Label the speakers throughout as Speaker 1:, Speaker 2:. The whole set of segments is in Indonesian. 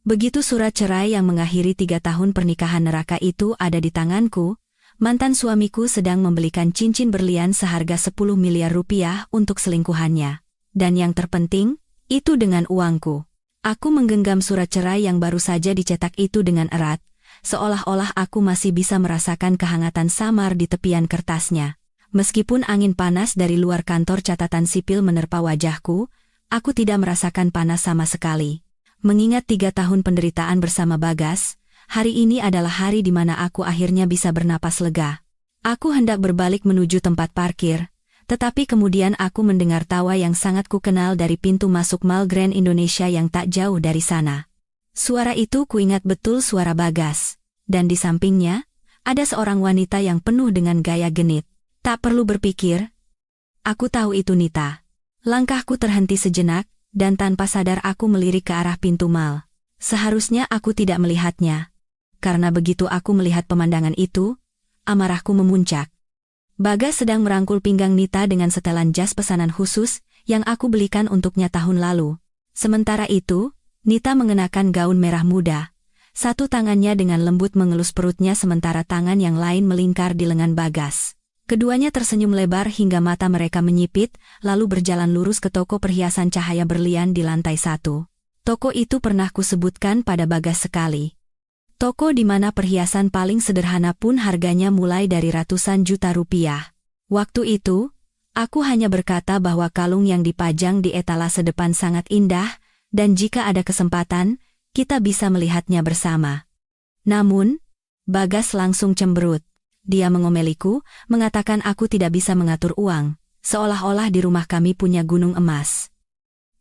Speaker 1: Begitu surat cerai yang mengakhiri 3 tahun pernikahan neraka itu ada di tanganku, mantan suamiku sedang membelikan cincin berlian seharga 10 miliar rupiah untuk selingkuhannya. Dan yang terpenting, itu dengan uangku. Aku menggenggam surat cerai yang baru saja dicetak itu dengan erat, seolah-olah aku masih bisa merasakan kehangatan samar di tepian kertasnya. Meskipun angin panas dari luar kantor catatan sipil menerpa wajahku, aku tidak merasakan panas sama sekali. Mengingat 3 tahun penderitaan bersama Bagas, hari ini adalah hari di mana aku akhirnya bisa bernapas lega. Aku hendak berbalik menuju tempat parkir, tetapi kemudian aku mendengar tawa yang sangat kukenal dari pintu masuk Mall Grand Indonesia yang tak jauh dari sana. Suara itu kuingat betul suara Bagas, dan di sampingnya, ada seorang wanita yang penuh dengan gaya genit. Tak perlu berpikir, aku tahu itu Nita. Langkahku terhenti sejenak, dan tanpa sadar aku melirik ke arah pintu mall. Seharusnya aku tidak melihatnya. Karena begitu aku melihat pemandangan itu, amarahku memuncak. Bagas sedang merangkul pinggang Nita dengan setelan jas pesanan khusus yang aku belikan untuknya tahun lalu. Sementara itu, Nita mengenakan gaun merah muda. Satu tangannya dengan lembut mengelus perutnya sementara tangan yang lain melingkar di lengan Bagas. Keduanya tersenyum lebar hingga mata mereka menyipit, lalu berjalan lurus ke toko perhiasan cahaya berlian di lantai 1. Toko itu pernah kusebutkan pada Bagas sekali. Toko di mana perhiasan paling sederhana pun harganya mulai dari ratusan juta rupiah. Waktu itu, aku hanya berkata bahwa kalung yang dipajang di etalase depan sangat indah, dan jika ada kesempatan, kita bisa melihatnya bersama. Namun, Bagas langsung cemberut. Dia mengomeliku, mengatakan aku tidak bisa mengatur uang, seolah-olah di rumah kami punya gunung emas.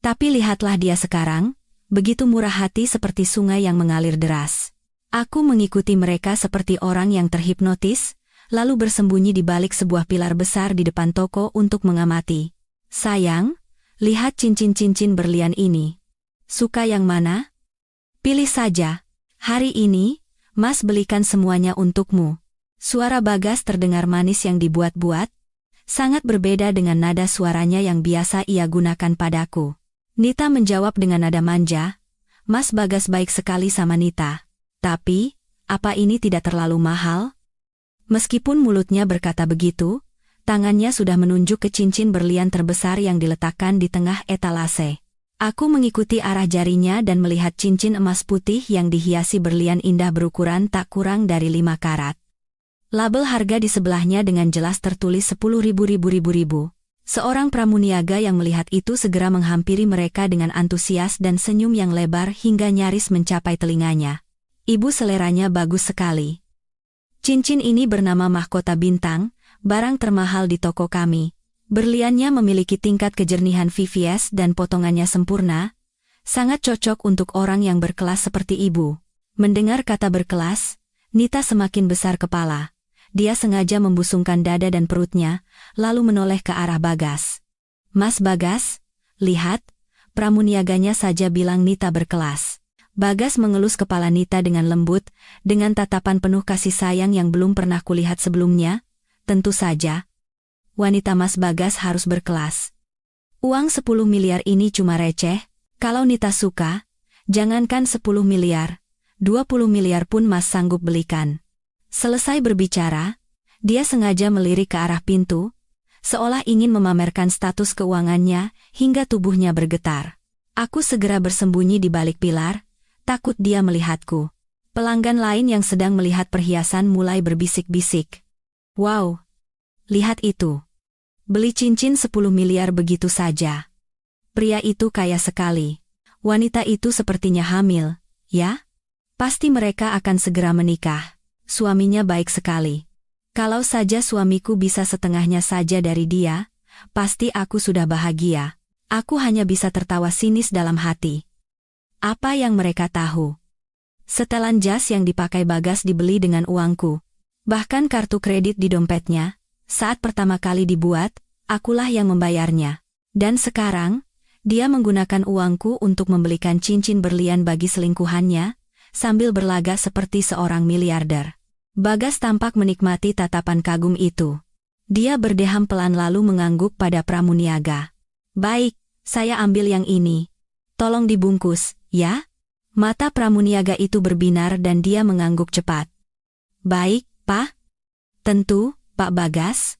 Speaker 1: Tapi lihatlah dia sekarang, begitu murah hati seperti sungai yang mengalir deras. Aku mengikuti mereka seperti orang yang terhipnotis, lalu bersembunyi di balik sebuah pilar besar di depan toko untuk mengamati. Sayang, lihat cincin-cincin berlian ini. Suka yang mana? Pilih saja. Hari ini, Mas belikan semuanya untukmu. Suara Bagas terdengar manis yang dibuat-buat, sangat berbeda dengan nada suaranya yang biasa ia gunakan padaku. Nita menjawab dengan nada manja, Mas Bagas baik sekali sama Nita. Tapi, apa ini tidak terlalu mahal? Meskipun mulutnya berkata begitu, tangannya sudah menunjuk ke cincin berlian terbesar yang diletakkan di tengah etalase. Aku mengikuti arah jarinya dan melihat cincin emas putih yang dihiasi berlian indah berukuran tak kurang dari 5 karat. Label harga di sebelahnya dengan jelas tertulis 10.000. Seorang pramuniaga yang melihat itu segera menghampiri mereka dengan antusias dan senyum yang lebar hingga nyaris mencapai telinganya. Ibu seleranya bagus sekali. Cincin ini bernama Mahkota Bintang, barang termahal di toko kami. Berliannya memiliki tingkat kejernihan VVS dan potongannya sempurna, sangat cocok untuk orang yang berkelas seperti ibu. Mendengar kata berkelas, Nita semakin besar kepala. Dia sengaja membusungkan dada dan perutnya, lalu menoleh ke arah Bagas. Mas Bagas, lihat, pramuniaganya saja bilang Nita berkelas. Bagas mengelus kepala Nita dengan lembut, dengan tatapan penuh kasih sayang yang belum pernah kulihat sebelumnya. Tentu saja, wanita Mas Bagas harus berkelas. Uang 10 miliar ini cuma receh, kalau Nita suka, jangankan 10 miliar, 20 miliar pun Mas sanggup belikan. Selesai berbicara, dia sengaja melirik ke arah pintu, seolah ingin memamerkan status keuangannya hingga tubuhnya bergetar. Aku segera bersembunyi di balik pilar, takut dia melihatku. Pelanggan lain yang sedang melihat perhiasan mulai berbisik-bisik. Wow, lihat itu. Beli cincin 10 miliar begitu saja. Pria itu kaya sekali. Wanita itu sepertinya hamil, ya? Pasti mereka akan segera menikah. Suaminya baik sekali. Kalau saja suamiku bisa setengahnya saja dari dia, pasti aku sudah bahagia. Aku hanya bisa tertawa sinis dalam hati. Apa yang mereka tahu? Setelan jas yang dipakai Bagas dibeli dengan uangku. Bahkan kartu kredit di dompetnya, saat pertama kali dibuat, akulah yang membayarnya. Dan sekarang, dia menggunakan uangku untuk membelikan cincin berlian bagi selingkuhannya, sambil berlagak seperti seorang miliarder. Bagas tampak menikmati tatapan kagum itu. Dia berdeham pelan lalu mengangguk pada pramuniaga. Baik, saya ambil yang ini. Tolong dibungkus, ya? Mata pramuniaga itu berbinar dan dia mengangguk cepat. Baik, Pak. Tentu, Pak Bagas.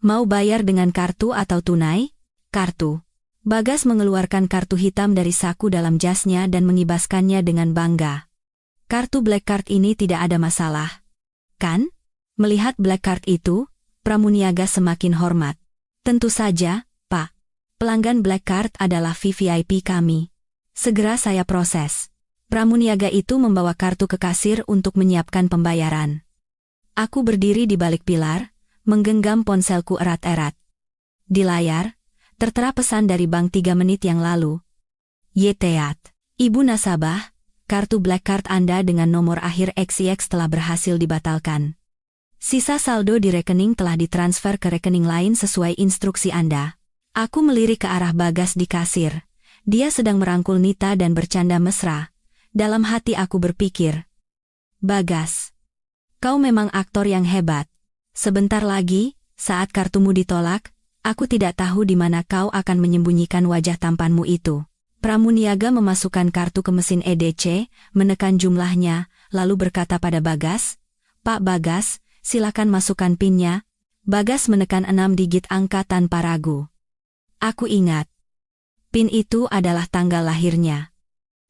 Speaker 1: Mau bayar dengan kartu atau tunai? Kartu. Bagas mengeluarkan kartu hitam dari saku dalam jasnya dan mengibaskannya dengan bangga. Kartu Black Card ini tidak ada masalah. Kan? Melihat Black Card itu, pramuniaga semakin hormat. Tentu saja, Pak. Pelanggan Black Card adalah VVIP kami. Segera saya proses. Pramuniaga itu membawa kartu ke kasir untuk menyiapkan pembayaran. Aku berdiri di balik pilar, menggenggam ponselku erat-erat. Di layar, tertera pesan dari bank 3 menit yang lalu. Yeteat. Ibu nasabah, kartu Black Card Anda dengan nomor akhir XX telah berhasil dibatalkan. Sisa saldo di rekening telah ditransfer ke rekening lain sesuai instruksi Anda. Aku melirik ke arah Bagas di kasir. Dia sedang merangkul Nita dan bercanda mesra. Dalam hati aku berpikir, Bagas, kau memang aktor yang hebat. Sebentar lagi, saat kartumu ditolak, aku tidak tahu di mana kau akan menyembunyikan wajah tampanmu itu. Pramuniaga memasukkan kartu ke mesin EDC, menekan jumlahnya, lalu berkata pada Bagas, Pak Bagas, silakan masukkan PIN-nya. Bagas menekan 6 digit angka tanpa ragu. Aku ingat. PIN itu adalah tanggal lahirnya.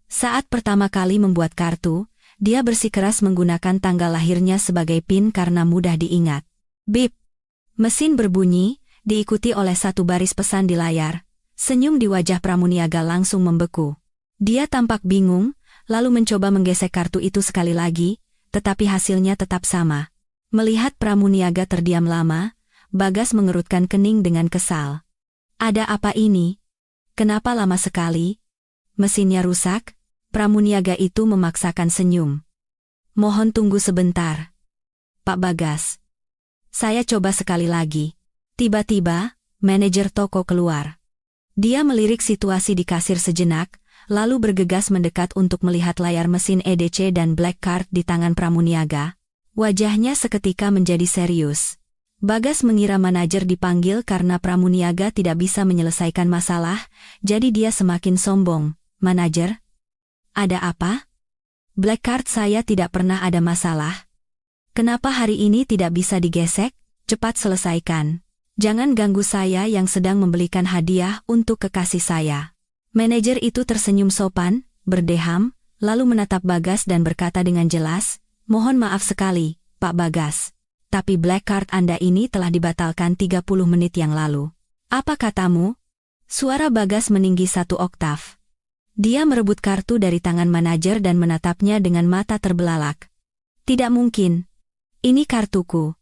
Speaker 1: Saat pertama kali membuat kartu, dia bersikeras menggunakan tanggal lahirnya sebagai PIN karena mudah diingat. Bip. Mesin berbunyi, diikuti oleh satu baris pesan di layar. Senyum di wajah pramuniaga langsung membeku. Dia tampak bingung, lalu mencoba menggesek kartu itu sekali lagi, tetapi hasilnya tetap sama. Melihat pramuniaga terdiam lama, Bagas mengerutkan kening dengan kesal. Ada apa ini? Kenapa lama sekali? Mesinnya rusak? Pramuniaga itu memaksakan senyum. Mohon tunggu sebentar. Pak Bagas. Saya coba sekali lagi. Tiba-tiba, manajer toko keluar. Dia melirik situasi di kasir sejenak, lalu bergegas mendekat untuk melihat layar mesin EDC dan Black Card di tangan pramuniaga. Wajahnya seketika menjadi serius. Bagas mengira manajer dipanggil karena pramuniaga tidak bisa menyelesaikan masalah, jadi dia semakin sombong. Manajer? Ada apa? Black Card saya tidak pernah ada masalah. Kenapa hari ini tidak bisa digesek? Cepat selesaikan. Jangan ganggu saya yang sedang membelikan hadiah untuk kekasih saya. Manajer itu tersenyum sopan, berdeham, lalu menatap Bagas dan berkata dengan jelas, mohon maaf sekali, Pak Bagas. Tapi Black Card Anda ini telah dibatalkan 30 menit yang lalu. Apa katamu? Suara Bagas meninggi 1 oktav. Dia merebut kartu dari tangan manajer dan menatapnya dengan mata terbelalak. Tidak mungkin. Ini kartuku.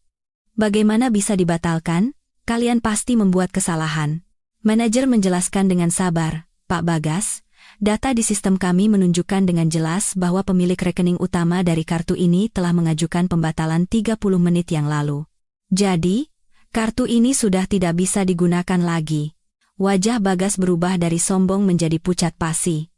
Speaker 1: Bagaimana bisa dibatalkan? Kalian pasti membuat kesalahan. Manajer menjelaskan dengan sabar, Pak Bagas, data di sistem kami menunjukkan dengan jelas bahwa pemilik rekening utama dari kartu ini telah mengajukan pembatalan 30 menit yang lalu. Jadi, kartu ini sudah tidak bisa digunakan lagi. Wajah Bagas berubah dari sombong menjadi pucat pasi.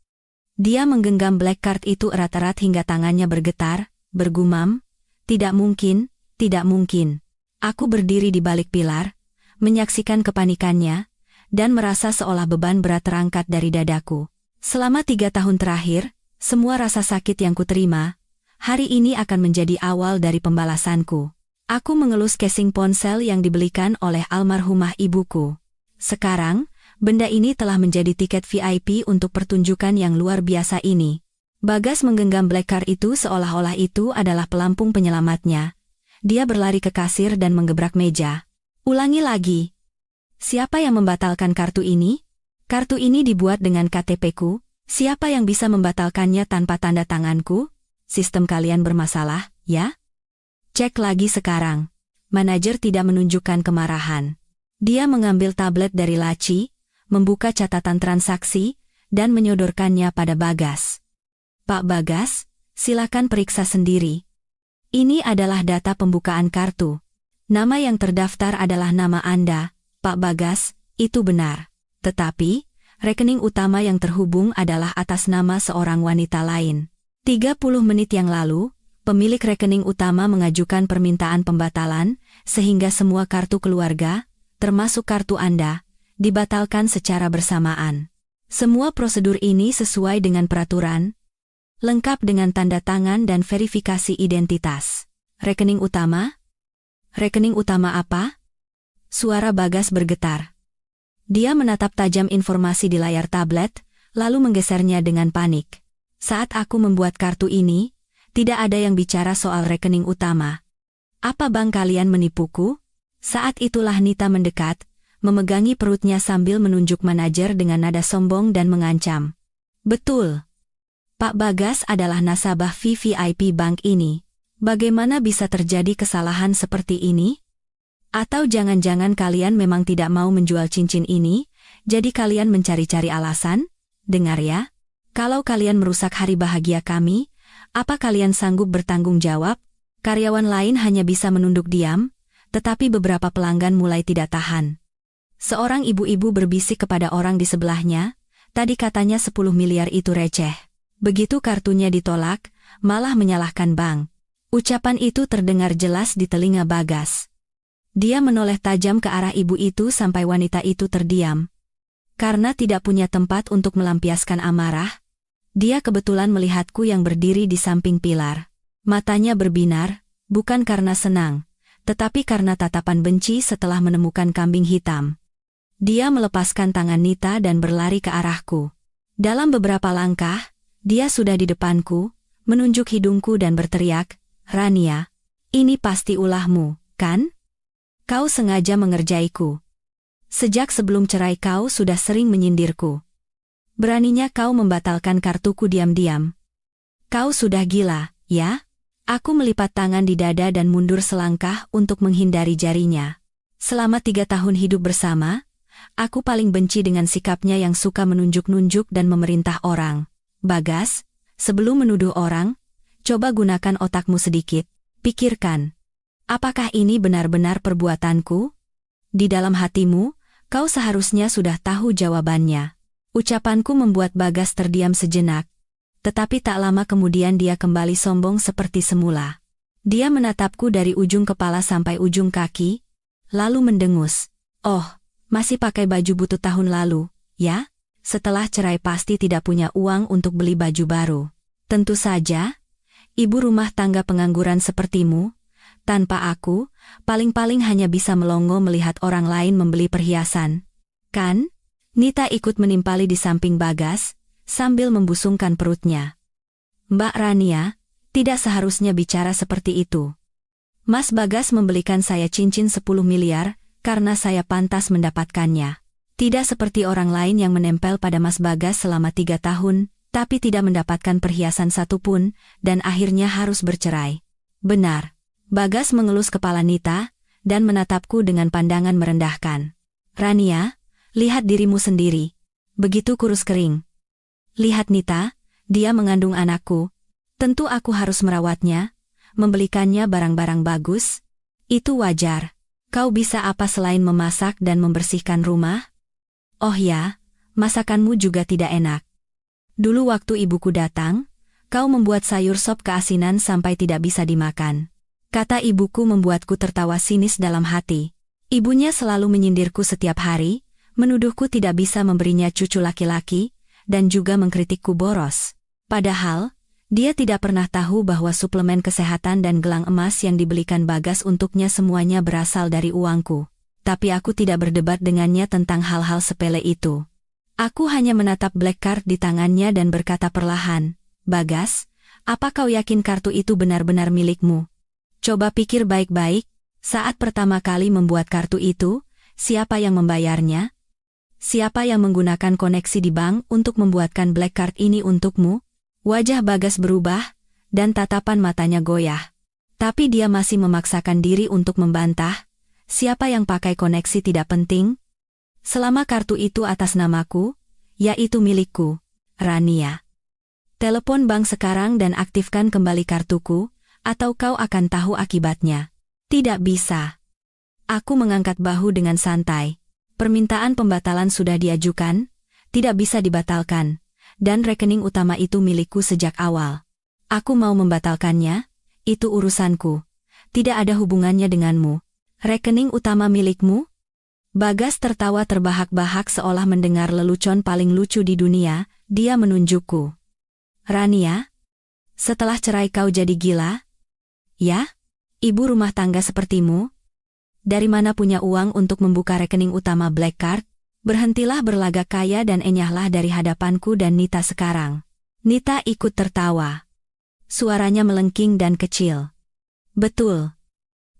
Speaker 1: Dia menggenggam Black Card itu erat-erat hingga tangannya bergetar, bergumam, tidak mungkin, tidak mungkin. Aku berdiri di balik pilar, menyaksikan kepanikannya, dan merasa seolah beban berat terangkat dari dadaku. Selama 3 tahun terakhir, semua rasa sakit yang kuterima, hari ini akan menjadi awal dari pembalasanku. Aku mengelus casing ponsel yang dibelikan oleh almarhumah ibuku. Sekarang, benda ini telah menjadi tiket VIP untuk pertunjukan yang luar biasa ini. Bagas menggenggam Black Card itu seolah-olah itu adalah pelampung penyelamatnya. Dia berlari ke kasir dan menggebrak meja. Ulangi lagi. Siapa yang membatalkan kartu ini? Kartu ini dibuat dengan KTP-ku. Siapa yang bisa membatalkannya tanpa tanda tanganku? Sistem kalian bermasalah, ya? Cek lagi sekarang. Manajer tidak menunjukkan kemarahan. Dia mengambil tablet dari laci, membuka catatan transaksi, dan menyodorkannya pada Bagas. Pak Bagas, silakan periksa sendiri. Ini adalah data pembukaan kartu. Nama yang terdaftar adalah nama Anda, Pak Bagas, itu benar. Tetapi, rekening utama yang terhubung adalah atas nama seorang wanita lain. 30 menit yang lalu, pemilik rekening utama mengajukan permintaan pembatalan, sehingga semua kartu keluarga, termasuk kartu Anda, dibatalkan secara bersamaan. Semua prosedur ini sesuai dengan peraturan. lengkap dengan tanda tangan dan verifikasi identitas. Rekening utama? Rekening utama apa? Suara Bagas bergetar. Dia menatap tajam informasi di layar tablet, lalu menggesernya dengan panik. Saat aku membuat kartu ini, tidak ada yang bicara soal rekening utama. Apa bank kalian menipuku? Saat itulah Nita mendekat, memegangi perutnya sambil menunjuk manajer dengan nada sombong dan mengancam. Betul. Pak Bagas adalah nasabah VVIP bank ini. Bagaimana bisa terjadi kesalahan seperti ini? Atau jangan-jangan kalian memang tidak mau menjual cincin ini, jadi kalian mencari-cari alasan? Dengar ya, kalau kalian merusak hari bahagia kami, apa kalian sanggup bertanggung jawab? Karyawan lain hanya bisa menunduk diam, tetapi beberapa pelanggan mulai tidak tahan. Seorang ibu-ibu berbisik kepada orang di sebelahnya, tadi katanya 10 miliar itu receh. Begitu kartunya ditolak, malah menyalahkan bank. Ucapan itu terdengar jelas di telinga Bagas. Dia menoleh tajam ke arah ibu itu sampai wanita itu terdiam. Karena tidak punya tempat untuk melampiaskan amarah, dia kebetulan melihatku yang berdiri di samping pilar. Matanya berbinar, bukan karena senang, tetapi karena tatapan benci setelah menemukan kambing hitam. Dia melepaskan tangan Nita dan berlari ke arahku. Dalam beberapa langkah, dia sudah di depanku, menunjuk hidungku dan berteriak, "Rania, ini pasti ulahmu, kan? Kau sengaja mengerjaiku. Sejak sebelum cerai kau sudah sering menyindirku. Beraninya kau membatalkan kartuku diam-diam. Kau sudah gila, ya?" Aku melipat tangan di dada dan mundur selangkah untuk menghindari jarinya. Selama 3 tahun hidup bersama, aku paling benci dengan sikapnya yang suka menunjuk-nunjuk dan memerintah orang. Bagas, sebelum menuduh orang, coba gunakan otakmu sedikit. Pikirkan, apakah ini benar-benar perbuatanku? Di dalam hatimu, kau seharusnya sudah tahu jawabannya. Ucapanku membuat Bagas terdiam sejenak. Tetapi tak lama kemudian dia kembali sombong seperti semula. Dia menatapku dari ujung kepala sampai ujung kaki, lalu mendengus. "Oh, masih pakai baju butut tahun lalu, ya? Setelah cerai pasti tidak punya uang untuk beli baju baru." Tentu saja, ibu rumah tangga pengangguran sepertimu, tanpa aku, paling-paling hanya bisa melongo melihat orang lain membeli perhiasan. Kan? Nita ikut menimpali di samping Bagas, sambil membusungkan perutnya. "Mbak Rania, tidak seharusnya bicara seperti itu. Mas Bagas membelikan saya cincin 10 miliar, karena saya pantas mendapatkannya. Tidak seperti orang lain yang menempel pada Mas Bagas selama 3 tahun, tapi tidak mendapatkan perhiasan satupun, dan akhirnya harus bercerai." "Benar." Bagas mengelus kepala Nita, dan menatapku dengan pandangan merendahkan. "Rania, lihat dirimu sendiri. Begitu kurus kering. Lihat Nita, dia mengandung anakku. Tentu aku harus merawatnya, membelikannya barang-barang bagus. Itu wajar. Kau bisa apa selain memasak dan membersihkan rumah? Oh ya, masakanmu juga tidak enak. Dulu waktu ibuku datang, kau membuat sayur sop keasinan sampai tidak bisa dimakan." Kata ibuku membuatku tertawa sinis dalam hati. Ibunya selalu menyindirku setiap hari, menuduhku tidak bisa memberinya cucu laki-laki, dan juga mengkritikku boros. Padahal, dia tidak pernah tahu bahwa suplemen kesehatan dan gelang emas yang dibelikan Bagas untuknya semuanya berasal dari uangku. Tapi aku tidak berdebat dengannya tentang hal-hal sepele itu. Aku hanya menatap black card di tangannya dan berkata perlahan, "Bagas, apa kau yakin kartu itu benar-benar milikmu? Coba pikir baik-baik, saat pertama kali membuat kartu itu, siapa yang membayarnya? Siapa yang menggunakan koneksi di bank untuk membuatkan black card ini untukmu?" Wajah Bagas berubah, dan tatapan matanya goyah. Tapi dia masih memaksakan diri untuk membantah. Siapa yang pakai koneksi tidak penting. Selama kartu itu atas namaku, yaitu milikku, Rania. Telepon bank sekarang dan aktifkan kembali kartuku, atau kau akan tahu akibatnya. Tidak bisa. Aku mengangkat bahu dengan santai. Permintaan pembatalan sudah diajukan, tidak bisa dibatalkan, dan rekening utama itu milikku sejak awal. Aku mau membatalkannya, itu urusanku. Tidak ada hubungannya denganmu. Rekening utama milikmu? Bagas tertawa terbahak-bahak seolah mendengar lelucon paling lucu di dunia, dia menunjukku. Rania, Setelah cerai kau jadi gila? Ya? Ibu rumah tangga sepertimu? Dari mana punya uang untuk membuka rekening utama Black Card? Berhentilah berlagak kaya dan enyahlah dari hadapanku dan Nita sekarang. Nita ikut tertawa. Suaranya melengking dan kecil. Betul.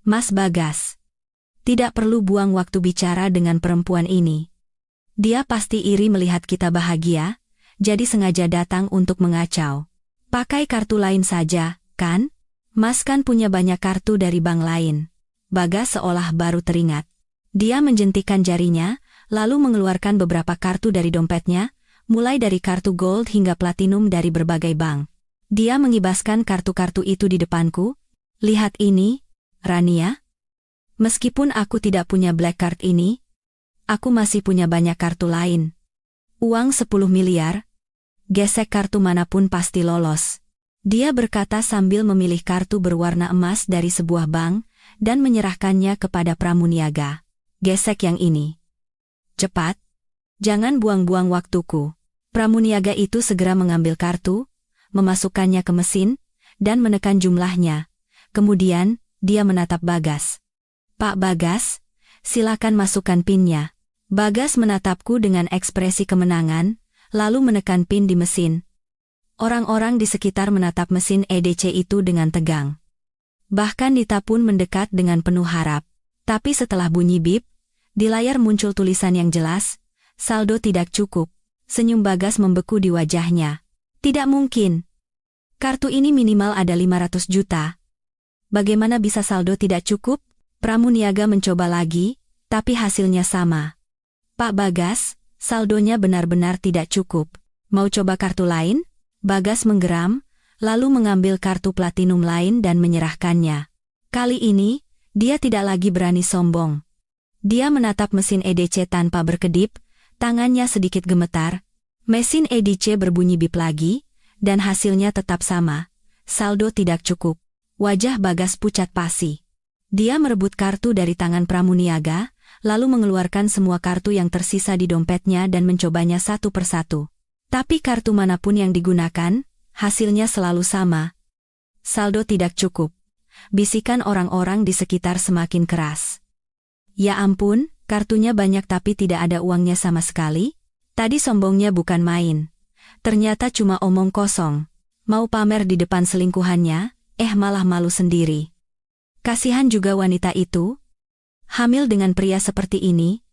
Speaker 1: Mas Bagas. Tidak perlu buang waktu bicara dengan perempuan ini. Dia pasti iri melihat kita bahagia, jadi sengaja datang untuk mengacau. Pakai kartu lain saja, kan? Mas kan punya banyak kartu dari bank lain. Bagas seolah baru teringat. Dia menjentikan jarinya, lalu mengeluarkan beberapa kartu dari dompetnya, mulai dari kartu gold hingga platinum dari berbagai bank. Dia mengibaskan kartu-kartu itu di depanku. Lihat ini, Rania. Meskipun aku tidak punya black card ini, aku masih punya banyak kartu lain. Uang 10 miliar. Gesek kartu manapun pasti lolos. Dia berkata sambil memilih kartu berwarna emas dari sebuah bank dan menyerahkannya kepada pramuniaga. Gesek yang ini. Cepat. Jangan buang-buang waktuku. Pramuniaga itu segera mengambil kartu, memasukkannya ke mesin, dan menekan jumlahnya. Kemudian, dia menatap Bagas. Pak Bagas, silakan masukkan PIN-nya. Bagas menatapku dengan ekspresi kemenangan, lalu menekan PIN di mesin. Orang-orang di sekitar menatap mesin EDC itu dengan tegang. Bahkan Nita pun mendekat dengan penuh harap. Tapi setelah bunyi bip, di layar muncul tulisan yang jelas, saldo tidak cukup. Senyum Bagas membeku di wajahnya. Tidak mungkin. Kartu ini minimal ada 500 juta. Bagaimana bisa saldo tidak cukup? Pramuniaga mencoba lagi, tapi hasilnya sama. Pak Bagas, saldonya benar-benar tidak cukup. Mau coba kartu lain? Bagas menggeram, lalu mengambil kartu platinum lain dan menyerahkannya. Kali ini, dia tidak lagi berani sombong. Dia menatap mesin EDC tanpa berkedip, tangannya sedikit gemetar. Mesin EDC berbunyi bip lagi, dan hasilnya tetap sama. Saldo tidak cukup. Wajah Bagas pucat pasi. Dia merebut kartu dari tangan pramuniaga, lalu mengeluarkan semua kartu yang tersisa di dompetnya dan mencobanya satu persatu. Tapi kartu manapun yang digunakan, hasilnya selalu sama. Saldo tidak cukup. Bisikan orang-orang di sekitar semakin keras. Ya ampun, kartunya banyak tapi tidak ada uangnya sama sekali. Tadi sombongnya bukan main. Ternyata cuma omong kosong. Mau pamer di depan selingkuhannya, malah malu sendiri. Kasihan juga wanita itu. Hamil dengan pria seperti ini.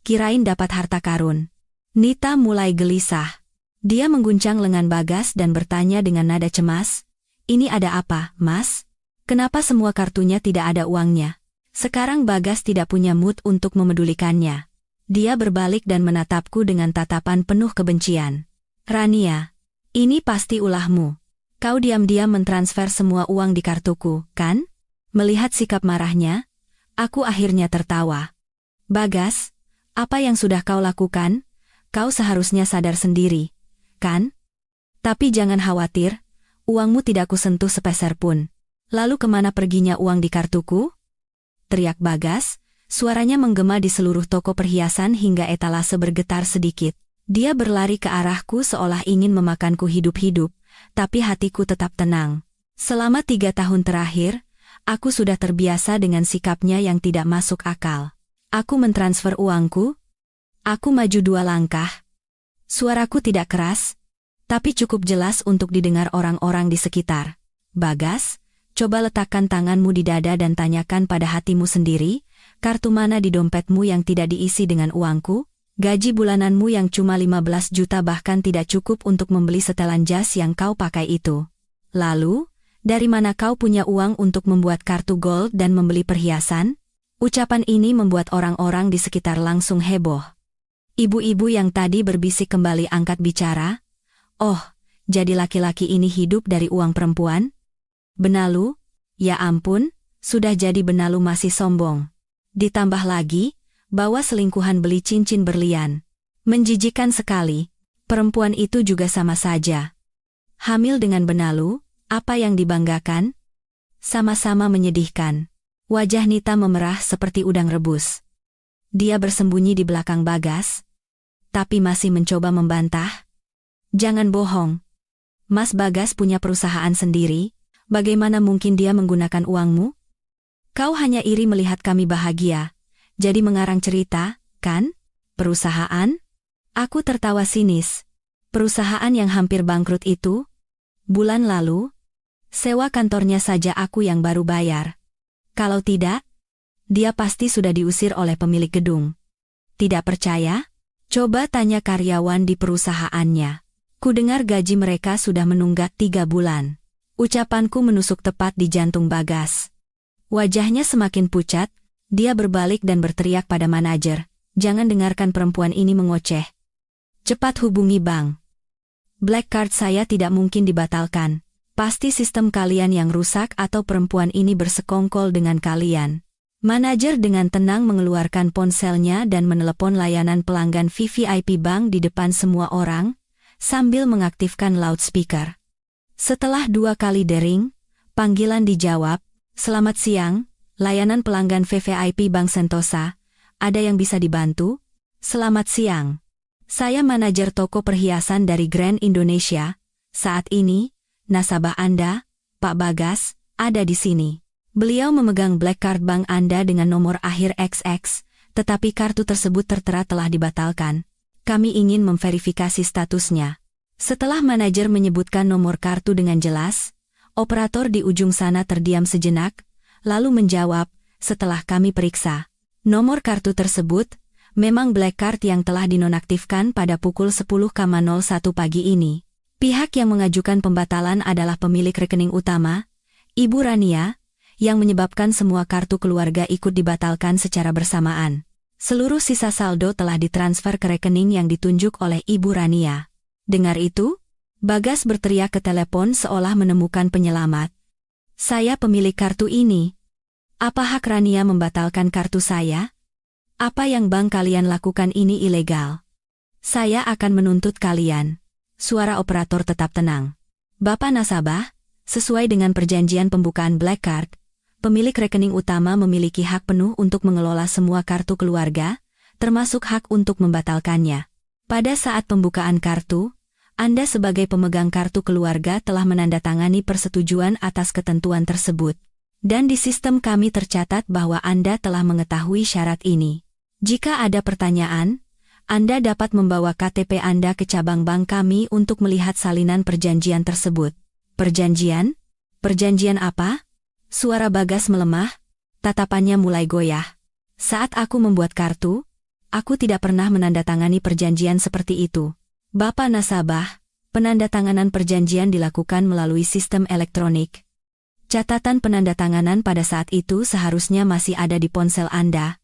Speaker 1: Kirain dapat harta karun. Nita mulai gelisah. Dia mengguncang lengan Bagas dan bertanya dengan nada cemas, "Ini ada apa, Mas? Kenapa semua kartunya tidak ada uangnya?" Sekarang Bagas tidak punya mood untuk memedulikannya. Dia berbalik dan menatapku dengan tatapan penuh kebencian. "Rania, ini pasti ulahmu. Kau diam-diam mentransfer semua uang di kartuku, kan?" Melihat sikap marahnya, aku akhirnya tertawa. "Bagas, apa yang sudah kau lakukan? Kau seharusnya sadar sendiri. Kan? Tapi jangan khawatir, uangmu tidak kusentuh sepeser pun." "Lalu kemana perginya uang di kartuku?" teriak Bagas, suaranya menggema di seluruh toko perhiasan hingga etalase bergetar sedikit. Dia berlari ke arahku seolah ingin memakanku hidup-hidup, tapi hatiku tetap tenang. Selama 3 tahun terakhir, aku sudah terbiasa dengan sikapnya yang tidak masuk akal. Aku mentransfer uangku. Aku maju 2 langkah. Suaraku tidak keras, tapi cukup jelas untuk didengar orang-orang di sekitar. "Bagas, coba letakkan tanganmu di dada dan tanyakan pada hatimu sendiri, kartu mana di dompetmu yang tidak diisi dengan uangku? Gaji bulananmu yang cuma 15 juta bahkan tidak cukup untuk membeli setelan jas yang kau pakai itu. Lalu, dari mana kau punya uang untuk membuat kartu gold dan membeli perhiasan?" Ucapan ini membuat orang-orang di sekitar langsung heboh. Ibu-ibu yang tadi berbisik kembali angkat bicara. "Oh, jadi laki-laki ini hidup dari uang perempuan? Benalu? Ya ampun, sudah jadi benalu masih sombong. Ditambah lagi, bawa selingkuhan beli cincin berlian. Menjijikan sekali. Perempuan itu juga sama saja. Hamil dengan benalu, apa yang dibanggakan? Sama-sama menyedihkan." Wajah Nita memerah seperti udang rebus. Dia bersembunyi di belakang Bagas, tapi masih mencoba membantah. "Jangan bohong. Mas Bagas punya perusahaan sendiri, bagaimana mungkin dia menggunakan uangmu? Kau hanya iri melihat kami bahagia, jadi mengarang cerita, kan? Perusahaan? Aku tertawa sinis. Perusahaan yang hampir bangkrut itu? Bulan lalu? Sewa kantornya saja aku yang baru bayar. Kalau tidak, dia pasti sudah diusir oleh pemilik gedung. Tidak percaya? Coba tanya karyawan di perusahaannya. Kudengar gaji mereka sudah menunggak 3 bulan. Ucapanku menusuk tepat di jantung Bagas. Wajahnya semakin pucat, dia berbalik dan berteriak pada manajer, "Jangan dengarkan perempuan ini mengoceh. Cepat hubungi bank. Black card saya tidak mungkin dibatalkan. Pasti sistem kalian yang rusak atau perempuan ini bersekongkol dengan kalian." Manajer dengan tenang mengeluarkan ponselnya dan menelepon layanan pelanggan VVIP Bank di depan semua orang, sambil mengaktifkan loudspeaker. Setelah 2 kali dering, panggilan dijawab, "Selamat siang, layanan pelanggan VVIP Bank Sentosa, ada yang bisa dibantu?" "Selamat siang. Saya manajer toko perhiasan dari Grand Indonesia. Saat ini, nasabah Anda, Pak Bagas, ada di sini. Beliau memegang black card bank Anda dengan nomor akhir XX, tetapi kartu tersebut tertera telah dibatalkan. Kami ingin memverifikasi statusnya." Setelah manajer menyebutkan nomor kartu dengan jelas, operator di ujung sana terdiam sejenak, lalu menjawab, "Setelah kami periksa, nomor kartu tersebut memang black card yang telah dinonaktifkan pada pukul 10.01 pagi ini. Pihak yang mengajukan pembatalan adalah pemilik rekening utama, Ibu Rania, yang menyebabkan semua kartu keluarga ikut dibatalkan secara bersamaan. Seluruh sisa saldo telah ditransfer ke rekening yang ditunjuk oleh Ibu Rania." Dengar itu, Bagas berteriak ke telepon seolah menemukan penyelamat. "Saya pemilik kartu ini. Apa hak Rania membatalkan kartu saya? Apa yang bank kalian lakukan ini ilegal. Saya akan menuntut kalian." Suara operator tetap tenang. "Bapak nasabah, sesuai dengan perjanjian pembukaan black card, pemilik rekening utama memiliki hak penuh untuk mengelola semua kartu keluarga, termasuk hak untuk membatalkannya. Pada saat pembukaan kartu, Anda sebagai pemegang kartu keluarga telah menandatangani persetujuan atas ketentuan tersebut. Dan di sistem kami tercatat bahwa Anda telah mengetahui syarat ini. Jika ada pertanyaan, Anda dapat membawa KTP Anda ke cabang bank kami untuk melihat salinan perjanjian tersebut." "Perjanjian? Perjanjian apa?" Suara Bagas melemah, tatapannya mulai goyah. "Saat aku membuat kartu, aku tidak pernah menandatangani perjanjian seperti itu. Bapak nasabah, penandatanganan perjanjian dilakukan melalui sistem elektronik. Catatan penandatanganan pada saat itu seharusnya masih ada di ponsel Anda.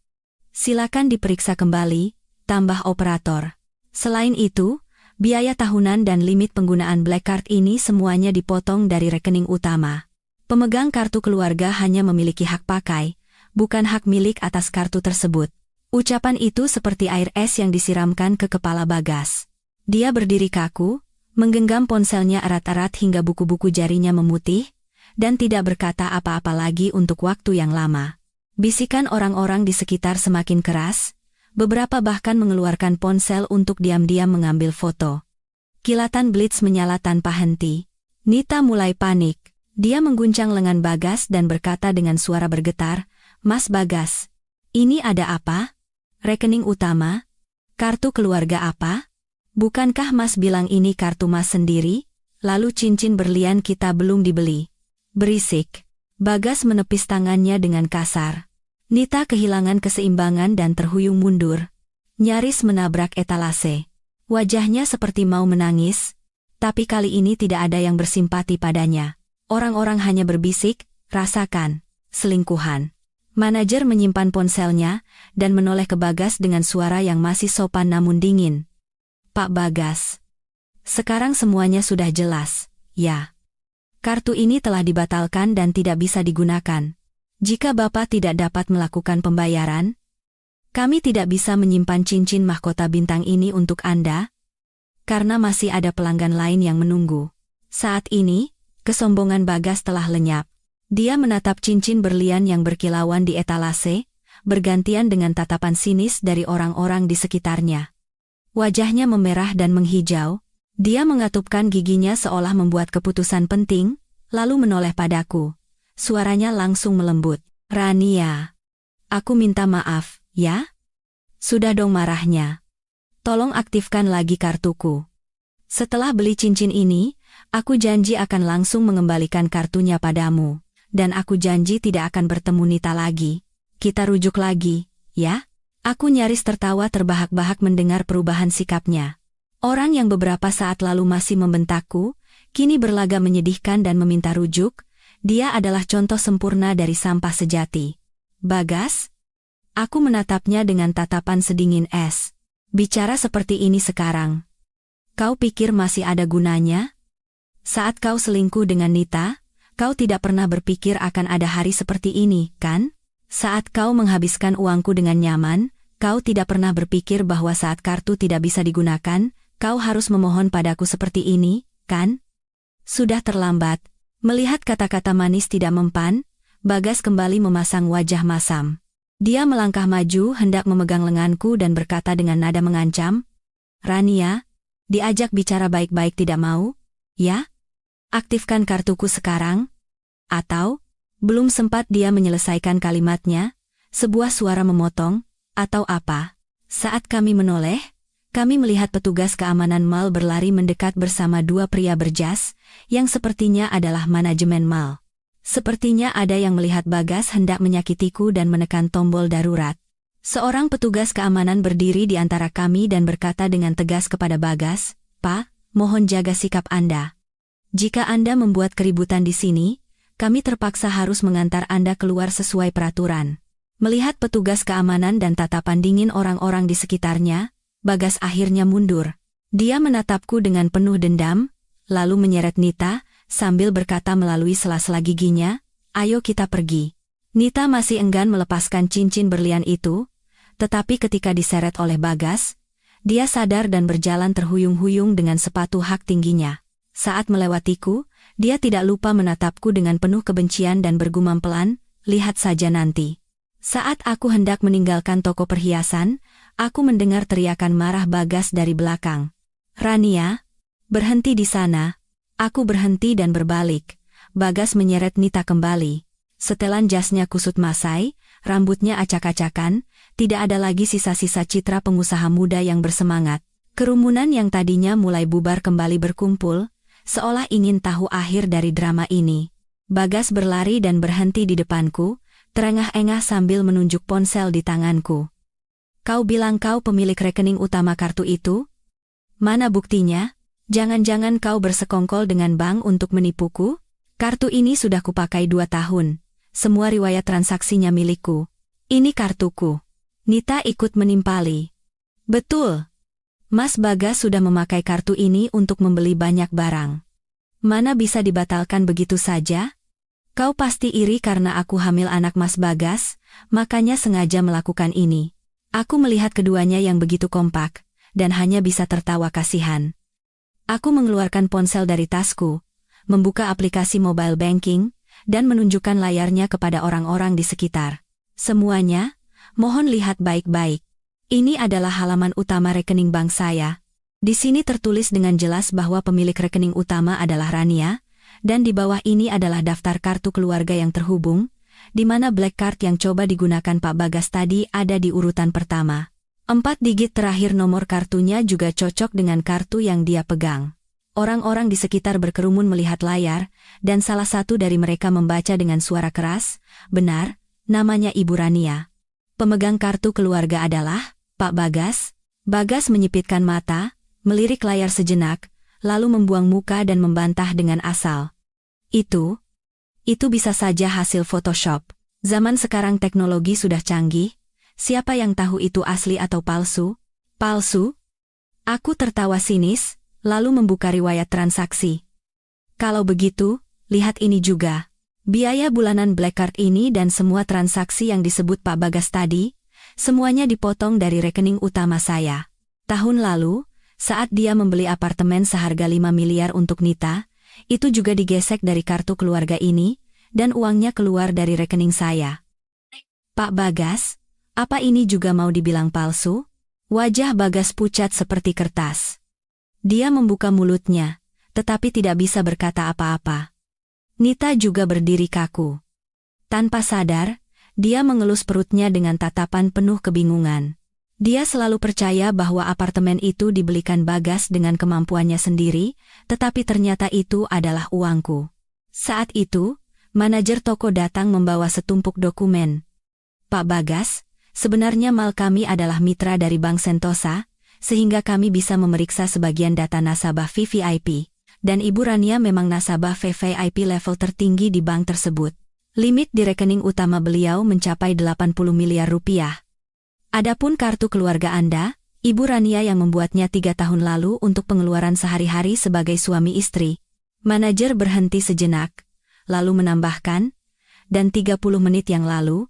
Speaker 1: Silakan diperiksa kembali," tambah operator. "Selain itu, biaya tahunan dan limit penggunaan black card ini semuanya dipotong dari rekening utama. Pemegang kartu keluarga hanya memiliki hak pakai, bukan hak milik atas kartu tersebut." Ucapan itu seperti air es yang disiramkan ke kepala Bagas. Dia berdiri kaku, menggenggam ponselnya erat-erat hingga buku-buku jarinya memutih, dan tidak berkata apa-apa lagi untuk waktu yang lama. Bisikan orang-orang di sekitar semakin keras, beberapa bahkan mengeluarkan ponsel untuk diam-diam mengambil foto. Kilatan blitz menyala tanpa henti. Nita mulai panik. Dia mengguncang lengan Bagas dan berkata dengan suara bergetar, "Mas Bagas, ini ada apa? Rekening utama? Kartu keluarga apa? Bukankah Mas bilang ini kartu Mas sendiri? Lalu cincin berlian kita belum dibeli?" "Berisik." Bagas menepis tangannya dengan kasar. Nita kehilangan keseimbangan dan terhuyung mundur, nyaris menabrak etalase. Wajahnya seperti mau menangis, tapi kali ini tidak ada yang bersimpati padanya. Orang-orang hanya berbisik, "Rasakan, selingkuhan." Manajer menyimpan ponselnya dan menoleh ke Bagas dengan suara yang masih sopan namun dingin. "Pak Bagas, sekarang semuanya sudah jelas, ya. Kartu ini telah dibatalkan dan tidak bisa digunakan. Jika Bapak tidak dapat melakukan pembayaran, kami tidak bisa menyimpan cincin mahkota bintang ini untuk Anda, karena masih ada pelanggan lain yang menunggu." Saat ini, kesombongan Bagas telah lenyap. Dia menatap cincin berlian yang berkilauan di etalase, bergantian dengan tatapan sinis dari orang-orang di sekitarnya. Wajahnya memerah dan menghijau, Dia mengatupkan giginya seolah membuat keputusan penting, lalu menoleh padaku. Suaranya langsung melembut. Rania, aku minta maaf, ya? Sudah dong marahnya. Tolong aktifkan lagi kartuku. Setelah beli cincin ini, aku janji akan langsung mengembalikan kartunya padamu. Dan aku janji tidak akan bertemu Nita lagi. Kita rujuk lagi, ya? Aku nyaris tertawa terbahak-bahak mendengar perubahan sikapnya. Orang yang beberapa saat lalu masih membentakku, kini berlagak menyedihkan dan meminta rujuk. Dia adalah contoh sempurna dari sampah sejati. Bagas? Aku menatapnya dengan tatapan sedingin es. Bicara seperti ini sekarang. Kau pikir masih ada gunanya? Saat kau selingkuh dengan Nita, kau tidak pernah berpikir akan ada hari seperti ini, kan? Saat kau menghabiskan uangku dengan nyaman, kau tidak pernah berpikir bahwa saat kartu tidak bisa digunakan, kau harus memohon padaku seperti ini, kan? Sudah terlambat. Melihat kata-kata manis tidak mempan, Bagas kembali memasang wajah masam. Dia melangkah maju hendak memegang lenganku dan berkata dengan nada mengancam, Rania, diajak bicara baik-baik tidak mau, ya? Aktifkan kartuku sekarang? Atau, belum sempat dia menyelesaikan kalimatnya, sebuah suara memotong, atau apa? Saat kami menoleh, kami melihat petugas keamanan mal berlari mendekat bersama dua pria berjas, yang sepertinya adalah manajemen mal. Sepertinya ada yang melihat Bagas hendak menyakitiku dan menekan tombol darurat. Seorang petugas keamanan berdiri di antara kami dan berkata dengan tegas kepada Bagas, Pak, mohon jaga sikap Anda. Jika Anda membuat keributan di sini, kami terpaksa harus mengantar Anda keluar sesuai peraturan. Melihat petugas keamanan dan tatapan dingin orang-orang di sekitarnya, Bagas akhirnya mundur. Dia menatapku dengan penuh dendam, lalu menyeret Nita, sambil berkata melalui sela-sela giginya, ayo kita pergi. Nita masih enggan melepaskan cincin berlian itu, tetapi ketika diseret oleh Bagas, dia sadar dan berjalan terhuyung-huyung dengan sepatu hak tingginya. Saat melewatiku, dia tidak lupa menatapku dengan penuh kebencian dan bergumam pelan, lihat saja nanti. Saat aku hendak meninggalkan toko perhiasan, aku mendengar teriakan marah Bagas dari belakang. Rania, berhenti di sana. Aku berhenti dan berbalik. Bagas menyeret Nita kembali. Setelan jasnya kusut masai, rambutnya acak-acakan, tidak ada lagi sisa-sisa citra pengusaha muda yang bersemangat. Kerumunan yang tadinya mulai bubar kembali berkumpul, seolah ingin tahu akhir dari drama ini. Bagas berlari dan berhenti di depanku, terengah-engah sambil menunjuk ponsel di tanganku. Kau bilang kau pemilik rekening utama kartu itu? Mana buktinya? Jangan-jangan kau bersekongkol dengan bank untuk menipuku? Kartu ini sudah kupakai 2 tahun. Semua riwayat transaksinya milikku. Ini kartuku. Nita ikut menimpali. Betul. Mas Bagas sudah memakai kartu ini untuk membeli banyak barang. Mana bisa dibatalkan begitu saja? Kau pasti iri karena aku hamil anak Mas Bagas, makanya sengaja melakukan ini. Aku melihat keduanya yang begitu kompak, dan hanya bisa tertawa kasihan. Aku mengeluarkan ponsel dari tasku, membuka aplikasi mobile banking, dan menunjukkan layarnya kepada orang-orang di sekitar. Semuanya, mohon lihat baik-baik. Ini adalah halaman utama rekening bank saya. Di sini tertulis dengan jelas bahwa pemilik rekening utama adalah Rania, dan di bawah ini adalah daftar kartu keluarga yang terhubung, di mana black card yang coba digunakan Pak Bagas tadi ada di urutan pertama. 4 digit terakhir nomor kartunya juga cocok dengan kartu yang dia pegang. Orang-orang di sekitar berkerumun melihat layar, dan salah satu dari mereka membaca dengan suara keras, benar, namanya Ibu Rania. Pemegang kartu keluarga adalah Pak Bagas. Bagas menyipitkan mata, melirik layar sejenak, lalu membuang muka dan membantah dengan asal. Itu bisa saja hasil Photoshop. Zaman sekarang teknologi sudah canggih. Siapa yang tahu itu asli atau palsu? Palsu? Aku tertawa sinis, lalu membuka riwayat transaksi. Kalau begitu, lihat ini juga. Biaya bulanan black card ini dan semua transaksi yang disebut Pak Bagas tadi, semuanya dipotong dari rekening utama saya. Tahun lalu, saat dia membeli apartemen seharga 5 miliar untuk Nita, itu juga digesek dari kartu keluarga ini, dan uangnya keluar dari rekening saya. Pak Bagas, apa ini juga mau dibilang palsu? Wajah Bagas pucat seperti kertas. Dia membuka mulutnya, tetapi tidak bisa berkata apa-apa. Nita juga berdiri kaku. Tanpa sadar, dia mengelus perutnya dengan tatapan penuh kebingungan. Dia selalu percaya bahwa apartemen itu dibelikan Bagas dengan kemampuannya sendiri, tetapi ternyata itu adalah uangku. Saat itu, manajer toko datang membawa setumpuk dokumen. Pak Bagas, sebenarnya mal kami adalah mitra dari Bank Sentosa, sehingga kami bisa memeriksa sebagian data nasabah VVIP, dan Ibu Rania memang nasabah VVIP level tertinggi di bank tersebut. Limit di rekening utama beliau mencapai 80 miliar rupiah. Adapun kartu keluarga Anda, Ibu Rania yang membuatnya 3 tahun lalu untuk pengeluaran sehari-hari sebagai suami istri. Manajer berhenti sejenak, lalu menambahkan, dan 30 menit yang lalu,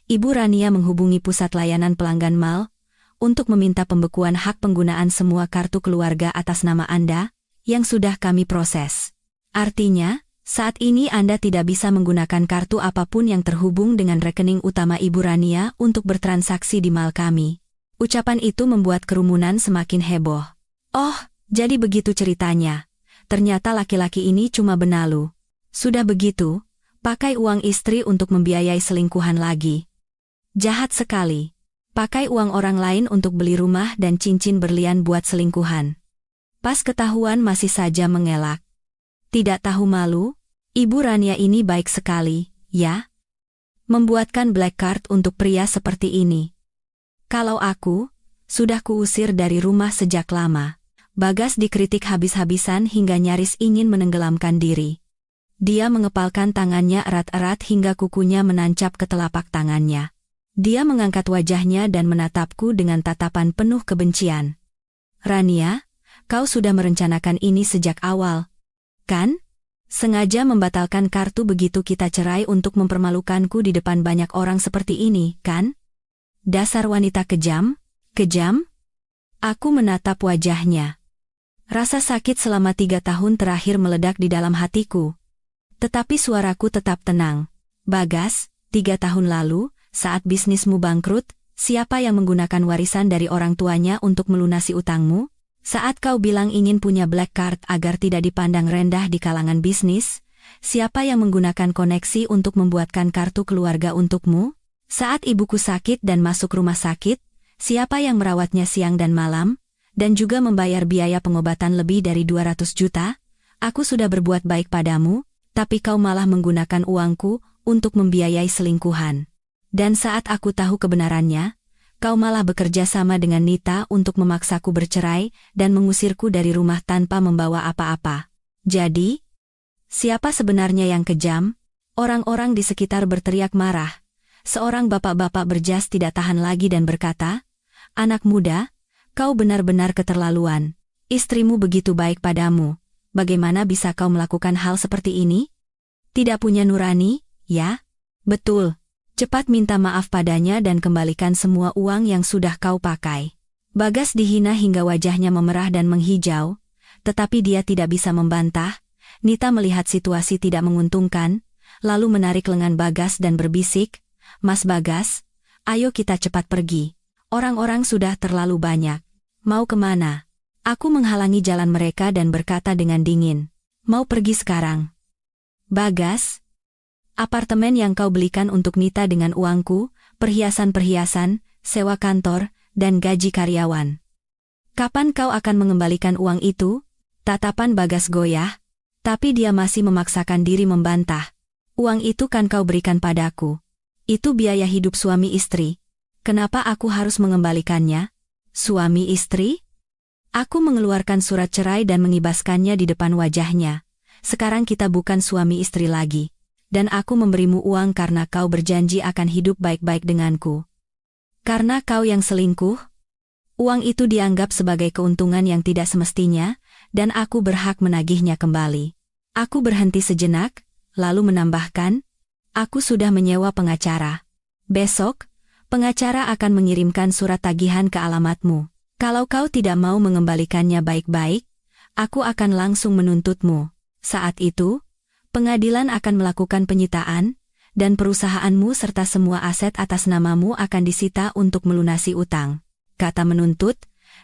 Speaker 1: Ibu Rania menghubungi pusat layanan pelanggan mal, untuk meminta pembekuan hak penggunaan semua kartu keluarga atas nama Anda, yang sudah kami proses. Artinya, saat ini Anda tidak bisa menggunakan kartu apapun yang terhubung dengan rekening utama Ibu Rania untuk bertransaksi di mal kami. Ucapan itu membuat kerumunan semakin heboh. Oh, jadi begitu ceritanya. Ternyata laki-laki ini cuma benalu. Sudah begitu, pakai uang istri untuk membiayai selingkuhan lagi. Jahat sekali. Pakai uang orang lain untuk beli rumah dan cincin berlian buat selingkuhan. Pas ketahuan masih saja mengelak. Tidak tahu malu, Ibu Rania ini baik sekali, ya? Membuatkan black card untuk pria seperti ini. Kalau aku, sudah kuusir dari rumah sejak lama. Bagas dikritik habis-habisan hingga nyaris ingin menenggelamkan diri. Dia mengepalkan tangannya erat-erat hingga kukunya menancap ke telapak tangannya. Dia mengangkat wajahnya dan menatapku dengan tatapan penuh kebencian. Rania, kau sudah merencanakan ini sejak awal, kan? Sengaja membatalkan kartu begitu kita cerai untuk mempermalukanku di depan banyak orang seperti ini, kan? Dasar wanita kejam, kejam? Aku menatap wajahnya. Rasa sakit selama 3 tahun terakhir meledak di dalam hatiku. Tetapi suaraku tetap tenang. Bagas, 3 tahun lalu, saat bisnismu bangkrut, siapa yang menggunakan warisan dari orang tuanya untuk melunasi utangmu? Saat kau bilang ingin punya black card agar tidak dipandang rendah di kalangan bisnis, siapa yang menggunakan koneksi untuk membuatkan kartu keluarga untukmu? Saat ibuku sakit dan masuk rumah sakit, siapa yang merawatnya siang dan malam, dan juga membayar biaya pengobatan lebih dari 200 juta? Aku sudah berbuat baik padamu, tapi kau malah menggunakan uangku untuk membiayai selingkuhan. Dan saat aku tahu kebenarannya, kau malah bekerja sama dengan Nita untuk memaksaku bercerai dan mengusirku dari rumah tanpa membawa apa-apa. Jadi, siapa sebenarnya yang kejam? Orang-orang di sekitar berteriak marah. Seorang bapak-bapak berjas tidak tahan lagi dan berkata, "Anak muda, kau benar-benar keterlaluan. Istrimu begitu baik padamu. Bagaimana bisa kau melakukan hal seperti ini? Tidak punya nurani, ya? Betul. Cepat minta maaf padanya dan kembalikan semua uang yang sudah kau pakai." Bagas dihina hingga wajahnya memerah dan menghijau, tetapi dia tidak bisa membantah. Nita melihat situasi tidak menguntungkan, lalu menarik lengan Bagas dan berbisik, "Mas Bagas, ayo kita cepat pergi. Orang-orang sudah terlalu banyak. Mau kemana?" Aku menghalangi jalan mereka dan berkata dengan dingin, "Mau pergi sekarang." "Bagas, apartemen yang kau belikan untuk Nita dengan uangku, perhiasan-perhiasan, sewa kantor, dan gaji karyawan. Kapan kau akan mengembalikan uang itu?" Tatapan Bagas goyah, tapi dia masih memaksakan diri membantah. "Uang itu kan kau berikan padaku. Itu biaya hidup suami istri. Kenapa aku harus mengembalikannya?" "Suami istri?" Aku mengeluarkan surat cerai dan mengibaskannya di depan wajahnya. "Sekarang kita bukan suami istri lagi. Dan aku memberimu uang karena kau berjanji akan hidup baik-baik denganku. Karena kau yang selingkuh, uang itu dianggap sebagai keuntungan yang tidak semestinya, dan aku berhak menagihnya kembali." Aku berhenti sejenak, lalu menambahkan, "Aku sudah menyewa pengacara. Besok, pengacara akan mengirimkan surat tagihan ke alamatmu. Kalau kau tidak mau mengembalikannya baik-baik, aku akan langsung menuntutmu. Saat itu, pengadilan akan melakukan penyitaan, dan perusahaanmu serta semua aset atas namamu akan disita untuk melunasi utang." Kata menuntut,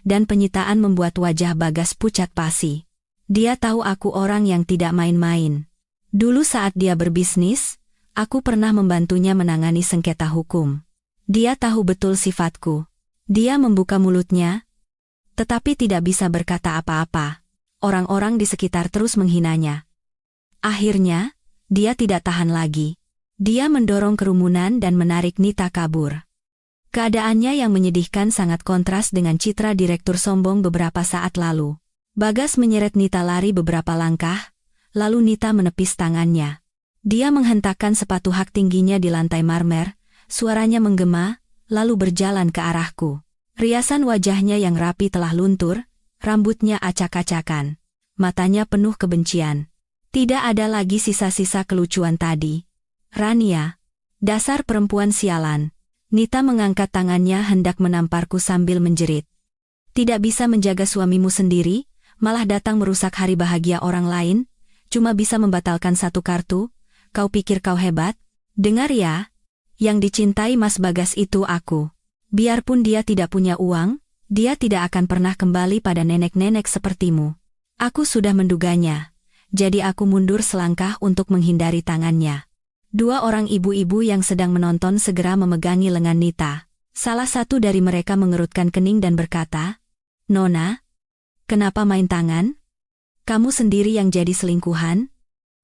Speaker 1: dan penyitaan membuat wajah Bagas pucat pasi. Dia tahu aku orang yang tidak main-main. Dulu saat dia berbisnis, aku pernah membantunya menangani sengketa hukum. Dia tahu betul sifatku. Dia membuka mulutnya, tetapi tidak bisa berkata apa-apa. Orang-orang di sekitar terus menghinanya. Akhirnya, dia tidak tahan lagi. Dia mendorong kerumunan dan menarik Nita kabur. Keadaannya yang menyedihkan sangat kontras dengan citra direktur sombong beberapa saat lalu. Bagas menyeret Nita lari beberapa langkah, lalu Nita menepis tangannya. Dia menghentakkan sepatu hak tingginya di lantai marmer, suaranya menggema, lalu berjalan ke arahku. Riasan wajahnya yang rapi telah luntur, rambutnya acak-acakan. Matanya penuh kebencian. Tidak ada lagi sisa-sisa kelucuan tadi. Rania, dasar perempuan sialan. Nita mengangkat tangannya hendak menamparku sambil menjerit. Tidak bisa menjaga suamimu sendiri, malah datang merusak hari bahagia orang lain, cuma bisa membatalkan satu kartu, kau pikir kau hebat? Dengar ya, yang dicintai Mas Bagas itu aku. Biarpun dia tidak punya uang, dia tidak akan pernah kembali pada nenek-nenek sepertimu. Aku sudah menduganya, jadi aku mundur selangkah untuk menghindari tangannya. Dua orang ibu-ibu yang sedang menonton segera memegangi lengan Nita. Salah satu dari mereka mengerutkan kening dan berkata, "Nona, kenapa main tangan? Kamu sendiri yang jadi selingkuhan?"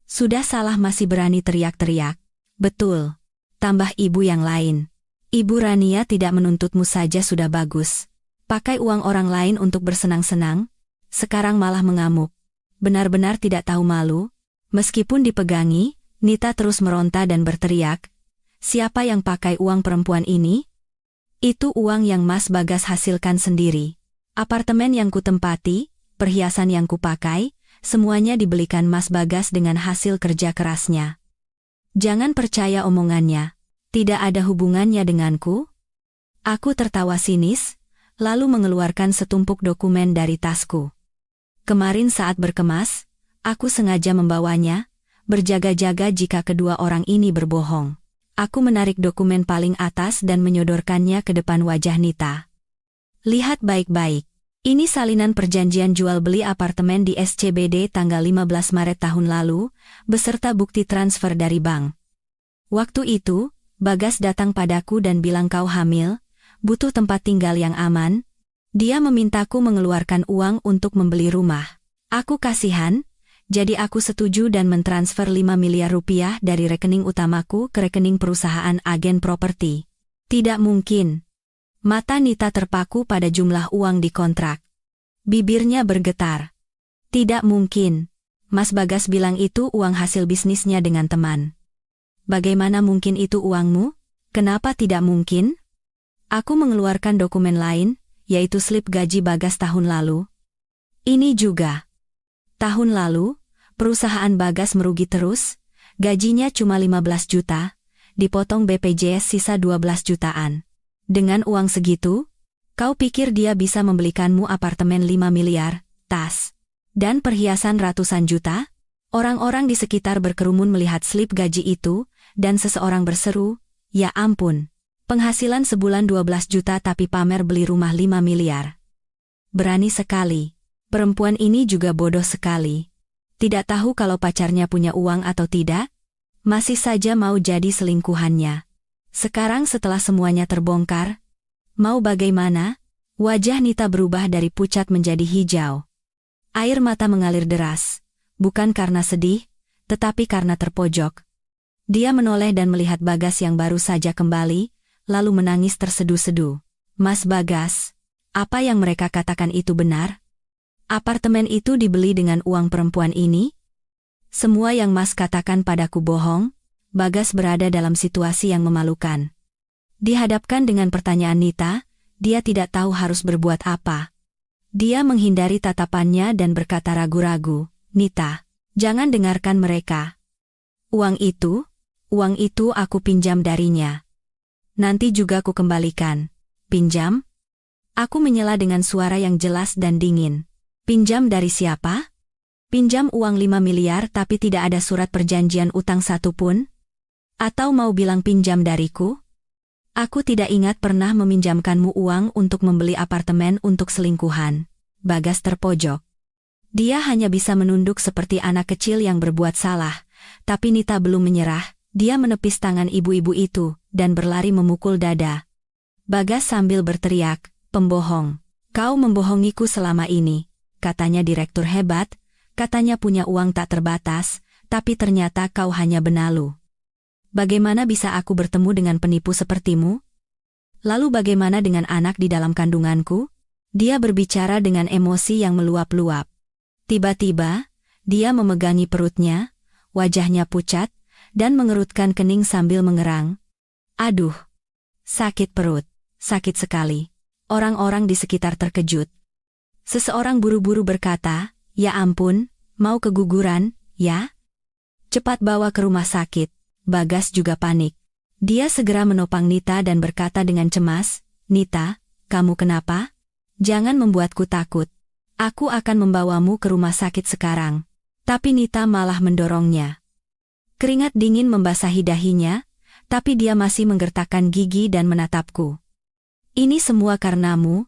Speaker 1: Sudah salah masih berani teriak-teriak. "Betul," tambah ibu yang lain. "Ibu Rania tidak menuntutmu saja sudah bagus. Pakai uang orang lain untuk bersenang-senang, sekarang malah mengamuk. Benar-benar tidak tahu malu." Meskipun dipegangi, Nita terus meronta dan berteriak, "Siapa yang pakai uang perempuan ini? Itu uang yang Mas Bagas hasilkan sendiri. Apartemen yang kutempati, perhiasan yang kupakai, semuanya dibelikan Mas Bagas dengan hasil kerja kerasnya. Jangan percaya omongannya. Tidak ada hubungannya denganku." Aku tertawa sinis, lalu mengeluarkan setumpuk dokumen dari tasku. Kemarin saat berkemas, aku sengaja membawanya, berjaga-jaga jika kedua orang ini berbohong. Aku menarik dokumen paling atas dan menyodorkannya ke depan wajah Nita. "Lihat baik-baik. Ini salinan perjanjian jual beli apartemen di SCBD tanggal 15 Maret tahun lalu, beserta bukti transfer dari bank. Waktu itu, Bagas datang padaku dan bilang kau hamil, butuh tempat tinggal yang aman. Dia memintaku mengeluarkan uang untuk membeli rumah. Aku kasihan, jadi aku setuju dan mentransfer 5 miliar rupiah dari rekening utamaku ke rekening perusahaan agen properti." "Tidak mungkin." Mata Nita terpaku pada jumlah uang di kontrak. Bibirnya bergetar. "Tidak mungkin. Mas Bagas bilang itu uang hasil bisnisnya dengan teman." "Bagaimana mungkin itu uangmu? Kenapa tidak mungkin?" Aku mengeluarkan dokumen lain, yaitu slip gaji Bagas tahun lalu. Ini juga. Tahun lalu, perusahaan Bagas merugi terus, gajinya cuma 15 juta, dipotong BPJS sisa 12 jutaan. Dengan uang segitu, kau pikir dia bisa membelikanmu apartemen 5 miliar, tas, dan perhiasan ratusan juta? Orang-orang di sekitar berkerumun melihat slip gaji itu, dan seseorang berseru, "Ya ampun, penghasilan sebulan 12 juta tapi pamer beli rumah 5 miliar. Berani sekali. Perempuan ini juga bodoh sekali. Tidak tahu kalau pacarnya punya uang atau tidak, masih saja mau jadi selingkuhannya. Sekarang setelah semuanya terbongkar, mau bagaimana?" Wajah Nita berubah dari pucat menjadi hijau. Air mata mengalir deras, bukan karena sedih, tetapi karena terpojok. Dia menoleh dan melihat Bagas yang baru saja kembali, lalu menangis terseduh-seduh. "Mas Bagas, apa yang mereka katakan itu benar? Apartemen itu dibeli dengan uang perempuan ini? Semua yang Mas katakan padaku bohong." Bagas berada dalam situasi yang memalukan. Dihadapkan dengan pertanyaan Nita, dia tidak tahu harus berbuat apa. Dia menghindari tatapannya dan berkata ragu-ragu, "Nita, jangan dengarkan mereka. Uang itu aku pinjam darinya. Nanti juga aku kembalikan." "Pinjam?" Aku menyela dengan suara yang jelas dan dingin. "Pinjam dari siapa? Pinjam uang 5 miliar tapi tidak ada surat perjanjian utang satu pun? Atau mau bilang pinjam dariku?" Aku tidak ingat pernah meminjamkanmu uang untuk membeli apartemen untuk selingkuhan. Bagas terpojok. Dia hanya bisa menunduk seperti anak kecil yang berbuat salah, tapi Nita belum menyerah. Dia menepis tangan ibu-ibu itu dan berlari memukul dada. Bagas sambil berteriak, "Pembohong. Kau membohongiku selama ini," katanya direktur hebat, katanya punya uang tak terbatas, tapi ternyata kau hanya benalu. Bagaimana bisa aku bertemu dengan penipu sepertimu? Lalu bagaimana dengan anak di dalam kandunganku? Dia berbicara dengan emosi yang meluap-luap. Tiba-tiba, dia memegangi perutnya, wajahnya pucat, dan mengerutkan kening sambil mengerang. Aduh, sakit perut, sakit sekali. Orang-orang di sekitar terkejut. Seseorang buru-buru berkata, "Ya ampun, mau keguguran, ya? Cepat bawa ke rumah sakit." Bagas juga panik. Dia segera menopang Nita dan berkata dengan cemas, "Nita, kamu kenapa? Jangan membuatku takut. Aku akan membawamu ke rumah sakit sekarang." Tapi Nita malah mendorongnya. Keringat dingin membasahi dahinya, tapi dia masih menggertakkan gigi dan menatapku. "Ini semua karenamu,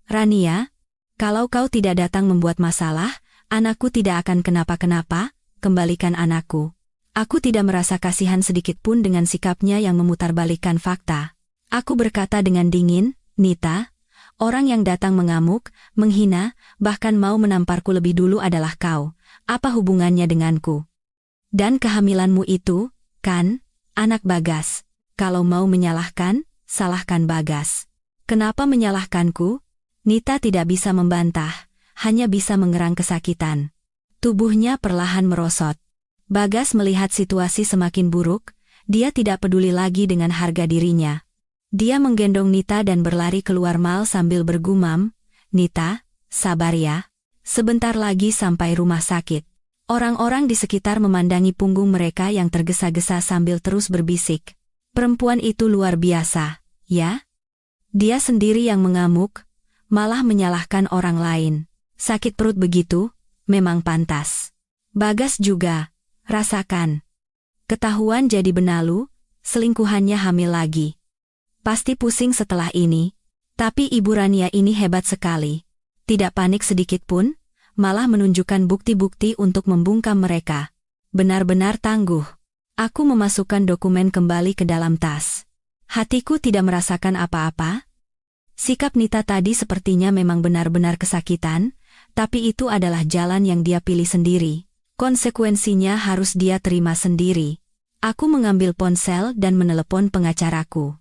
Speaker 1: Rania. Kalau kau tidak datang membuat masalah, anakku tidak akan kenapa-kenapa. Kembalikan anakku." Aku tidak merasa kasihan sedikit pun dengan sikapnya yang memutarbalikkan fakta. Aku berkata dengan dingin, "Nita, orang yang datang mengamuk, menghina, bahkan mau menamparku lebih dulu adalah kau. Apa hubungannya denganku? Dan kehamilanmu itu, kan, anak Bagas. Kalau mau menyalahkan, salahkan Bagas." "Kenapa menyalahkanku?" Nita tidak bisa membantah, hanya bisa mengerang kesakitan. Tubuhnya perlahan merosot. Bagas melihat situasi semakin buruk, dia tidak peduli lagi dengan harga dirinya. Dia menggendong Nita dan berlari keluar mal sambil bergumam, "Nita, sabar ya. Sebentar lagi sampai rumah sakit." Orang-orang di sekitar memandangi punggung mereka yang tergesa-gesa sambil terus berbisik, "Perempuan itu luar biasa, ya? Dia sendiri yang mengamuk, malah menyalahkan orang lain. Sakit perut begitu, memang pantas." Bagas juga, rasakan. Ketahuan jadi benalu, selingkuhannya hamil lagi. Pasti pusing setelah ini. Tapi Ibu Rania ini hebat sekali. Tidak panik sedikit pun, malah menunjukkan bukti-bukti untuk membungkam mereka. Benar-benar tangguh. Aku memasukkan dokumen kembali ke dalam tas. Hatiku tidak merasakan apa-apa. Sikap Nita tadi sepertinya memang benar-benar kesakitan, tapi itu adalah jalan yang dia pilih sendiri. Konsekuensinya harus dia terima sendiri. Aku mengambil ponsel dan menelepon pengacaraku.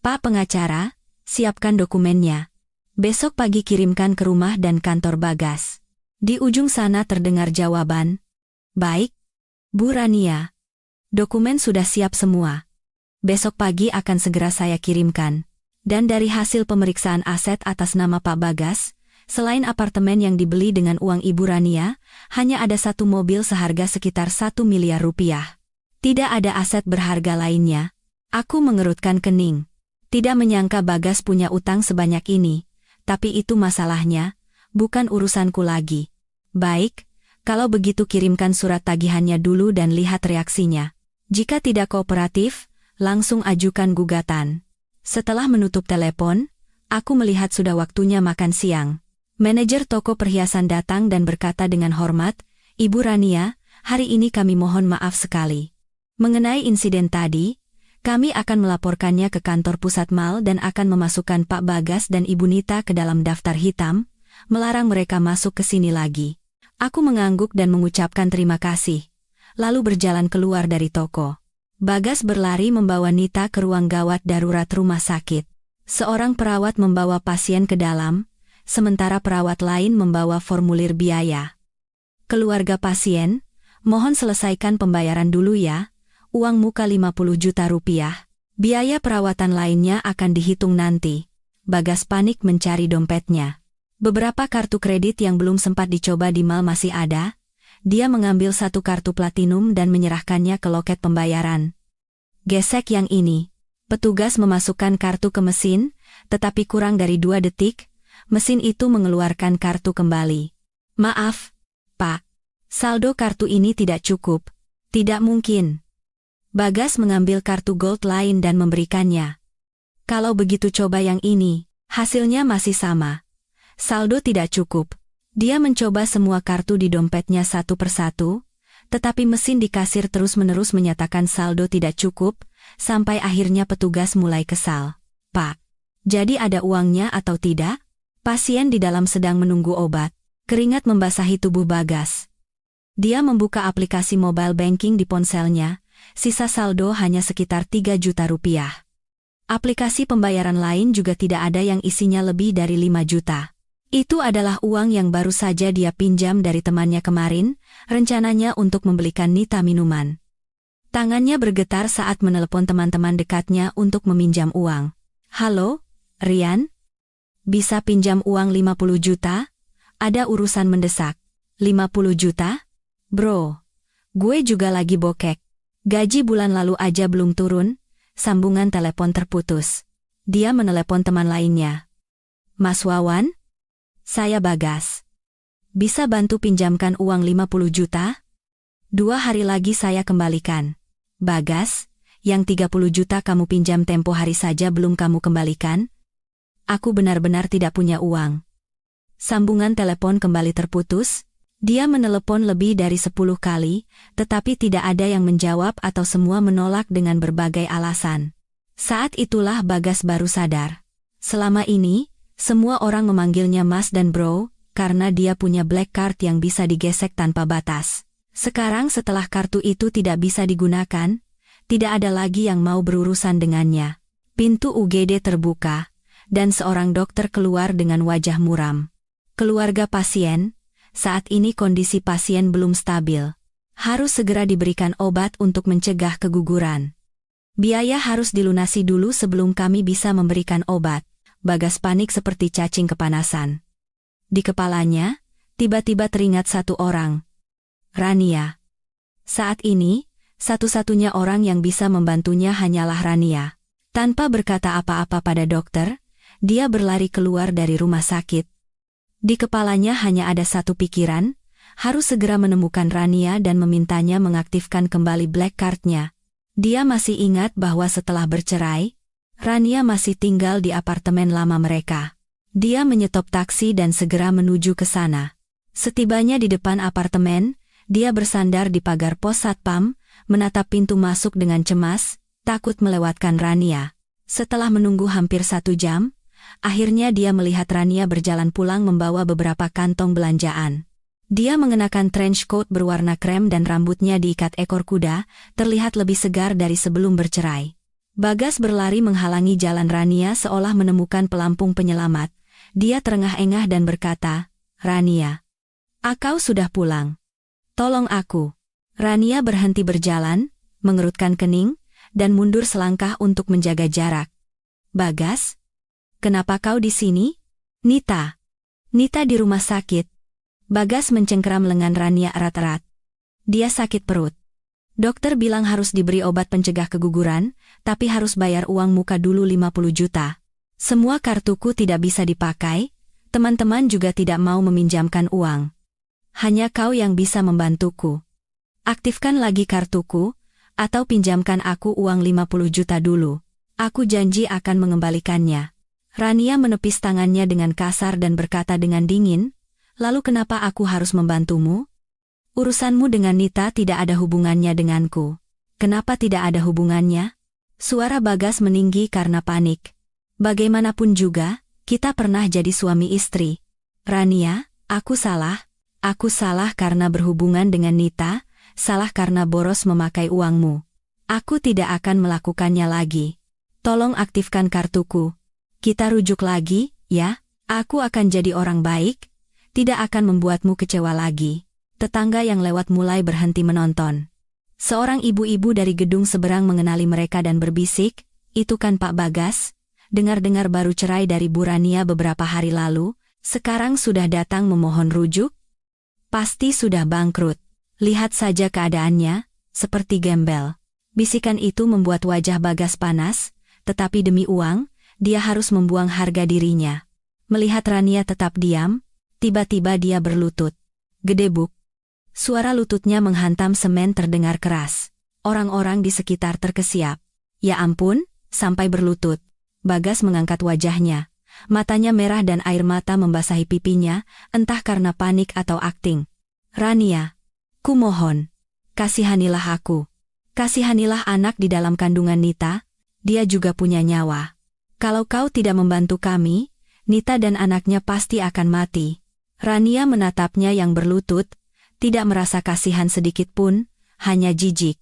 Speaker 1: "Pak pengacara, siapkan dokumennya. Besok pagi kirimkan ke rumah dan kantor Bagas." Di ujung sana terdengar jawaban, "Baik, Bu Rania. Dokumen sudah siap semua. Besok pagi akan segera saya kirimkan." Dan dari hasil pemeriksaan aset atas nama Pak Bagas, selain apartemen yang dibeli dengan uang Ibu Rania, hanya ada satu mobil seharga sekitar 1 miliar rupiah. Tidak ada aset berharga lainnya. Aku mengerutkan kening. Tidak menyangka Bagas punya utang sebanyak ini, tapi itu masalahnya, bukan urusanku lagi. "Baik, kalau begitu kirimkan surat tagihannya dulu dan lihat reaksinya. Jika tidak kooperatif, langsung ajukan gugatan." Setelah menutup telepon, aku melihat sudah waktunya makan siang. Manajer toko perhiasan datang dan berkata dengan hormat, "Ibu Rania, hari ini kami mohon maaf sekali. Mengenai insiden tadi, kami akan melaporkannya ke kantor pusat mal dan akan memasukkan Pak Bagas dan Ibu Nita ke dalam daftar hitam, melarang mereka masuk ke sini lagi." Aku mengangguk dan mengucapkan terima kasih, lalu berjalan keluar dari toko. Bagas berlari membawa Nita ke ruang gawat darurat rumah sakit. Seorang perawat membawa pasien ke dalam, sementara perawat lain membawa formulir biaya. "Keluarga pasien, mohon selesaikan pembayaran dulu ya, uang muka 50 juta rupiah. Biaya perawatan lainnya akan dihitung nanti." Bagas panik mencari dompetnya. Beberapa kartu kredit yang belum sempat dicoba di mal masih ada. Dia mengambil satu kartu platinum dan menyerahkannya ke loket pembayaran. "Gesek yang ini." Petugas memasukkan kartu ke mesin, tetapi kurang dari 2 detik, mesin itu mengeluarkan kartu kembali. "Maaf, Pak. Saldo kartu ini tidak cukup." "Tidak mungkin." Bagas mengambil kartu gold lain dan memberikannya. Kalau begitu coba yang ini, hasilnya masih sama. Saldo tidak cukup. Dia mencoba semua kartu di dompetnya satu persatu, tetapi mesin di kasir terus-menerus menyatakan saldo tidak cukup, sampai akhirnya petugas mulai kesal. Pak, jadi ada uangnya atau tidak? Pasien di dalam sedang menunggu obat. Keringat membasahi tubuh Bagas. Dia membuka aplikasi mobile banking di ponselnya, sisa saldo hanya sekitar 3 juta rupiah. Aplikasi pembayaran lain juga tidak ada yang isinya lebih dari 5 juta. Itu adalah uang yang baru saja dia pinjam dari temannya kemarin, rencananya untuk membelikan Nita minuman. Tangannya bergetar saat menelepon teman-teman dekatnya untuk meminjam uang. Halo, Rian? Bisa pinjam uang 50 juta? Ada urusan mendesak. 50 juta? Bro, gue juga lagi bokek. Gaji bulan lalu aja belum turun. Sambungan telepon terputus. Dia menelepon teman lainnya. Mas Wawan? Saya Bagas. Bisa bantu pinjamkan uang 50 juta? 2 hari lagi saya kembalikan. Bagas, yang 30 juta kamu pinjam tempo hari saja belum kamu kembalikan? Aku benar-benar tidak punya uang. Sambungan telepon kembali terputus. Dia menelepon lebih dari 10 kali, tetapi tidak ada yang menjawab atau semua menolak dengan berbagai alasan. Saat itulah Bagas baru sadar. Selama ini, semua orang memanggilnya Mas dan Bro, karena dia punya black card yang bisa digesek tanpa batas. Sekarang setelah kartu itu tidak bisa digunakan, tidak ada lagi yang mau berurusan dengannya. Pintu UGD terbuka, dan seorang dokter keluar dengan wajah muram. Keluarga pasien. Saat ini kondisi pasien belum stabil. Harus segera diberikan obat untuk mencegah keguguran. Biaya harus dilunasi dulu sebelum kami bisa memberikan obat. Bagas panik seperti cacing kepanasan. Di kepalanya, tiba-tiba teringat satu orang. Rania. Saat ini, satu-satunya orang yang bisa membantunya hanyalah Rania. Tanpa berkata apa-apa pada dokter, dia berlari keluar dari rumah sakit. Di kepalanya hanya ada satu pikiran, harus segera menemukan Rania dan memintanya mengaktifkan kembali black card-nya. Dia masih ingat bahwa setelah bercerai, Rania masih tinggal di apartemen lama mereka. Dia menyetop taksi dan segera menuju ke sana. Setibanya di depan apartemen, dia bersandar di pagar pos satpam, menatap pintu masuk dengan cemas, takut melewatkan Rania. Setelah menunggu hampir 1 jam, akhirnya dia melihat Rania berjalan pulang membawa beberapa kantong belanjaan. Dia mengenakan trench coat berwarna krem dan rambutnya diikat ekor kuda, terlihat lebih segar dari sebelum bercerai. Bagas berlari menghalangi jalan Rania seolah menemukan pelampung penyelamat. Dia terengah-engah dan berkata, Rania, kau sudah pulang. Tolong aku. Rania berhenti berjalan, mengerutkan kening, dan mundur selangkah untuk menjaga jarak. Bagas? Kenapa kau di sini? Nita. Nita di rumah sakit. Bagas mencengkeram lengan Rania erat-erat. Dia sakit perut. Dokter bilang harus diberi obat pencegah keguguran, tapi harus bayar uang muka dulu 50 juta. Semua kartuku tidak bisa dipakai, teman-teman juga tidak mau meminjamkan uang. Hanya kau yang bisa membantuku. Aktifkan lagi kartuku, atau pinjamkan aku uang 50 juta dulu. Aku janji akan mengembalikannya. Rania menepis tangannya dengan kasar dan berkata dengan dingin, lalu kenapa aku harus membantumu? Urusanmu dengan Nita tidak ada hubungannya denganku. Kenapa tidak ada hubungannya? Suara Bagas meninggi karena panik. Bagaimanapun juga, kita pernah jadi suami istri. Rania, aku salah karena berhubungan dengan Nita, salah karena boros memakai uangmu. Aku tidak akan melakukannya lagi. Tolong aktifkan kartuku. Kita rujuk lagi, ya? Aku akan jadi orang baik, tidak akan membuatmu kecewa lagi. Tetangga yang lewat mulai berhenti menonton. Seorang ibu-ibu dari gedung seberang mengenali mereka dan berbisik, itu kan Pak Bagas? Dengar-dengar baru cerai dari Bu Rania beberapa hari lalu, sekarang sudah datang memohon rujuk? Pasti sudah bangkrut. Lihat saja keadaannya, seperti gembel. Bisikan itu membuat wajah Bagas panas, tetapi demi uang, dia harus membuang harga dirinya. Melihat Rania tetap diam, tiba-tiba dia berlutut. Gedebuk. Suara lututnya menghantam semen terdengar keras. Orang-orang di sekitar terkesiap. Ya ampun, sampai berlutut. Bagas mengangkat wajahnya. Matanya merah dan air mata membasahi pipinya, entah karena panik atau akting. Rania, kumohon, kasihanilah aku. Kasihanilah anak di dalam kandungan Nita, dia juga punya nyawa. Kalau kau tidak membantu kami, Nita dan anaknya pasti akan mati. Rania menatapnya yang berlutut, tidak merasa kasihan sedikit pun, hanya jijik.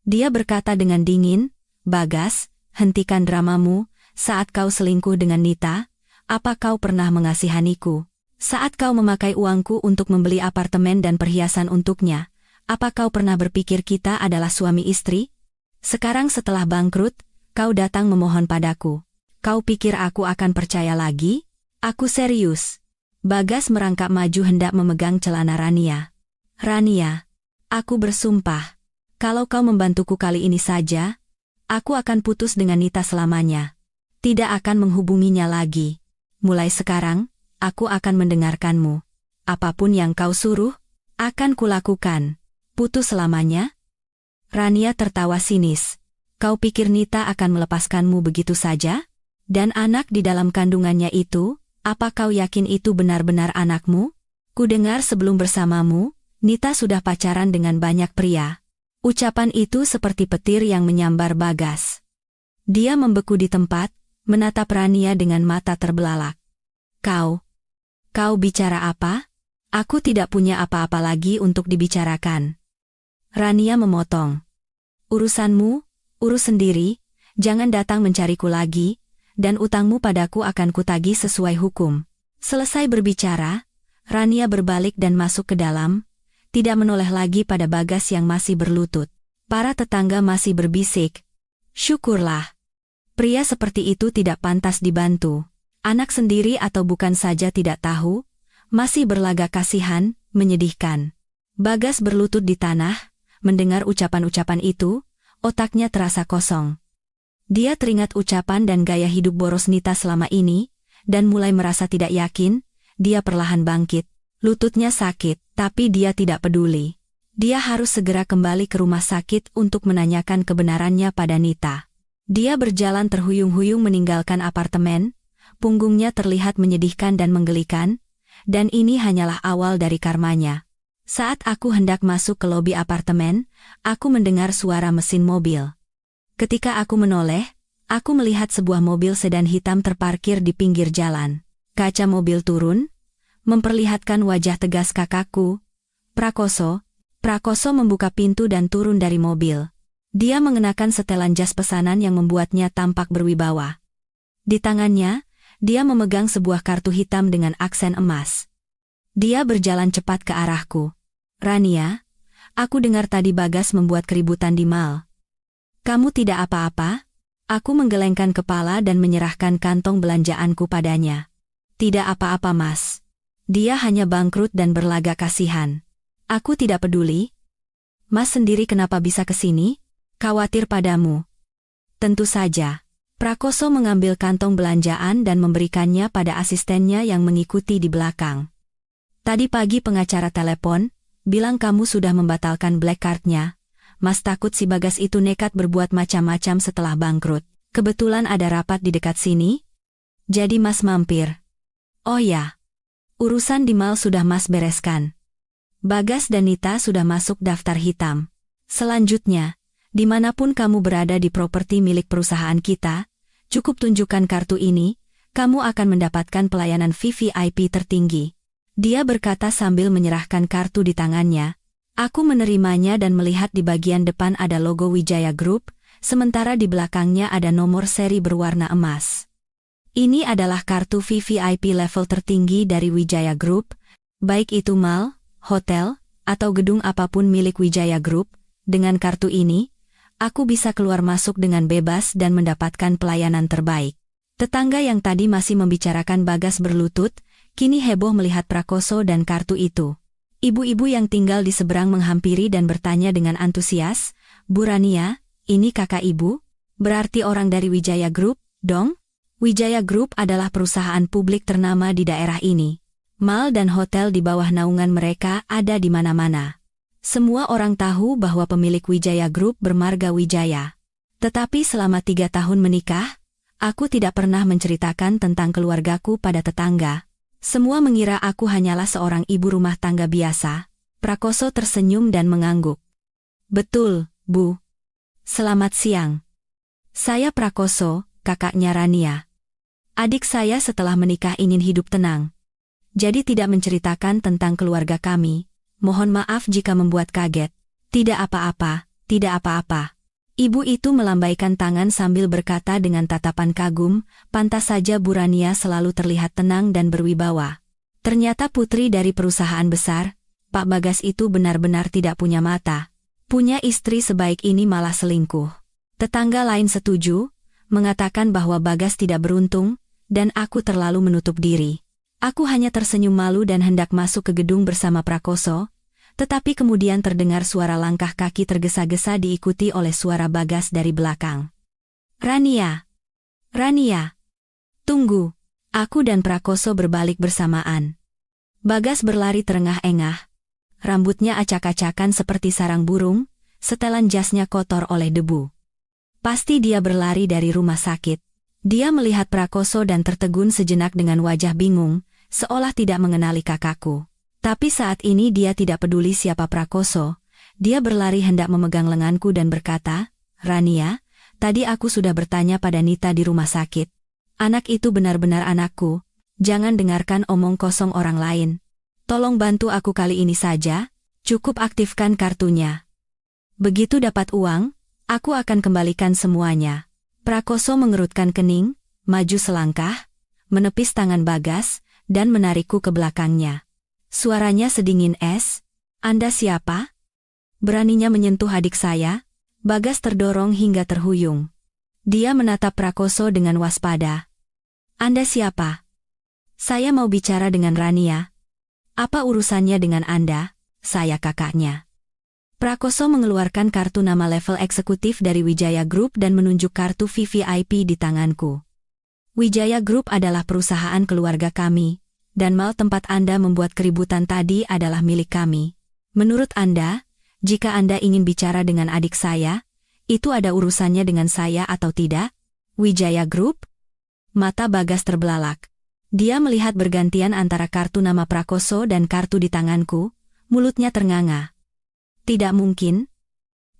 Speaker 1: Dia berkata dengan dingin, Bagas, hentikan dramamu, saat kau selingkuh dengan Nita, apa kau pernah mengasihaniku? Saat kau memakai uangku untuk membeli apartemen dan perhiasan untuknya, apa kau pernah berpikir kita adalah suami istri? Sekarang setelah bangkrut, kau datang memohon padaku. Kau pikir aku akan percaya lagi? Aku serius. Bagas merangkak maju hendak memegang celana Rania. Rania, aku bersumpah, kalau kau membantuku kali ini saja, aku akan putus dengan Nita selamanya. Tidak akan menghubunginya lagi. Mulai sekarang, aku akan mendengarkanmu. Apapun yang kau suruh, akan kulakukan. Putus selamanya? Rania tertawa sinis. Kau pikir Nita akan melepaskanmu begitu saja? Dan anak di dalam kandungannya itu, apa kau yakin itu benar-benar anakmu? Kudengar sebelum bersamamu, Nita sudah pacaran dengan banyak pria. Ucapan itu seperti petir yang menyambar Bagas. Dia membeku di tempat, menatap Rania dengan mata terbelalak. Kau bicara apa? Aku tidak punya apa-apa lagi untuk dibicarakan. Rania memotong. Urusanmu, urus sendiri, jangan datang mencariku lagi, dan utangmu padaku akan kutagih sesuai hukum. Selesai berbicara, Rania berbalik dan masuk ke dalam, tidak menoleh lagi pada Bagas yang masih berlutut. Para tetangga masih berbisik. Syukurlah. Pria seperti itu tidak pantas dibantu. Anak sendiri atau bukan saja tidak tahu, masih berlagak kasihan, menyedihkan. Bagas berlutut di tanah, mendengar ucapan-ucapan itu, otaknya terasa kosong. Dia teringat ucapan dan gaya hidup boros Nita selama ini, dan mulai merasa tidak yakin. Dia perlahan bangkit. Lututnya sakit, tapi dia tidak peduli. Dia harus segera kembali ke rumah sakit untuk menanyakan kebenarannya pada Nita. Dia berjalan terhuyung-huyung meninggalkan apartemen, punggungnya terlihat menyedihkan dan menggelikan, dan ini hanyalah awal dari karmanya. Saat aku hendak masuk ke lobi apartemen, aku mendengar suara mesin mobil. Ketika aku menoleh, aku melihat sebuah mobil sedan hitam terparkir di pinggir jalan. Kaca mobil turun, memperlihatkan wajah tegas kakakku, Prakoso. Prakoso membuka pintu dan turun dari mobil. Dia mengenakan setelan jas pesanan yang membuatnya tampak berwibawa. Di tangannya, dia memegang sebuah kartu hitam dengan aksen emas. Dia berjalan cepat ke arahku. Rania, aku dengar tadi Bagas membuat keributan di mal. Kamu tidak apa-apa? Aku menggelengkan kepala dan menyerahkan kantong belanjaanku padanya. Tidak apa-apa, Mas. Dia hanya bangkrut dan berlagak kasihan. Aku tidak peduli. Mas sendiri kenapa bisa ke sini? Khawatir padamu. Tentu saja. Prakoso mengambil kantong belanjaan dan memberikannya pada asistennya yang mengikuti di belakang. Tadi pagi pengacara telepon, bilang kamu sudah membatalkan black card-nya. Mas takut si Bagas itu nekat berbuat macam-macam setelah bangkrut. Kebetulan ada rapat di dekat sini. Jadi Mas mampir. Oh ya. Urusan di mal sudah Mas bereskan. Bagas dan Nita sudah masuk daftar hitam. Selanjutnya, dimanapun kamu berada di properti milik perusahaan kita, cukup tunjukkan kartu ini, kamu akan mendapatkan pelayanan VVIP tertinggi. Dia berkata sambil menyerahkan kartu di tangannya. Aku menerimanya dan melihat di bagian depan ada logo Wijaya Group, sementara di belakangnya ada nomor seri berwarna emas. Ini adalah kartu VVIP level tertinggi dari Wijaya Group, baik itu mal, hotel, atau gedung apapun milik Wijaya Group. Dengan kartu ini, aku bisa keluar masuk dengan bebas dan mendapatkan pelayanan terbaik. Tetangga yang tadi masih membicarakan Bagas berlutut, kini heboh melihat Prakoso dan kartu itu. Ibu-ibu yang tinggal di seberang menghampiri dan bertanya dengan antusias, Bu Rania, ini kakak ibu? Berarti orang dari Wijaya Group, dong? Wijaya Group adalah perusahaan publik ternama di daerah ini. Mal dan hotel di bawah naungan mereka ada di mana-mana. Semua orang tahu bahwa pemilik Wijaya Group bermarga Wijaya. Tetapi selama 3 tahun menikah, Aku tidak pernah menceritakan tentang keluargaku pada tetangga. Semua mengira aku hanyalah seorang ibu rumah tangga biasa. Prakoso tersenyum dan mengangguk. Betul, Bu. Selamat siang. Saya Prakoso, kakaknya Rania. Adik saya setelah menikah ingin hidup tenang. Jadi tidak menceritakan tentang keluarga kami. Mohon maaf jika membuat kaget. Tidak apa-apa, tidak apa-apa. Ibu itu melambaikan tangan sambil berkata dengan tatapan kagum, pantas saja Bu Rania selalu terlihat tenang dan berwibawa. Ternyata putri dari perusahaan besar, Pak Bagas itu benar-benar tidak punya mata. Punya istri sebaik ini malah selingkuh. Tetangga lain setuju, mengatakan bahwa Bagas tidak beruntung, dan aku terlalu menutup diri. Aku hanya tersenyum malu dan hendak masuk ke gedung bersama Prakoso, tetapi kemudian terdengar suara langkah kaki tergesa-gesa diikuti oleh suara Bagas dari belakang. Rania! Rania! Tunggu! Aku dan Prakoso berbalik bersamaan. Bagas berlari terengah-engah. Rambutnya acak-acakan seperti sarang burung, setelan jasnya kotor oleh debu. Pasti dia berlari dari rumah sakit. Dia melihat Prakoso dan tertegun sejenak dengan wajah bingung, seolah tidak mengenali kakakku. Tapi saat ini dia tidak peduli siapa Prakoso. Dia berlari hendak memegang lenganku dan berkata, Rania, tadi aku sudah bertanya pada Nita di rumah sakit. Anak itu benar-benar anakku. Jangan dengarkan omong kosong orang lain. Tolong bantu aku kali ini saja, cukup aktifkan kartunya. Begitu dapat uang, aku akan kembalikan semuanya. Prakoso mengerutkan kening, maju selangkah, menepis tangan Bagas, dan menarikku ke belakangnya. Suaranya sedingin es. Anda siapa? Beraninya menyentuh adik saya? Bagas terdorong hingga terhuyung. Dia menatap Prakoso dengan waspada. Anda siapa? Saya mau bicara dengan Rania. Apa urusannya dengan Anda? Saya kakaknya. Prakoso mengeluarkan kartu nama level eksekutif dari Wijaya Group dan menunjuk kartu VVIP di tanganku. Wijaya Group adalah perusahaan keluarga kami. Dan mal tempat Anda membuat keributan tadi adalah milik kami. Menurut Anda, jika Anda ingin bicara dengan adik saya, itu ada urusannya dengan saya atau tidak? Wijaya Group? Mata Bagas terbelalak. Dia melihat bergantian antara kartu nama Prakoso dan kartu di tanganku, mulutnya ternganga. Tidak mungkin.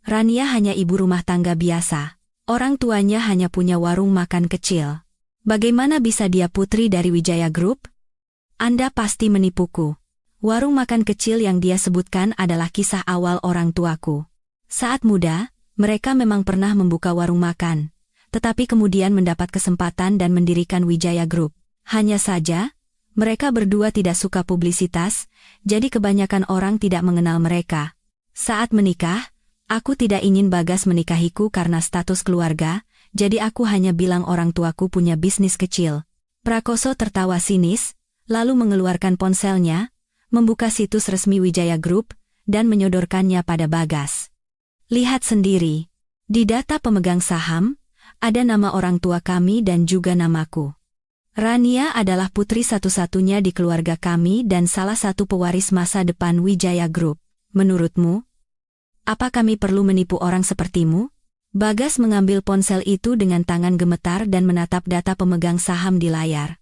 Speaker 1: Rania hanya ibu rumah tangga biasa. Orang tuanya hanya punya warung makan kecil. Bagaimana bisa dia putri dari Wijaya Group? Anda pasti menipuku. Warung makan kecil yang dia sebutkan adalah kisah awal orang tuaku. Saat muda, mereka memang pernah membuka warung makan, tetapi kemudian mendapat kesempatan dan mendirikan Wijaya Group. Hanya saja, mereka berdua tidak suka publisitas, jadi kebanyakan orang tidak mengenal mereka. Saat menikah, aku tidak ingin Bagas menikahiku karena status keluarga, jadi aku hanya bilang orang tuaku punya bisnis kecil. Prakoso tertawa sinis, lalu mengeluarkan ponselnya, membuka situs resmi Wijaya Group, dan menyodorkannya pada Bagas. Lihat sendiri. Di data pemegang saham, ada nama orang tua kami dan juga namaku. Rania adalah putri satu-satunya di keluarga kami dan salah satu pewaris masa depan Wijaya Group. Menurutmu, apa kami perlu menipu orang sepertimu? Bagas mengambil ponsel itu dengan tangan gemetar dan menatap data pemegang saham di layar.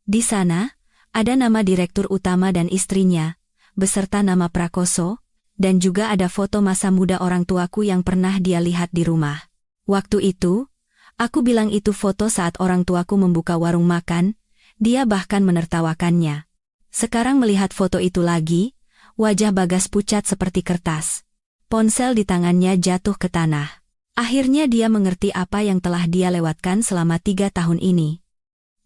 Speaker 1: Di sana, ada nama direktur utama dan istrinya, beserta nama Prakoso, dan juga ada foto masa muda orang tuaku yang pernah dia lihat di rumah. Waktu itu, aku bilang itu foto saat orang tuaku membuka warung makan, dia bahkan menertawakannya. Sekarang melihat foto itu lagi, wajah Bagas pucat seperti kertas. Ponsel di tangannya jatuh ke tanah. Akhirnya dia mengerti apa yang telah dia lewatkan selama 3 tahun ini.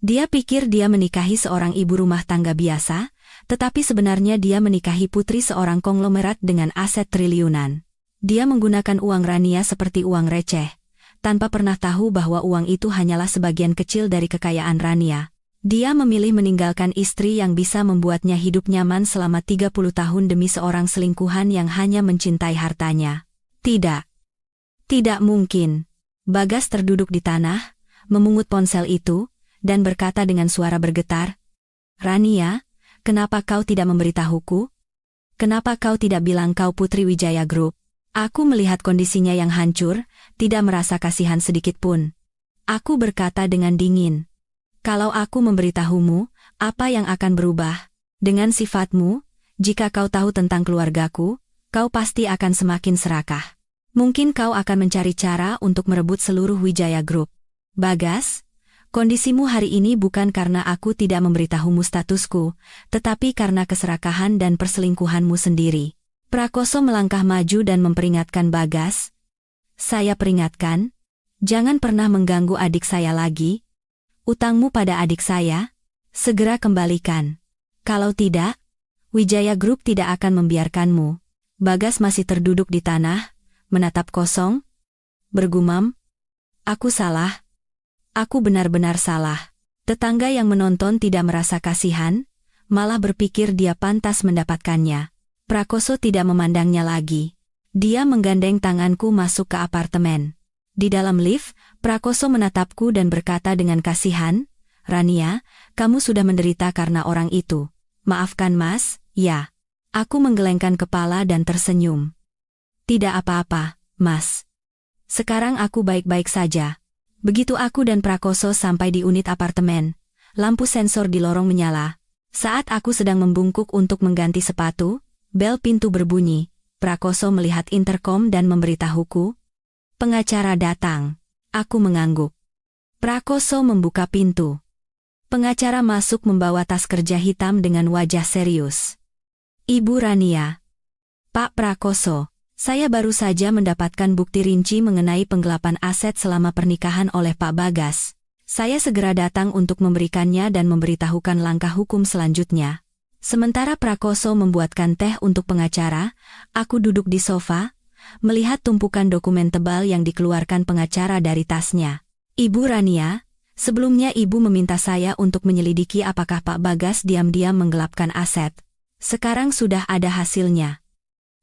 Speaker 1: Dia pikir dia menikahi seorang ibu rumah tangga biasa, tetapi sebenarnya dia menikahi putri seorang konglomerat dengan aset triliunan. Dia menggunakan uang Rania seperti uang receh, tanpa pernah tahu bahwa uang itu hanyalah sebagian kecil dari kekayaan Rania. Dia memilih meninggalkan istri yang bisa membuatnya hidup nyaman selama 30 tahun demi seorang selingkuhan yang hanya mencintai hartanya. Tidak. Tidak mungkin. Bagas terduduk di tanah, memungut ponsel itu, dan berkata dengan suara bergetar, Rania, kenapa kau tidak memberitahuku? Kenapa kau tidak bilang kau putri Wijaya Group? Aku melihat kondisinya yang hancur, tidak merasa kasihan sedikit pun. Aku berkata dengan dingin. Kalau aku memberitahumu, apa yang akan berubah? Dengan sifatmu, jika kau tahu tentang keluargaku, kau pasti akan semakin serakah. Mungkin kau akan mencari cara untuk merebut seluruh Wijaya Group. Bagas, kondisimu hari ini bukan karena aku tidak memberitahumu statusku, tetapi karena keserakahan dan perselingkuhanmu sendiri. Prakoso melangkah maju dan memperingatkan Bagas. Saya peringatkan, jangan pernah mengganggu adik saya lagi. Utangmu pada adik saya, segera kembalikan. Kalau tidak, Wijaya Group tidak akan membiarkanmu. Bagas masih terduduk di tanah, menatap kosong, bergumam, aku salah. Aku benar-benar salah. Tetangga yang menonton tidak merasa kasihan, malah berpikir dia pantas mendapatkannya. Prakoso tidak memandangnya lagi. Dia menggandeng tanganku masuk ke apartemen. Di dalam lift, Prakoso menatapku dan berkata dengan kasihan, Rania, kamu sudah menderita karena orang itu. Maafkan Mas, ya. Aku menggelengkan kepala dan tersenyum. Tidak apa-apa, Mas. Sekarang aku baik-baik saja. Begitu aku dan Prakoso sampai di unit apartemen, lampu sensor di lorong menyala. Saat aku sedang membungkuk untuk mengganti sepatu, bel pintu berbunyi. Prakoso melihat interkom dan memberitahuku, pengacara datang. Aku mengangguk. Prakoso membuka pintu. Pengacara masuk membawa tas kerja hitam dengan wajah serius. Ibu Rania. Pak Prakoso, saya baru saja mendapatkan bukti rinci mengenai penggelapan aset selama pernikahan oleh Pak Bagas. Saya segera datang untuk memberikannya dan memberitahukan langkah hukum selanjutnya. Sementara Prakoso membuatkan teh untuk pengacara, aku duduk di sofa, melihat tumpukan dokumen tebal yang dikeluarkan pengacara dari tasnya. Ibu Rania, sebelumnya Ibu meminta saya untuk menyelidiki apakah Pak Bagas diam-diam menggelapkan aset. Sekarang sudah ada hasilnya.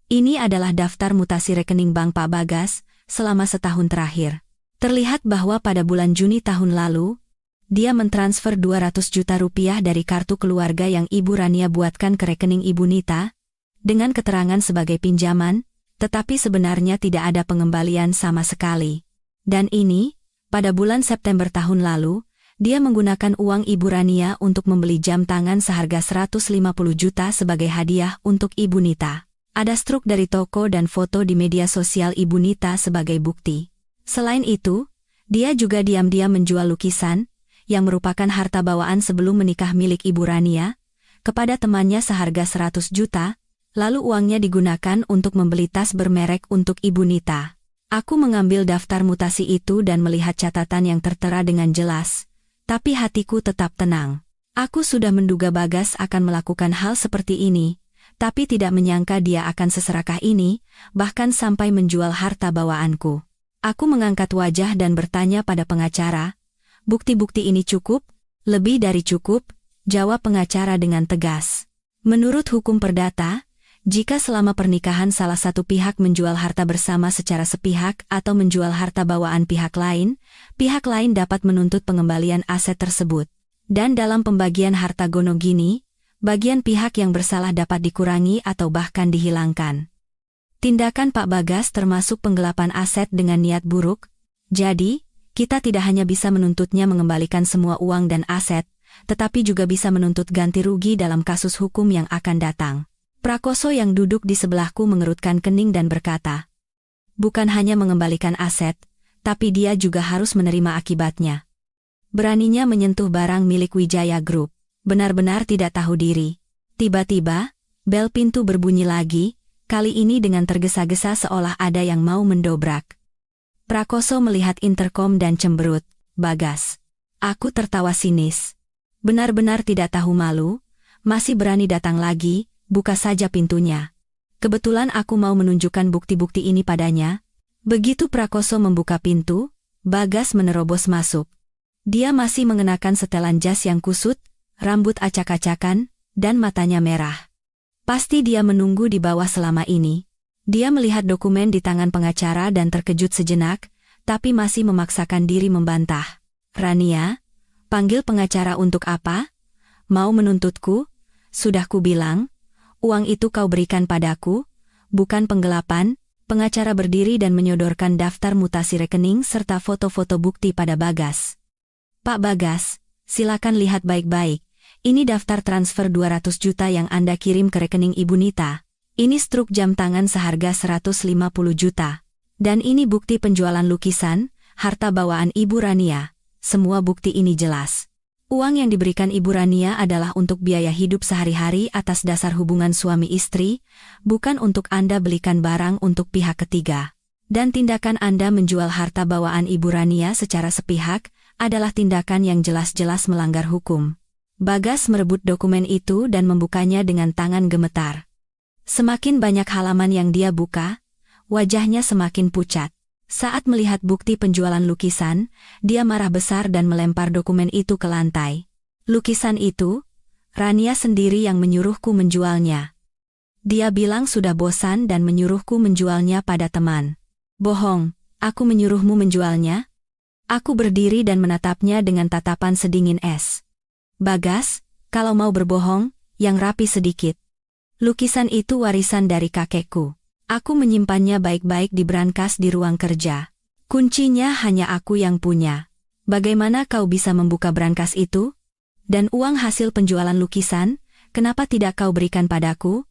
Speaker 1: Ini adalah daftar mutasi rekening bank Pak Bagas selama setahun terakhir. Terlihat bahwa pada bulan Juni tahun lalu, dia mentransfer 200 juta rupiah dari kartu keluarga yang Ibu Rania buatkan ke rekening Ibu Nita, dengan keterangan sebagai pinjaman, tetapi sebenarnya tidak ada pengembalian sama sekali. Dan ini, pada bulan September tahun lalu, dia menggunakan uang Ibu Rania untuk membeli jam tangan seharga 150 juta sebagai hadiah untuk Ibu Nita. Ada struk dari toko dan foto di media sosial Ibu Nita sebagai bukti. Selain itu, dia juga diam-diam menjual lukisan, yang merupakan harta bawaan sebelum menikah milik Ibu Rania, kepada temannya seharga 100 juta, lalu uangnya digunakan untuk membeli tas bermerek untuk Ibu Nita. Aku mengambil daftar mutasi itu dan melihat catatan yang tertera dengan jelas, tapi hatiku tetap tenang. Aku sudah menduga Bagas akan melakukan hal seperti ini, tapi tidak menyangka dia akan seserakah ini, bahkan sampai menjual harta bawaanku. Aku mengangkat wajah dan bertanya pada pengacara, bukti-bukti ini cukup? Lebih dari cukup, jawab pengacara dengan tegas. Menurut hukum perdata, jika selama pernikahan salah satu pihak menjual harta bersama secara sepihak atau menjual harta bawaan pihak lain dapat menuntut pengembalian aset tersebut. Dan dalam pembagian harta gono gini, bagian pihak yang bersalah dapat dikurangi atau bahkan dihilangkan. Tindakan Pak Bagas termasuk penggelapan aset dengan niat buruk, jadi, kita tidak hanya bisa menuntutnya mengembalikan semua uang dan aset, tetapi juga bisa menuntut ganti rugi dalam kasus hukum yang akan datang. Prakoso yang duduk di sebelahku mengerutkan kening dan berkata, bukan hanya mengembalikan aset, tapi dia juga harus menerima akibatnya. Beraninya menyentuh barang milik Wijaya Group, benar-benar tidak tahu diri. Tiba-tiba, bel pintu berbunyi lagi, kali ini dengan tergesa-gesa seolah ada yang mau mendobrak. Prakoso melihat interkom dan cemberut, Bagas. Aku tertawa sinis. Benar-benar tidak tahu malu, masih berani datang lagi, buka saja pintunya. Kebetulan aku mau menunjukkan bukti-bukti ini padanya. Begitu Prakoso membuka pintu, Bagas menerobos masuk. Dia masih mengenakan setelan jas yang kusut, rambut acak-acakan, dan matanya merah. Pasti dia menunggu di bawah selama ini. Dia melihat dokumen di tangan pengacara dan terkejut sejenak, tapi masih memaksakan diri membantah. Rania, panggil pengacara untuk apa? Mau menuntutku? Sudah kubilang, uang itu kau berikan padaku, bukan penggelapan, Pengacara berdiri dan menyodorkan daftar mutasi rekening serta foto-foto bukti pada Bagas. Pak Bagas, silakan lihat baik-baik. Ini daftar transfer 200 juta yang Anda kirim ke rekening Ibu Nita. Ini struk jam tangan seharga 150 juta. Dan ini bukti penjualan lukisan, harta bawaan Ibu Rania. Semua bukti ini jelas. Uang yang diberikan Ibu Rania adalah untuk biaya hidup sehari-hari atas dasar hubungan suami istri, bukan untuk Anda belikan barang untuk pihak ketiga. Dan tindakan Anda menjual harta bawaan Ibu Rania secara sepihak adalah tindakan yang jelas-jelas melanggar hukum. Bagas merebut dokumen itu dan membukanya dengan tangan gemetar. Semakin banyak halaman yang dia buka, wajahnya semakin pucat. Saat melihat bukti penjualan lukisan, dia marah besar dan melempar dokumen itu ke lantai. Lukisan itu, Rania sendiri yang menyuruhku menjualnya. Dia bilang sudah bosan dan menyuruhku menjualnya pada teman. Bohong, aku menyuruhmu menjualnya? Aku berdiri dan menatapnya dengan tatapan sedingin es. Bagas, kalau mau berbohong, yang rapi sedikit. Lukisan itu warisan dari kakekku. Aku menyimpannya baik-baik di brankas di ruang kerja. Kuncinya hanya aku yang punya. Bagaimana kau bisa membuka brankas itu? Dan uang hasil penjualan lukisan, kenapa tidak kau berikan padaku?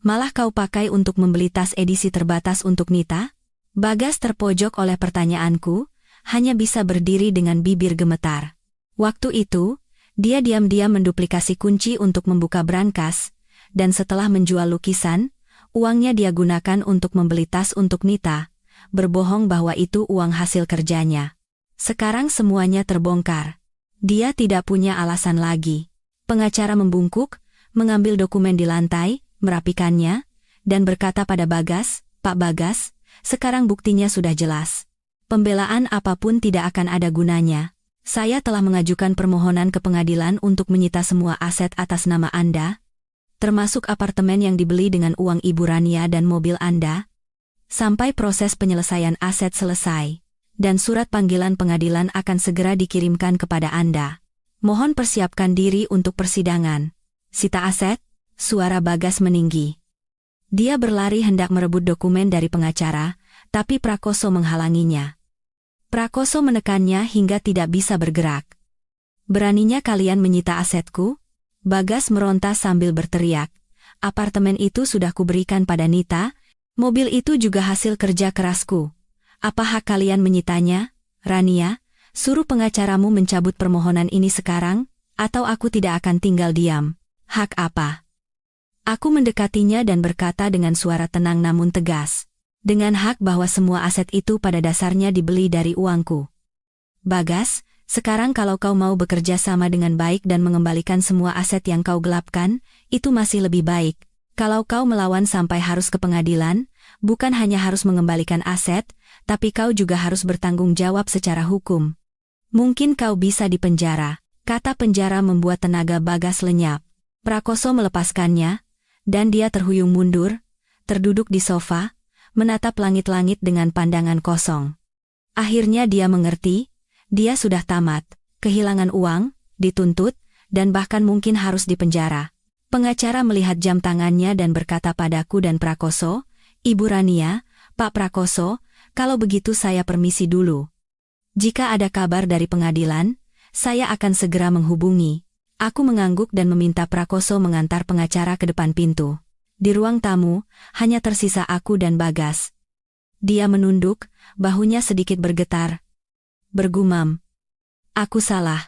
Speaker 1: Malah kau pakai untuk membeli tas edisi terbatas untuk Nita? Bagas terpojok oleh pertanyaanku, hanya bisa berdiri dengan bibir gemetar. Waktu itu, dia diam-diam menduplikasi kunci untuk membuka brankas, dan setelah menjual lukisan, uangnya dia gunakan untuk membeli tas untuk Nita, berbohong bahwa itu uang hasil kerjanya. Sekarang semuanya terbongkar. Dia tidak punya alasan lagi. Pengacara membungkuk, mengambil dokumen di lantai, merapikannya, dan berkata pada Bagas, Pak Bagas, sekarang buktinya sudah jelas. Pembelaan apapun tidak akan ada gunanya. Saya telah mengajukan permohonan ke pengadilan untuk menyita semua aset atas nama Anda, termasuk apartemen yang dibeli dengan uang Ibu Rania dan mobil Anda, sampai proses penyelesaian aset selesai, dan surat panggilan pengadilan akan segera dikirimkan kepada Anda. Mohon persiapkan diri untuk persidangan. Sita aset, suara Bagas meninggi. Dia berlari hendak merebut dokumen dari pengacara, tapi Prakoso menghalanginya. Prakoso menekannya hingga tidak bisa bergerak. Beraninya kalian menyita asetku? Bagas meronta sambil berteriak. Apartemen itu sudah kuberikan pada Nita, mobil itu juga hasil kerja kerasku. Apa hak kalian menyitanya? Rania, suruh pengacaramu mencabut permohonan ini sekarang, atau aku tidak akan tinggal diam. Hak apa? Aku mendekatinya dan berkata dengan suara tenang namun tegas. Dengan hak bahwa semua aset itu pada dasarnya dibeli dari uangku. Bagas, sekarang kalau kau mau bekerja sama dengan baik dan mengembalikan semua aset yang kau gelapkan, itu masih lebih baik. Kalau kau melawan sampai harus ke pengadilan, bukan hanya harus mengembalikan aset, tapi kau juga harus bertanggung jawab secara hukum. Mungkin kau bisa dipenjara. Kata penjara membuat tenaga Bagas lenyap. Prakoso melepaskannya, dan dia terhuyung mundur, terduduk di sofa, menatap langit-langit dengan pandangan kosong. Akhirnya dia mengerti, dia sudah tamat, kehilangan uang, dituntut, dan bahkan mungkin harus dipenjara. Pengacara melihat jam tangannya dan berkata padaku dan Prakoso, Ibu Rania, Pak Prakoso, kalau begitu saya permisi dulu. Jika ada kabar dari pengadilan, saya akan segera menghubungi. Aku mengangguk dan meminta Prakoso mengantar pengacara ke depan pintu. Di ruang tamu, hanya tersisa aku dan Bagas. Dia menunduk, bahunya sedikit bergetar. Bergumam. Aku salah.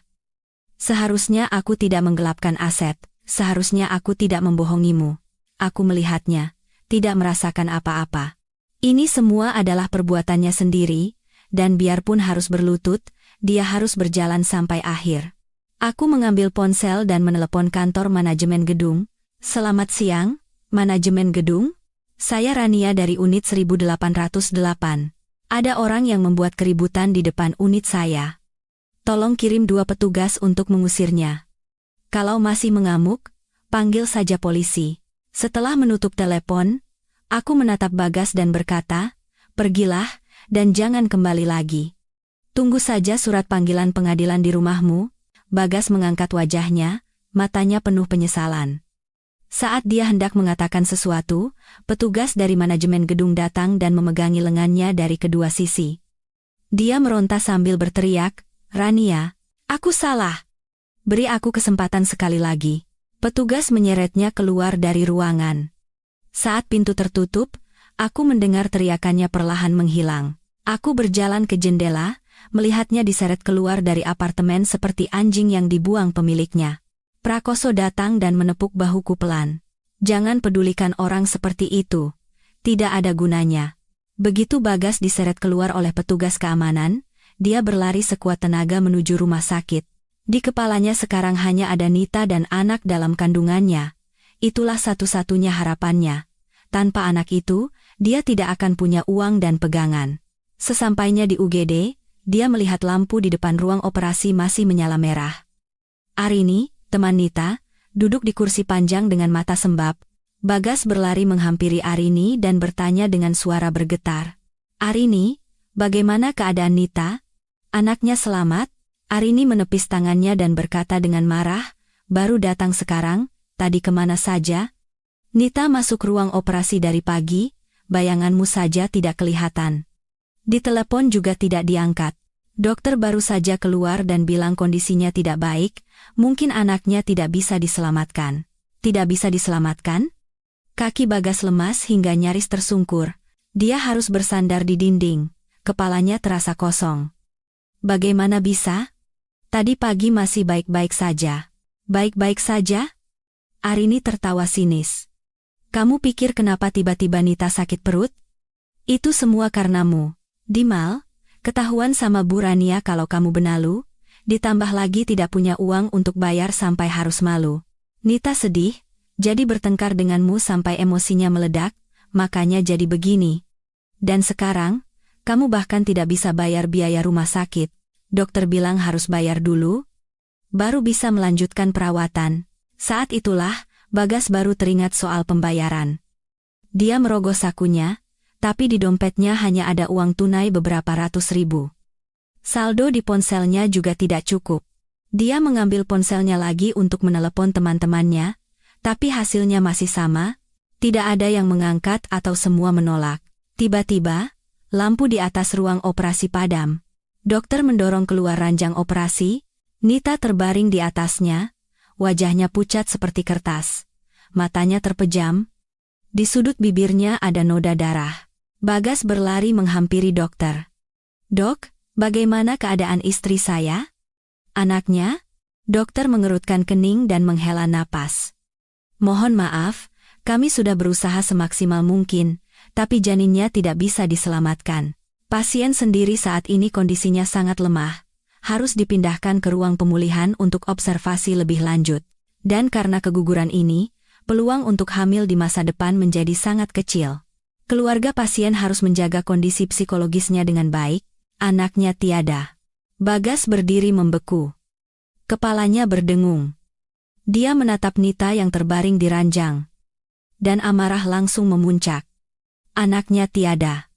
Speaker 1: Seharusnya aku tidak menggelapkan aset, seharusnya aku tidak membohongimu. Aku melihatnya, tidak merasakan apa-apa. Ini semua adalah perbuatannya sendiri, dan biarpun harus berlutut, dia harus berjalan sampai akhir. Aku mengambil ponsel dan menelepon kantor manajemen gedung. Selamat siang. Manajemen gedung? Saya Rania dari unit 1808. Ada orang yang membuat keributan di depan unit saya. Tolong kirim 2 petugas untuk mengusirnya. Kalau masih mengamuk, panggil saja polisi. Setelah menutup telepon, aku menatap Bagas dan berkata, pergilah, dan jangan kembali lagi. Tunggu saja surat panggilan pengadilan di rumahmu. Bagas mengangkat wajahnya, matanya penuh penyesalan. Saat dia hendak mengatakan sesuatu, petugas dari manajemen gedung datang dan memegangi lengannya dari kedua sisi. Dia meronta sambil berteriak, "Rania, aku salah. Beri aku kesempatan sekali lagi." Petugas menyeretnya keluar dari ruangan. Saat pintu tertutup, aku mendengar teriakannya perlahan menghilang. Aku berjalan ke jendela, melihatnya diseret keluar dari apartemen seperti anjing yang dibuang pemiliknya. Prakoso datang dan menepuk bahuku pelan. "Jangan pedulikan orang seperti itu. Tidak ada gunanya." Begitu Bagas diseret keluar oleh petugas keamanan, dia berlari sekuat tenaga menuju rumah sakit. Di kepalanya sekarang hanya ada Nita dan anak dalam kandungannya. Itulah satu-satunya harapannya. Tanpa anak itu, dia tidak akan punya uang dan pegangan. Sesampainya di UGD, dia melihat lampu di depan ruang operasi masih menyala merah. Arini, teman Nita, duduk di kursi panjang dengan mata sembab. Bagas berlari menghampiri Arini dan bertanya dengan suara bergetar. "Arini, bagaimana keadaan Nita? Anaknya selamat?" Arini menepis tangannya dan berkata dengan marah, "Baru datang sekarang, tadi kemana saja?" "Nita masuk ruang operasi dari pagi, bayanganmu saja tidak kelihatan. Di telepon juga tidak diangkat. Dokter baru saja keluar dan bilang kondisinya tidak baik, mungkin anaknya tidak bisa diselamatkan." "Tidak bisa diselamatkan?" Kaki Bagas lemas hingga nyaris tersungkur. Dia harus bersandar di dinding, kepalanya terasa kosong. "Bagaimana bisa? Tadi pagi masih baik-baik saja." "Baik-baik saja?" Arini tertawa sinis. "Kamu pikir kenapa tiba-tiba Nita sakit perut? Itu semua karenamu, Dimal. Ketahuan sama Bu Rania kalau kamu benalu, ditambah lagi tidak punya uang untuk bayar sampai harus malu. Nita sedih, jadi bertengkar denganmu sampai emosinya meledak, makanya jadi begini. Dan sekarang, kamu bahkan tidak bisa bayar biaya rumah sakit. Dokter bilang harus bayar dulu, baru bisa melanjutkan perawatan." Saat itulah, Bagas baru teringat soal pembayaran. Dia merogoh sakunya, tapi di dompetnya hanya ada uang tunai beberapa ratus ribu. Saldo di ponselnya juga tidak cukup. Dia mengambil ponselnya lagi untuk menelepon teman-temannya, tapi hasilnya masih sama, tidak ada yang mengangkat atau semua menolak. Tiba-tiba, lampu di atas ruang operasi padam. Dokter mendorong keluar ranjang operasi, Nita terbaring di atasnya, wajahnya pucat seperti kertas. Matanya terpejam, di sudut bibirnya ada noda darah. Bagas berlari menghampiri dokter. "Dok, bagaimana keadaan istri saya? Anaknya?" Dokter mengerutkan kening dan menghela napas. "Mohon maaf, kami sudah berusaha semaksimal mungkin, tapi janinnya tidak bisa diselamatkan. Pasien sendiri saat ini kondisinya sangat lemah, harus dipindahkan ke ruang pemulihan untuk observasi lebih lanjut. Dan karena keguguran ini, peluang untuk hamil di masa depan menjadi sangat kecil. Keluarga pasien harus menjaga kondisi psikologisnya dengan baik, anaknya tiada." Bagas berdiri membeku. Kepalanya berdengung. Dia menatap Nita yang terbaring di ranjang. Dan amarah langsung memuncak. Anaknya tiada.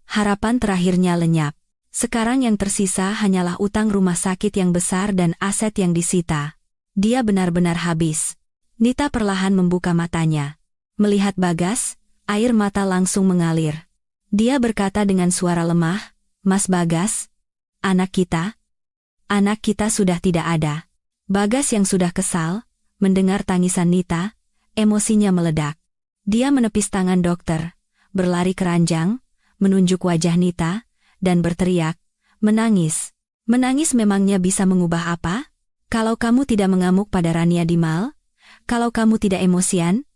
Speaker 1: Harapan terakhirnya lenyap. Sekarang yang tersisa hanyalah utang rumah sakit yang besar dan aset yang disita. Dia benar-benar habis. Nita perlahan membuka matanya. Melihat Bagas, air mata langsung mengalir. Dia berkata dengan suara lemah, "Mas Bagas, anak kita sudah tidak ada." Bagas yang sudah kesal, mendengar tangisan Nita, emosinya meledak. Dia menepis tangan dokter, berlari ke ranjang, menunjuk wajah Nita, dan berteriak, "Menangis. Menangis memangnya bisa mengubah apa? Kalau kamu tidak mengamuk pada Rania Dimal, kalau kamu tidak emosian,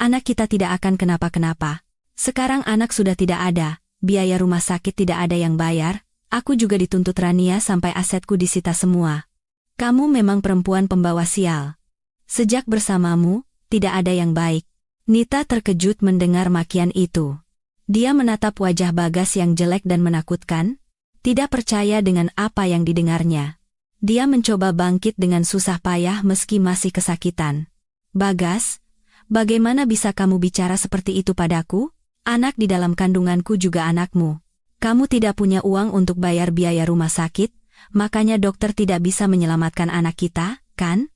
Speaker 1: anak kita tidak akan kenapa-kenapa. Sekarang anak sudah tidak ada, biaya rumah sakit tidak ada yang bayar, aku juga dituntut Rania sampai asetku disita semua. Kamu memang perempuan pembawa sial. Sejak bersamamu, tidak ada yang baik." Nita terkejut mendengar makian itu. Dia menatap wajah Bagas yang jelek dan menakutkan, tidak percaya dengan apa yang didengarnya. Dia mencoba bangkit dengan susah payah meski masih kesakitan. "Bagas, bagaimana bisa kamu bicara seperti itu padaku? Anak di dalam kandunganku juga anakmu. Kamu tidak punya uang untuk bayar biaya rumah sakit, makanya dokter tidak bisa menyelamatkan anak kita, kan?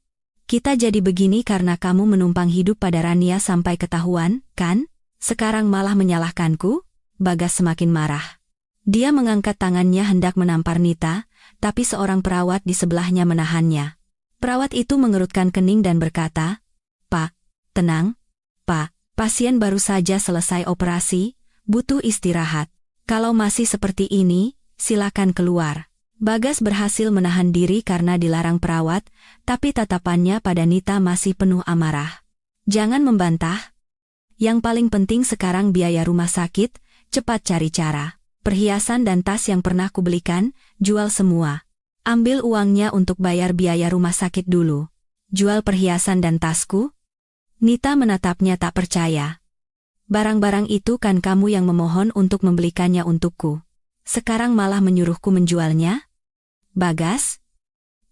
Speaker 1: Kita jadi begini karena kamu menumpang hidup pada Rania sampai ketahuan, kan? Sekarang malah menyalahkanku? Bagas semakin marah. Dia mengangkat tangannya hendak menampar Nita, tapi seorang perawat di sebelahnya menahannya. Perawat itu mengerutkan kening dan berkata, "Pak, tenang. Pak, pasien baru saja selesai operasi, butuh istirahat. Kalau masih seperti ini, silakan keluar." Bagas berhasil menahan diri karena dilarang perawat, tapi tatapannya pada Nita masih penuh amarah. "Jangan membantah. Yang paling penting sekarang biaya rumah sakit, cepat cari cara. Perhiasan dan tas yang pernah kubelikan, jual semua. Ambil uangnya untuk bayar biaya rumah sakit dulu. Jual perhiasan dan tasku?" Nita menatapnya tak percaya. "Barang-barang itu kan kamu yang memohon untuk membelikannya untukku. Sekarang malah menyuruhku menjualnya?" "Bagas,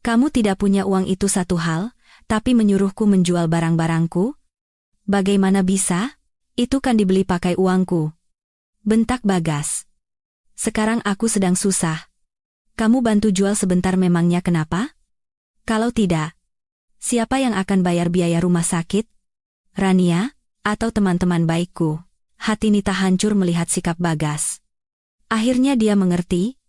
Speaker 1: kamu tidak punya uang itu satu hal, tapi menyuruhku menjual barang-barangku? Bagaimana bisa? Itu kan dibeli pakai uangku," bentak Bagas. "Sekarang aku sedang susah. Kamu bantu jual sebentar memangnya kenapa? Kalau tidak, siapa yang akan bayar biaya rumah sakit? Rania, atau teman-teman baikku?" Hati Nita hancur melihat sikap Bagas. Akhirnya dia mengerti,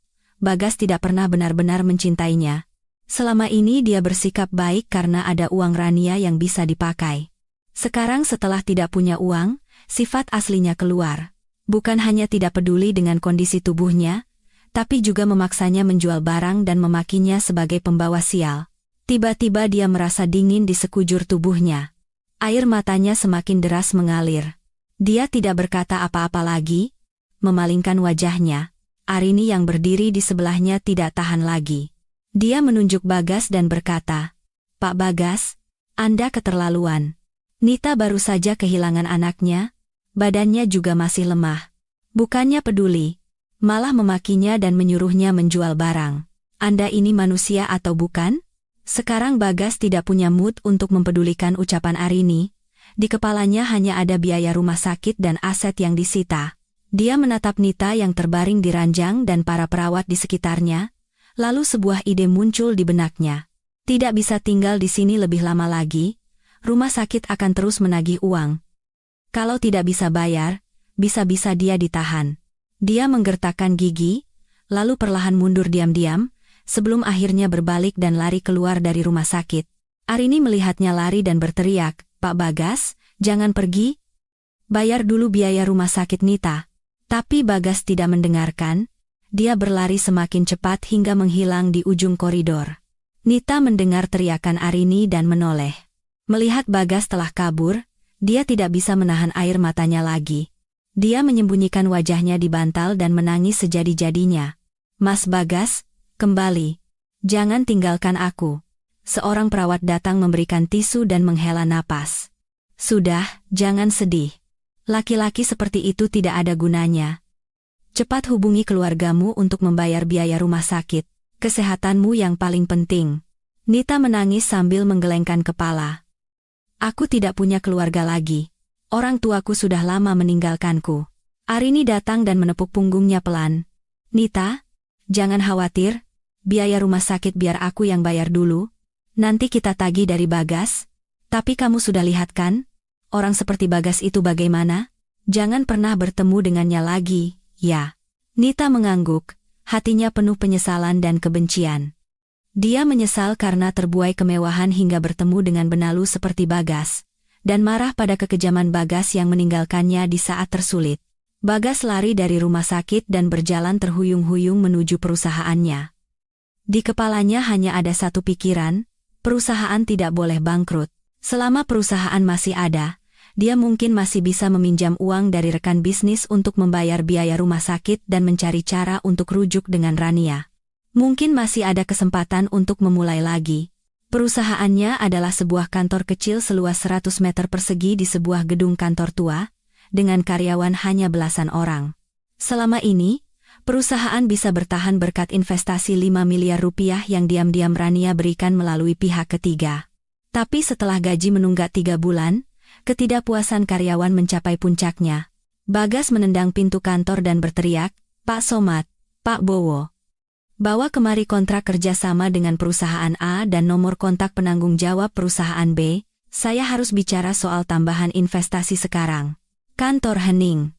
Speaker 1: Bagas tidak pernah benar-benar mencintainya. Selama ini dia bersikap baik karena ada uang Rania yang bisa dipakai. Sekarang setelah tidak punya uang, sifat aslinya keluar. Bukan hanya tidak peduli dengan kondisi tubuhnya, tapi juga memaksanya menjual barang dan memakinya sebagai pembawa sial. Tiba-tiba dia merasa dingin di sekujur tubuhnya. Air matanya semakin deras mengalir. Dia tidak berkata apa-apa lagi, memalingkan wajahnya. Arini yang berdiri di sebelahnya tidak tahan lagi. Dia menunjuk Bagas dan berkata, "Pak Bagas, Anda keterlaluan. Nita baru saja kehilangan anaknya, badannya juga masih lemah. Bukannya peduli, malah memakinya dan menyuruhnya menjual barang. Anda ini manusia atau bukan?" Sekarang Bagas tidak punya mood untuk mempedulikan ucapan Arini. Di kepalanya hanya ada biaya rumah sakit dan aset yang disita. Dia menatap Nita yang terbaring di ranjang dan para perawat di sekitarnya, lalu sebuah ide muncul di benaknya. Tidak bisa tinggal di sini lebih lama lagi, rumah sakit akan terus menagih uang. Kalau tidak bisa bayar, bisa-bisa dia ditahan. Dia menggertakkan gigi, lalu perlahan mundur diam-diam, sebelum akhirnya berbalik dan lari keluar dari rumah sakit. Arini melihatnya lari dan berteriak, "Pak Bagas, jangan pergi. Bayar dulu biaya rumah sakit Nita." Tapi Bagas tidak mendengarkan, dia berlari semakin cepat hingga menghilang di ujung koridor. Nita mendengar teriakan Arini dan menoleh. Melihat Bagas telah kabur, dia tidak bisa menahan air matanya lagi. Dia menyembunyikan wajahnya di bantal dan menangis sejadi-jadinya. "Mas Bagas, kembali. Jangan tinggalkan aku." Seorang perawat datang memberikan tisu dan menghela napas. "Sudah, jangan sedih. Laki-laki seperti itu tidak ada gunanya. Cepat hubungi keluargamu untuk membayar biaya rumah sakit. Kesehatanmu yang paling penting." Nita menangis sambil menggelengkan kepala. "Aku tidak punya keluarga lagi. Orang tuaku sudah lama meninggalkanku." Arini datang dan menepuk punggungnya pelan. "Nita, jangan khawatir. Biaya rumah sakit biar aku yang bayar dulu. Nanti kita tagih dari Bagas. Tapi kamu sudah lihat kan? Orang seperti Bagas itu bagaimana? Jangan pernah bertemu dengannya lagi, ya." Nita mengangguk, hatinya penuh penyesalan dan kebencian. Dia menyesal karena terbuai kemewahan hingga bertemu dengan benalu seperti Bagas, dan marah pada kekejaman Bagas yang meninggalkannya di saat tersulit. Bagas lari dari rumah sakit dan berjalan terhuyung-huyung menuju perusahaannya. Di kepalanya hanya ada satu pikiran, perusahaan tidak boleh bangkrut. Selama perusahaan masih ada, dia mungkin masih bisa meminjam uang dari rekan bisnis untuk membayar biaya rumah sakit dan mencari cara untuk rujuk dengan Rania. Mungkin masih ada kesempatan untuk memulai lagi. Perusahaannya adalah sebuah kantor kecil seluas 100 meter persegi di sebuah gedung kantor tua, dengan karyawan hanya belasan orang. Selama ini, perusahaan bisa bertahan berkat investasi 5 miliar rupiah yang diam-diam Rania berikan melalui pihak ketiga. Tapi setelah gaji menunggak 3 bulan, ketidakpuasan karyawan mencapai puncaknya. Bagas menendang pintu kantor dan berteriak, "Pak Somad, Pak Bowo. Bawa kemari kontrak kerjasama dengan perusahaan A dan nomor kontak penanggung jawab perusahaan B. Saya harus bicara soal tambahan investasi sekarang. Kantor hening.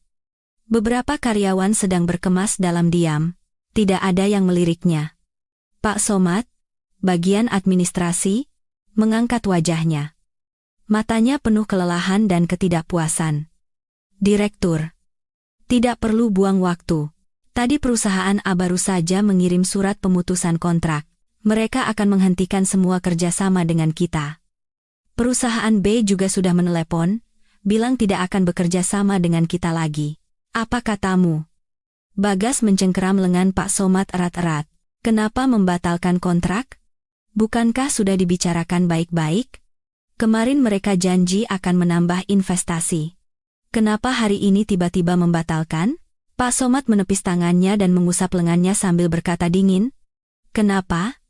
Speaker 1: Beberapa karyawan sedang berkemas dalam diam. Tidak ada yang meliriknya. Pak Somad, bagian administrasi, mengangkat wajahnya. Matanya penuh kelelahan dan ketidakpuasan. Direktur. Tidak perlu buang waktu. Tadi perusahaan A baru saja mengirim surat pemutusan kontrak. Mereka akan menghentikan semua kerjasama dengan kita. Perusahaan B juga sudah menelepon, bilang tidak akan bekerja sama dengan kita lagi. Apa katamu? Bagas mencengkeram lengan Pak Somad erat-erat. Kenapa membatalkan kontrak? Bukankah sudah dibicarakan baik-baik? Kemarin mereka janji akan menambah investasi. Kenapa hari ini tiba-tiba membatalkan? Pak Somad menepis tangannya dan mengusap lengannya sambil berkata dingin. Kenapa?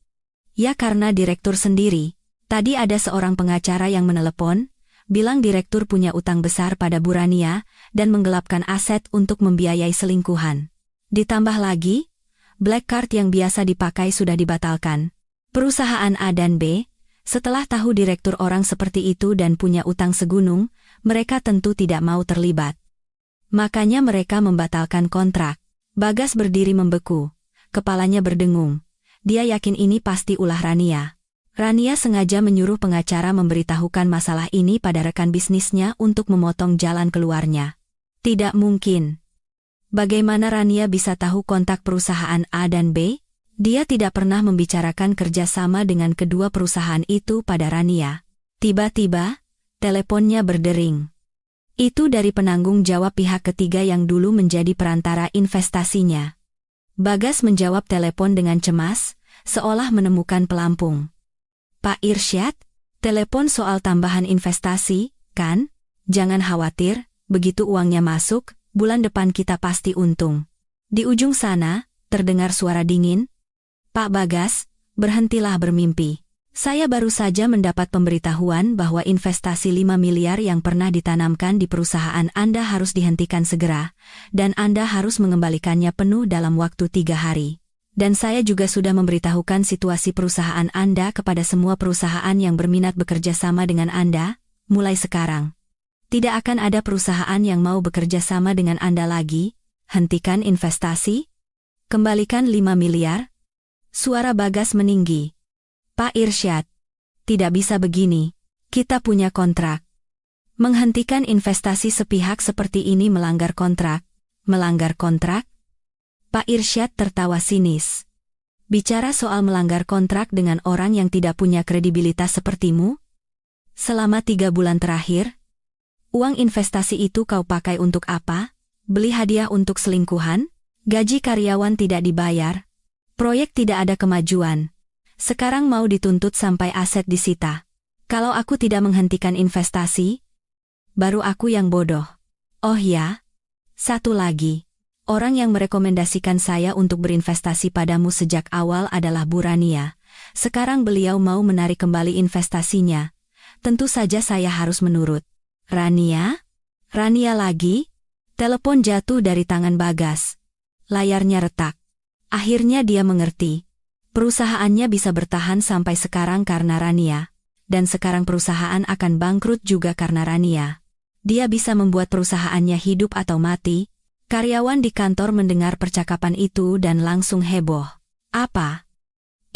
Speaker 1: Ya karena direktur sendiri. Tadi ada seorang pengacara yang menelepon, bilang direktur punya utang besar pada Bu Rania dan menggelapkan aset untuk membiayai selingkuhan. Ditambah lagi, black card yang biasa dipakai sudah dibatalkan. Perusahaan A dan B, setelah tahu direktur orang seperti itu dan punya utang segunung, mereka tentu tidak mau terlibat. Makanya mereka membatalkan kontrak. Bagas berdiri membeku. Kepalanya berdengung. Dia yakin ini pasti ulah Rania. Rania sengaja menyuruh pengacara memberitahukan masalah ini pada rekan bisnisnya untuk memotong jalan keluarnya. Tidak mungkin. Bagaimana Rania bisa tahu kontak perusahaan A dan B? Dia tidak pernah membicarakan kerjasama dengan kedua perusahaan itu pada Rania. Tiba-tiba, teleponnya berdering. Itu dari penanggung jawab pihak ketiga yang dulu menjadi perantara investasinya. Bagas menjawab telepon dengan cemas, seolah menemukan pelampung. Pak Irsyad, telepon soal tambahan investasi, kan? Jangan khawatir, begitu uangnya masuk, bulan depan kita pasti untung. Di ujung sana, terdengar suara dingin. Pak Bagas, berhentilah bermimpi. Saya baru saja mendapat pemberitahuan bahwa investasi 5 miliar yang pernah ditanamkan di perusahaan Anda harus dihentikan segera, dan Anda harus mengembalikannya penuh dalam waktu 3 hari. Dan saya juga sudah memberitahukan situasi perusahaan Anda kepada semua perusahaan yang berminat bekerja sama dengan Anda, mulai sekarang. Tidak akan ada perusahaan yang mau bekerja sama dengan Anda lagi. Hentikan investasi? Kembalikan 5 miliar? Suara Bagas meninggi. Pak Irsyad, tidak bisa begini. Kita punya kontrak. Menghentikan investasi sepihak seperti ini melanggar kontrak. Melanggar kontrak? Pak Irsyad tertawa sinis. Bicara soal melanggar kontrak dengan orang yang tidak punya kredibilitas sepertimu? Selama 3 bulan terakhir, uang investasi itu kau pakai untuk apa? Beli hadiah untuk selingkuhan? Gaji karyawan tidak dibayar? Proyek tidak ada kemajuan? Sekarang mau dituntut sampai aset disita. Kalau aku tidak menghentikan investasi, baru aku yang bodoh. Oh ya, satu lagi. Orang yang merekomendasikan saya untuk berinvestasi padamu sejak awal adalah Bu Rania. Sekarang beliau mau menarik kembali investasinya. Tentu saja saya harus menurut. Rania? Rania lagi? Telepon jatuh dari tangan Bagas. Layarnya retak. Akhirnya dia mengerti. Perusahaannya bisa bertahan sampai sekarang karena Rania. Dan sekarang perusahaan akan bangkrut juga karena Rania. Dia bisa membuat perusahaannya hidup atau mati. Karyawan di kantor mendengar percakapan itu dan langsung heboh. Apa?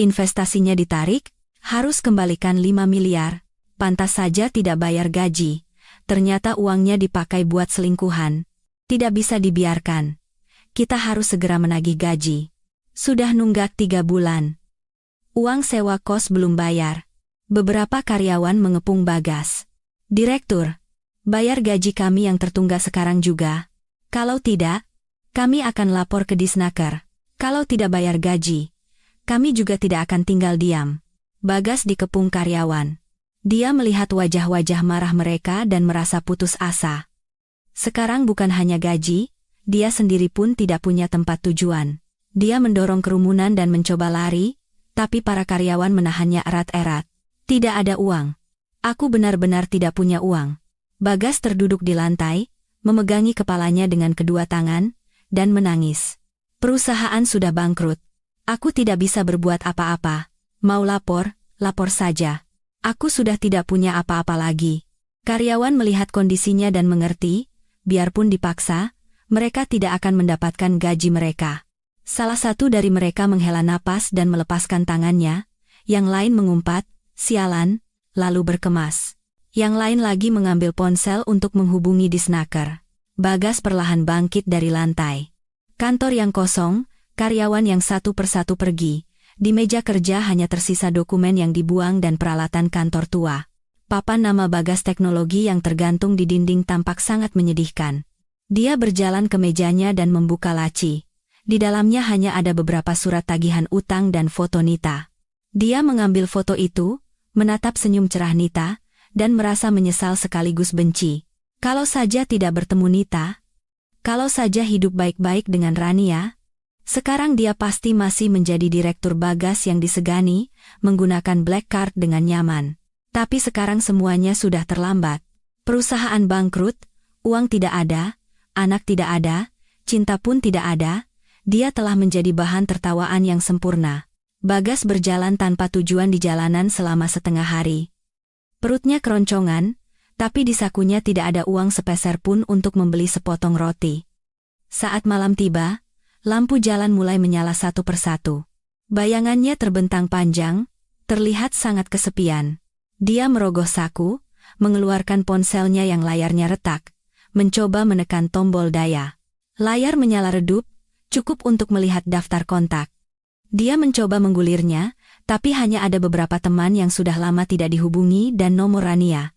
Speaker 1: Investasinya ditarik? Harus kembalikan 5 miliar. Pantas saja tidak bayar gaji. Ternyata uangnya dipakai buat selingkuhan. Tidak bisa dibiarkan. Kita harus segera menagih gaji. Sudah nunggak 3 bulan. Uang sewa kos belum bayar. Beberapa karyawan mengepung Bagas. Direktur, bayar gaji kami yang tertunggak sekarang juga. Kalau tidak, kami akan lapor ke Disnaker. Kalau tidak bayar gaji, kami juga tidak akan tinggal diam. Bagas dikepung karyawan. Dia melihat wajah-wajah marah mereka dan merasa putus asa. Sekarang bukan hanya gaji, dia sendiri pun tidak punya tempat tujuan. Dia mendorong kerumunan dan mencoba lari, tapi para karyawan menahannya erat-erat. Tidak ada uang. Aku benar-benar tidak punya uang. Bagas terduduk di lantai, memegangi kepalanya dengan kedua tangan, dan menangis. Perusahaan sudah bangkrut. Aku tidak bisa berbuat apa-apa. Mau lapor, lapor saja. Aku sudah tidak punya apa-apa lagi. Karyawan melihat kondisinya dan mengerti, biarpun dipaksa, mereka tidak akan mendapatkan gaji mereka. Salah satu dari mereka menghela napas dan melepaskan tangannya, yang lain mengumpat, sialan, lalu berkemas. Yang lain lagi mengambil ponsel untuk menghubungi disnaker. Bagas perlahan bangkit dari lantai. Kantor yang kosong, karyawan yang satu persatu pergi. Di meja kerja hanya tersisa dokumen yang dibuang dan peralatan kantor tua. Papan nama Bagas Teknologi yang tergantung di dinding tampak sangat menyedihkan. Dia berjalan ke mejanya dan membuka laci. Di dalamnya hanya ada beberapa surat tagihan utang dan foto Nita. Dia mengambil foto itu, menatap senyum cerah Nita, dan merasa menyesal sekaligus benci. Kalau saja tidak bertemu Nita, kalau saja hidup baik-baik dengan Rania, sekarang dia pasti masih menjadi direktur Bagas yang disegani, menggunakan black card dengan nyaman. Tapi sekarang semuanya sudah terlambat. Perusahaan bangkrut, uang tidak ada, anak tidak ada, cinta pun tidak ada, dia telah menjadi bahan tertawaan yang sempurna. Bagas berjalan tanpa tujuan di jalanan selama setengah hari. Perutnya keroncongan, tapi di sakunya tidak ada uang sepeser pun untuk membeli sepotong roti. Saat malam tiba, lampu jalan mulai menyala satu persatu. Bayangannya terbentang panjang, terlihat sangat kesepian. Dia merogoh saku, mengeluarkan ponselnya yang layarnya retak, mencoba menekan tombol daya. Layar menyala redup, cukup untuk melihat daftar kontak. Dia mencoba menggulirnya, tapi hanya ada beberapa teman yang sudah lama tidak dihubungi dan nomor Rania.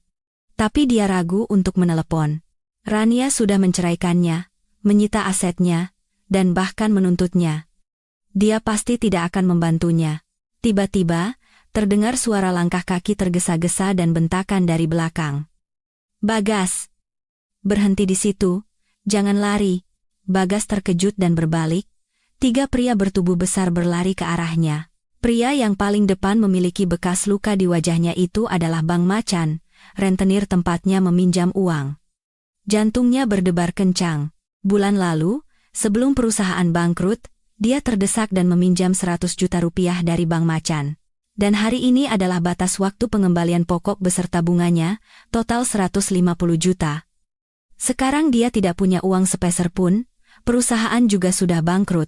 Speaker 1: Tapi dia ragu untuk menelepon. Rania sudah menceraikannya, menyita asetnya, dan bahkan menuntutnya. Dia pasti tidak akan membantunya. Tiba-tiba, terdengar suara langkah kaki tergesa-gesa dan bentakan dari belakang. Bagas! Berhenti di situ, jangan lari. Bagas terkejut dan berbalik. 3 pria bertubuh besar berlari ke arahnya. Pria yang paling depan memiliki bekas luka di wajahnya itu adalah Bang Macan, rentenir tempatnya meminjam uang. Jantungnya berdebar kencang. Bulan lalu, sebelum perusahaan bangkrut, dia terdesak dan meminjam 100 juta rupiah dari Bang Macan. Dan hari ini adalah batas waktu pengembalian pokok beserta bunganya, total 150 juta. Sekarang dia tidak punya uang sepeser pun, perusahaan juga sudah bangkrut.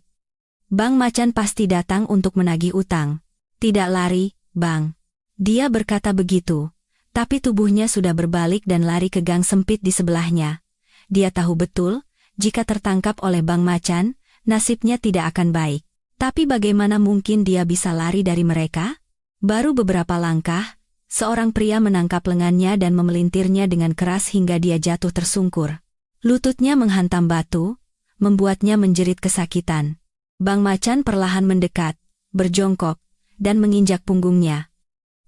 Speaker 1: Bang Macan pasti datang untuk menagih utang. Tidak lari, Bang. Dia berkata begitu, tapi tubuhnya sudah berbalik dan lari ke gang sempit di sebelahnya. Dia tahu betul, jika tertangkap oleh Bang Macan, nasibnya tidak akan baik. Tapi bagaimana mungkin dia bisa lari dari mereka? Baru beberapa langkah, seorang pria menangkap lengannya dan memelintirnya dengan keras hingga dia jatuh tersungkur. Lututnya menghantam batu, membuatnya menjerit kesakitan. Bang Macan perlahan mendekat, berjongkok, dan menginjak punggungnya.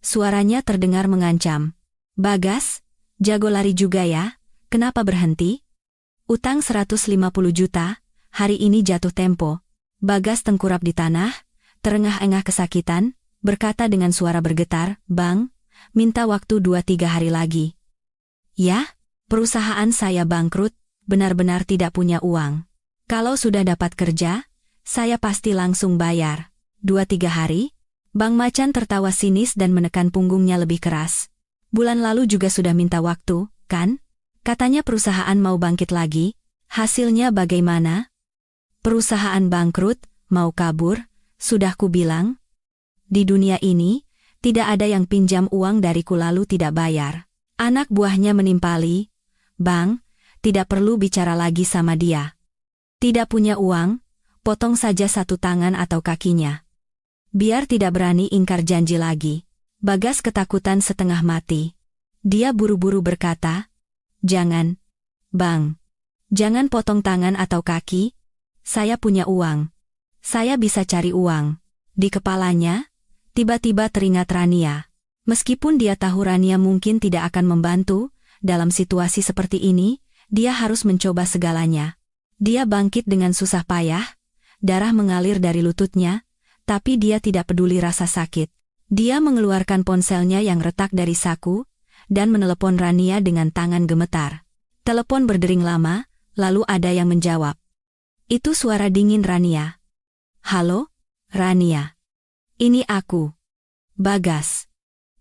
Speaker 1: Suaranya terdengar mengancam. Bagas, jago lari juga ya, kenapa berhenti? Utang 150 juta, hari ini jatuh tempo. Bagas tengkurap di tanah, terengah-engah kesakitan, berkata dengan suara bergetar, Bang, minta waktu 2-3 hari lagi. Ya, perusahaan saya bangkrut, benar-benar tidak punya uang. Kalau sudah dapat kerja, saya pasti langsung bayar. 2-3 hari? Bang Macan tertawa sinis dan menekan punggungnya lebih keras. Bulan lalu juga sudah minta waktu, kan? Katanya perusahaan mau bangkit lagi. Hasilnya bagaimana? Perusahaan bangkrut, mau kabur, sudah kubilang. Di dunia ini, tidak ada yang pinjam uang dariku lalu tidak bayar. Anak buahnya menimpali. Bang, tidak perlu bicara lagi sama dia. Tidak punya uang, potong saja satu tangan atau kakinya. Biar tidak berani ingkar janji lagi. Bagas ketakutan setengah mati. Dia buru-buru berkata, Jangan, Bang. Jangan potong tangan atau kaki. Saya punya uang. Saya bisa cari uang. Di kepalanya, tiba-tiba teringat Rania. Meskipun dia tahu Rania mungkin tidak akan membantu, dalam situasi seperti ini, dia harus mencoba segalanya. Dia bangkit dengan susah payah. Darah mengalir dari lututnya, tapi dia tidak peduli rasa sakit. Dia mengeluarkan ponselnya yang retak dari saku, dan menelepon Rania dengan tangan gemetar. Telepon berdering lama, lalu ada yang menjawab. Itu suara dingin Rania. Halo, Rania. Ini aku. Bagas.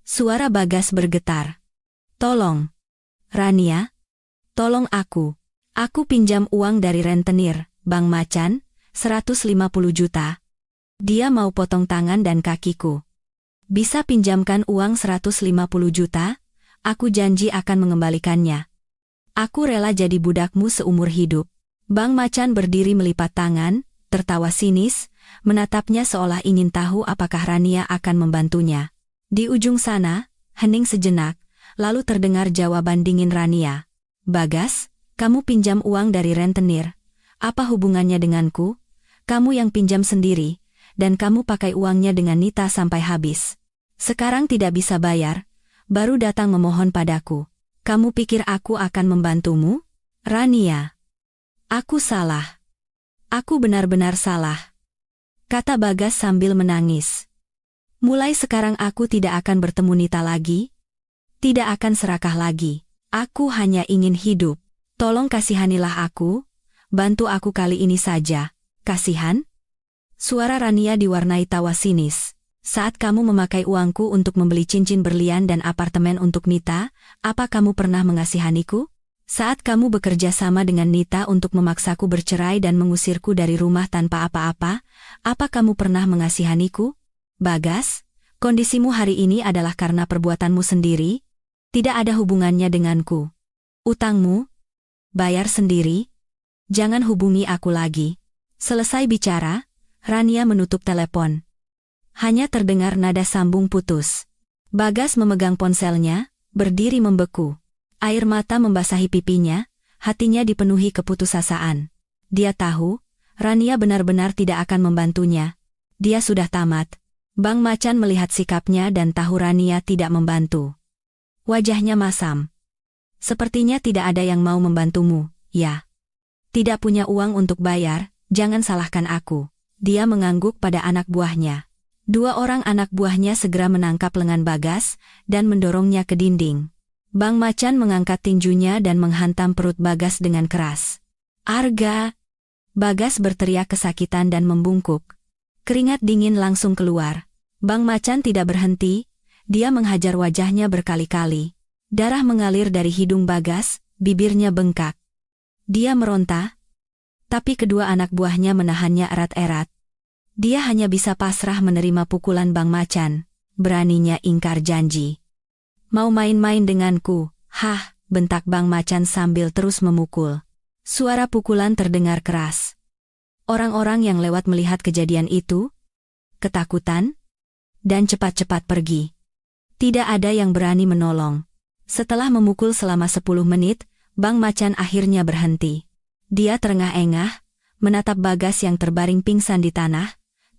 Speaker 1: Suara Bagas bergetar. Tolong. Rania. Tolong aku. Aku pinjam uang dari rentenir, Bang Macan, 150 juta. Dia mau potong tangan dan kakiku. Bisa pinjamkan uang 150 juta? Aku janji akan mengembalikannya. Aku rela jadi budakmu seumur hidup. Bang Macan berdiri melipat tangan, tertawa sinis, menatapnya seolah ingin tahu apakah Rania akan membantunya. Di ujung sana, hening sejenak, lalu terdengar jawaban dingin Rania. Bagas, kamu pinjam uang dari rentenir. Apa hubungannya denganku? Kamu yang pinjam sendiri, dan kamu pakai uangnya dengan Nita sampai habis. Sekarang tidak bisa bayar, baru datang memohon padaku. Kamu pikir aku akan membantumu? Rania. Aku salah. Aku benar-benar salah. Kata Bagas sambil menangis. Mulai sekarang aku tidak akan bertemu Nita lagi. Tidak akan serakah lagi. Aku hanya ingin hidup. Tolong kasihanilah aku. Bantu aku kali ini saja. Kasihan? Suara Rania diwarnai tawa sinis. Saat kamu memakai uangku untuk membeli cincin berlian dan apartemen untuk Nita, apa kamu pernah mengasihaniku? Saat kamu bekerja sama dengan Nita untuk memaksaku bercerai dan mengusirku dari rumah tanpa apa-apa, apa kamu pernah mengasihaniku? Bagas, kondisimu hari ini adalah karena perbuatanmu sendiri, tidak ada hubungannya denganku. Utangmu? Bayar sendiri? Jangan hubungi aku lagi. Selesai bicara, Rania menutup telepon. Hanya terdengar nada sambung putus. Bagas memegang ponselnya, berdiri membeku. Air mata membasahi pipinya, hatinya dipenuhi keputusasaan. Dia tahu, Rania benar-benar tidak akan membantunya. Dia sudah tamat. Bang Macan melihat sikapnya dan tahu Rania tidak membantu. Wajahnya masam. Sepertinya tidak ada yang mau membantumu, ya. Tidak punya uang untuk bayar, jangan salahkan aku. Dia mengangguk pada anak buahnya. Dua orang anak buahnya segera menangkap lengan Bagas dan mendorongnya ke dinding. Bang Macan mengangkat tinjunya dan menghantam perut Bagas dengan keras. Arga! Bagas berteriak kesakitan dan membungkuk. Keringat dingin langsung keluar. Bang Macan tidak berhenti, dia menghajar wajahnya berkali-kali. Darah mengalir dari hidung Bagas, bibirnya bengkak. Dia meronta, tapi kedua anak buahnya menahannya erat-erat. Dia hanya bisa pasrah menerima pukulan Bang Macan, beraninya ingkar janji. Mau main-main denganku, hah, bentak Bang Macan sambil terus memukul. Suara pukulan terdengar keras. Orang-orang yang lewat melihat kejadian itu, ketakutan, dan cepat-cepat pergi. Tidak ada yang berani menolong. Setelah memukul selama 10 menit, Bang Macan akhirnya berhenti. Dia terengah-engah, menatap Bagas yang terbaring pingsan di tanah.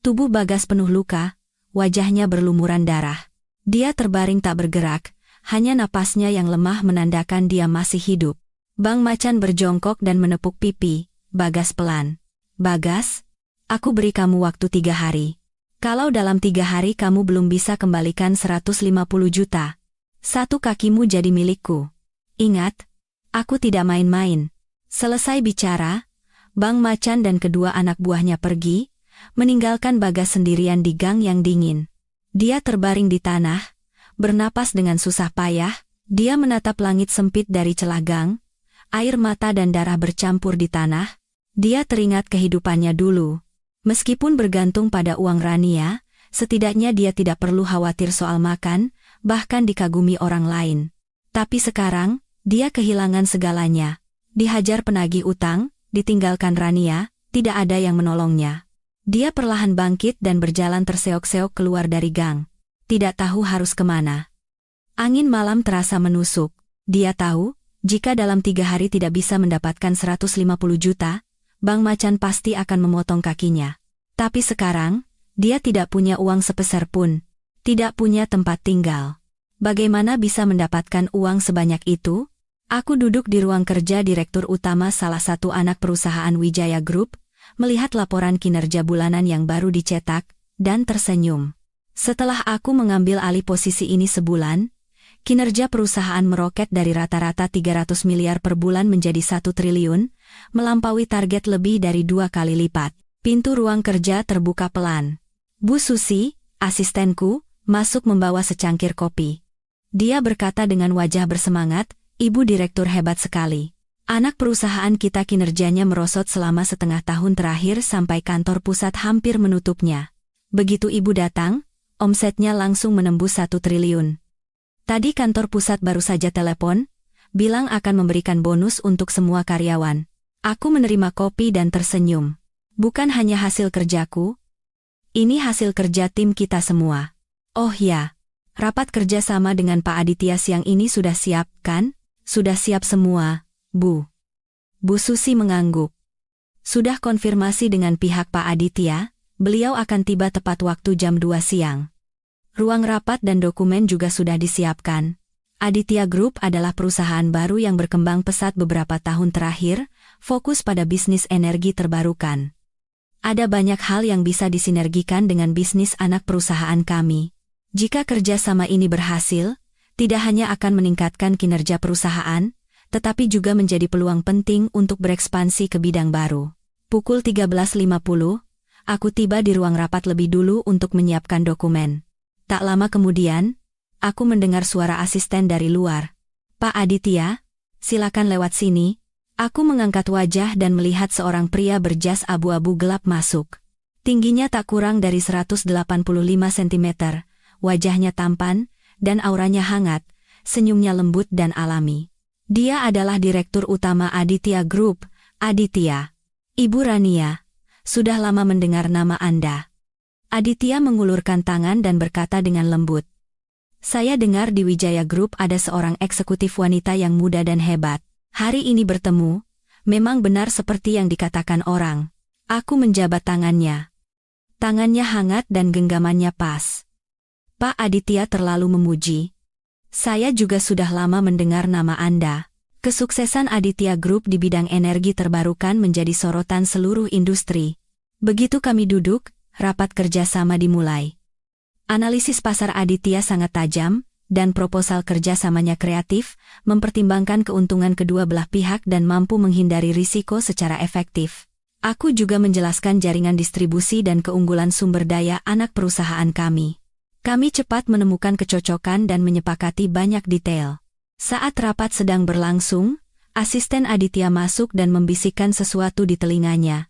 Speaker 1: Tubuh Bagas penuh luka, wajahnya berlumuran darah. Dia terbaring tak bergerak, hanya napasnya yang lemah menandakan dia masih hidup. Bang Macan berjongkok dan menepuk pipi Bagas pelan. Bagas, aku beri kamu waktu 3 hari. Kalau dalam 3 hari kamu belum bisa kembalikan 150 juta, satu kakimu jadi milikku. Ingat, aku tidak main-main. Selesai bicara, Bang Macan dan kedua anak buahnya pergi, meninggalkan Bagas sendirian di gang yang dingin. Dia terbaring di tanah, bernapas dengan susah payah, dia menatap langit sempit dari celah gang, air mata dan darah bercampur di tanah. Dia teringat kehidupannya dulu. Meskipun bergantung pada uang Rania, setidaknya dia tidak perlu khawatir soal makan, bahkan dikagumi orang lain. Tapi sekarang, dia kehilangan segalanya. Dihajar penagih utang, ditinggalkan Rania, tidak ada yang menolongnya. Dia perlahan bangkit dan berjalan terseok-seok keluar dari gang. Tidak tahu harus kemana. Angin malam terasa menusuk. Dia tahu, jika dalam 3 hari tidak bisa mendapatkan 150 juta, Bang Macan pasti akan memotong kakinya. Tapi sekarang, dia tidak punya uang sepeser pun. Tidak punya tempat tinggal. Bagaimana bisa mendapatkan uang sebanyak itu? Aku duduk di ruang kerja Direktur Utama salah satu anak perusahaan Wijaya Group, melihat laporan kinerja bulanan yang baru dicetak, dan tersenyum. Setelah aku mengambil alih posisi ini sebulan, kinerja perusahaan meroket dari rata-rata 300 miliar per bulan menjadi 1 triliun, melampaui target lebih dari 2 kali lipat. Pintu ruang kerja terbuka pelan. Bu Susi, asistenku, masuk membawa secangkir kopi. Dia berkata dengan wajah bersemangat, Ibu Direktur hebat sekali. Anak perusahaan kita kinerjanya merosot selama setengah tahun terakhir sampai kantor pusat hampir menutupnya. Begitu Ibu datang, omsetnya langsung menembus 1 triliun. Tadi kantor pusat baru saja telepon, bilang akan memberikan bonus untuk semua karyawan. Aku menerima kopi dan tersenyum. Bukan hanya hasil kerjaku, ini hasil kerja tim kita semua. Oh ya, rapat kerja sama dengan Pak Aditya siang ini sudah siap, kan? Sudah siap semua, Bu. Bu Susi mengangguk. Sudah konfirmasi dengan pihak Pak Aditya, beliau akan tiba tepat waktu jam 2 siang. Ruang rapat dan dokumen juga sudah disiapkan. Aditya Group adalah perusahaan baru yang berkembang pesat beberapa tahun terakhir, fokus pada bisnis energi terbarukan. Ada banyak hal yang bisa disinergikan dengan bisnis anak perusahaan kami. Jika kerjasama ini berhasil, tidak hanya akan meningkatkan kinerja perusahaan, tetapi juga menjadi peluang penting untuk berekspansi ke bidang baru. Pukul 13.50, aku tiba di ruang rapat lebih dulu untuk menyiapkan dokumen. Tak lama kemudian, aku mendengar suara asisten dari luar. Pak Aditya, silakan lewat sini. Aku mengangkat wajah dan melihat seorang pria berjas abu-abu gelap masuk. Tingginya tak kurang dari 185 cm, wajahnya tampan, dan auranya hangat, senyumnya lembut dan alami. Dia adalah Direktur Utama Aditya Group, Aditya. Ibu Rania, sudah lama mendengar nama Anda. Aditya mengulurkan tangan dan berkata dengan lembut. Saya dengar di Wijaya Group ada seorang eksekutif wanita yang muda dan hebat. Hari ini bertemu, memang benar seperti yang dikatakan orang. Aku menjabat tangannya. Tangannya hangat dan genggamannya pas. Pak Aditya terlalu memuji. Saya juga sudah lama mendengar nama Anda. Kesuksesan Aditya Group di bidang energi terbarukan menjadi sorotan seluruh industri. Begitu kami duduk, rapat kerjasama dimulai. Analisis pasar Aditya sangat tajam, dan proposal kerjasamanya kreatif, mempertimbangkan keuntungan kedua belah pihak dan mampu menghindari risiko secara efektif. Aku juga menjelaskan jaringan distribusi dan keunggulan sumber daya anak perusahaan kami. Kami cepat menemukan kecocokan dan menyepakati banyak detail. Saat rapat sedang berlangsung, asisten Aditya masuk dan membisikkan sesuatu di telinganya.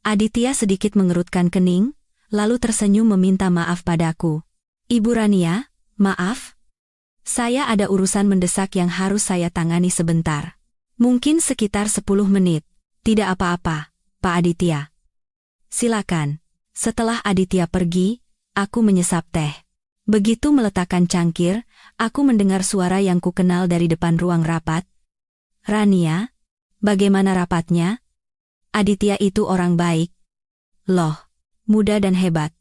Speaker 1: Aditya sedikit mengerutkan kening, lalu tersenyum meminta maaf padaku. Ibu Rania, maaf. Saya ada urusan mendesak yang harus saya tangani sebentar. Mungkin sekitar 10 menit. Tidak apa-apa, Pak Aditya. Silakan. Setelah Aditya pergi, aku menyesap teh. Begitu meletakkan cangkir, aku mendengar suara yang kukenal dari depan ruang rapat. Rania, bagaimana rapatnya? Aditya itu orang baik. Loh, muda dan hebat.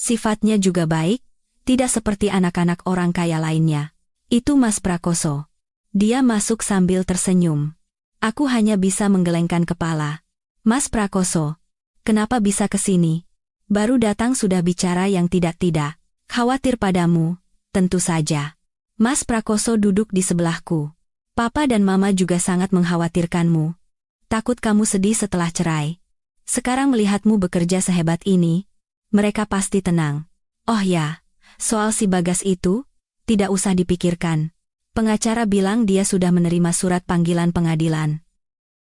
Speaker 1: Sifatnya juga baik, tidak seperti anak-anak orang kaya lainnya. Itu Mas Prakoso. Dia masuk sambil tersenyum. Aku hanya bisa menggelengkan kepala. Mas Prakoso, kenapa bisa ke sini? Baru datang sudah bicara yang tidak-tidak. Khawatir padamu, tentu saja. Mas Prakoso duduk di sebelahku. Papa dan Mama juga sangat mengkhawatirkanmu. Takut kamu sedih setelah cerai. Sekarang melihatmu bekerja sehebat ini, mereka pasti tenang. Oh ya, soal si Bagas itu, tidak usah dipikirkan. Pengacara bilang dia sudah menerima surat panggilan pengadilan.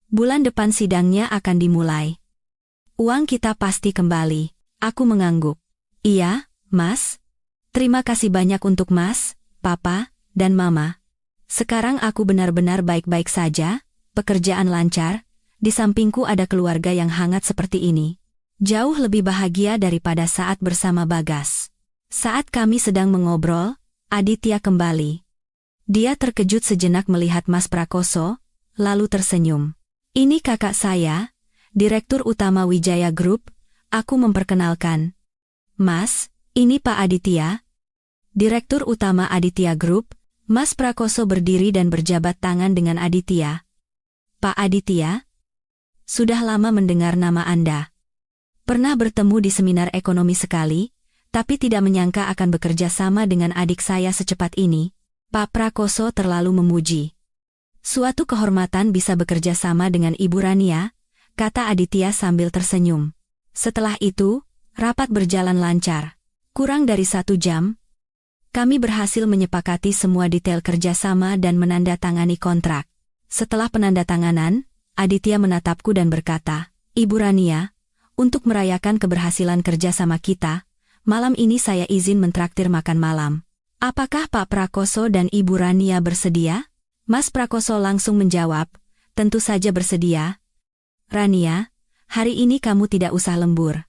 Speaker 1: Bulan depan sidangnya akan dimulai. Uang kita pasti kembali. Aku mengangguk. Iya, Mas. Terima kasih banyak untuk Mas, Papa, dan Mama. Sekarang aku benar-benar baik-baik saja, pekerjaan lancar, di sampingku ada keluarga yang hangat seperti ini. Jauh lebih bahagia daripada saat bersama Bagas. Saat kami sedang mengobrol, Aditya kembali. Dia terkejut sejenak melihat Mas Prakoso, lalu tersenyum. Ini kakak saya, Direktur Utama Wijaya Group, aku memperkenalkan. Mas, ini Pak Aditya. Direktur Utama Aditya Group. Mas Prakoso berdiri dan berjabat tangan dengan Aditya. Pak Aditya, sudah lama mendengar nama Anda. Pernah bertemu di seminar ekonomi sekali, tapi tidak menyangka akan bekerja sama dengan adik saya secepat ini. Pak Prakoso terlalu memuji. Suatu kehormatan bisa bekerja sama dengan Ibu Rania, kata Aditya sambil tersenyum. Setelah itu, Rapat berjalan lancar. Kurang dari 1 jam, kami berhasil menyepakati semua detail kerjasama dan menandatangani kontrak. Setelah penandatanganan, Aditya menatapku dan berkata, "Ibu Rania, untuk merayakan keberhasilan kerjasama kita, malam ini saya izin mentraktir makan malam. Apakah Pak Prakoso dan Ibu Rania bersedia?" Mas Prakoso langsung menjawab, "Tentu saja bersedia. Rania, hari ini kamu tidak usah lembur.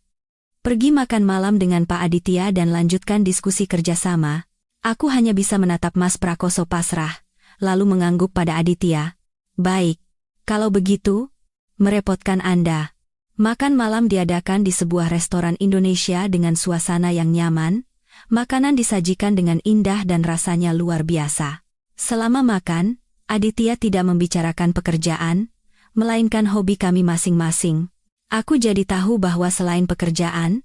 Speaker 1: Pergi makan malam dengan Pak Aditya dan lanjutkan diskusi kerjasama." Aku hanya bisa menatap Mas Prakoso pasrah, lalu mengangguk pada Aditya. "Baik, kalau begitu, merepotkan Anda." Makan malam diadakan di sebuah restoran Indonesia dengan suasana yang nyaman. Makanan disajikan dengan indah dan rasanya luar biasa. Selama makan, Aditya tidak membicarakan pekerjaan, melainkan hobi kami masing-masing. Aku jadi tahu bahwa selain pekerjaan,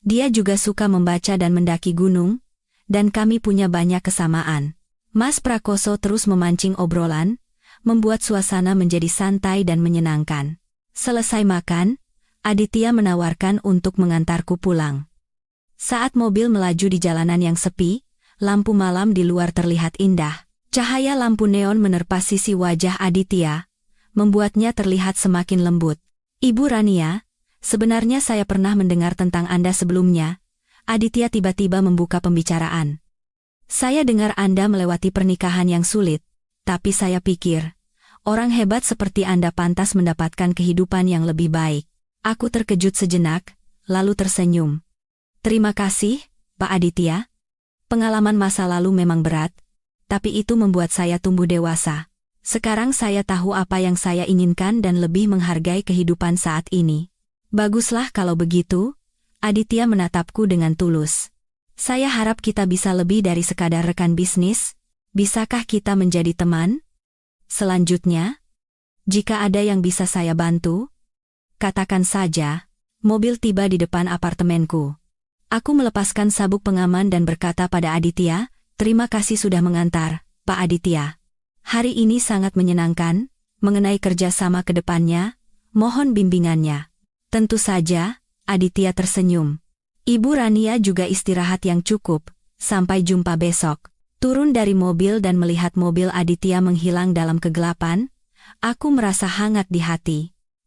Speaker 1: dia juga suka membaca dan mendaki gunung, dan kami punya banyak kesamaan. Mas Prakoso terus memancing obrolan, membuat suasana menjadi santai dan menyenangkan. Selesai makan, Aditya menawarkan untuk mengantarku pulang. Saat mobil melaju di jalanan yang sepi, lampu malam di luar terlihat indah. Cahaya lampu neon menerpa sisi wajah Aditya, membuatnya terlihat semakin lembut. "Ibu Rania, sebenarnya saya pernah mendengar tentang Anda sebelumnya." Aditya tiba-tiba membuka pembicaraan. "Saya dengar Anda melewati pernikahan yang sulit, tapi saya pikir, orang hebat seperti Anda pantas mendapatkan kehidupan yang lebih baik." Aku terkejut sejenak, lalu tersenyum. "Terima kasih, Pak Aditya. Pengalaman masa lalu memang berat, tapi itu membuat saya tumbuh dewasa. Sekarang saya tahu apa yang saya inginkan dan lebih menghargai kehidupan saat ini." "Baguslah kalau begitu." Aditya menatapku dengan tulus. "Saya harap kita bisa lebih dari sekadar rekan bisnis. Bisakah kita menjadi teman? Selanjutnya, jika ada yang bisa saya bantu, katakan saja." Mobil tiba di depan apartemenku. Aku melepaskan sabuk pengaman dan berkata pada Aditya, "Terima kasih sudah mengantar, Pak Aditya. Hari ini sangat menyenangkan. Mengenai kerjasama ke depannya, mohon bimbingannya." "Tentu saja." Aditya tersenyum. "Ibu Rania juga istirahat yang cukup. Sampai jumpa besok." Turun dari mobil dan melihat mobil Aditya menghilang dalam kegelapan, aku merasa hangat di hati.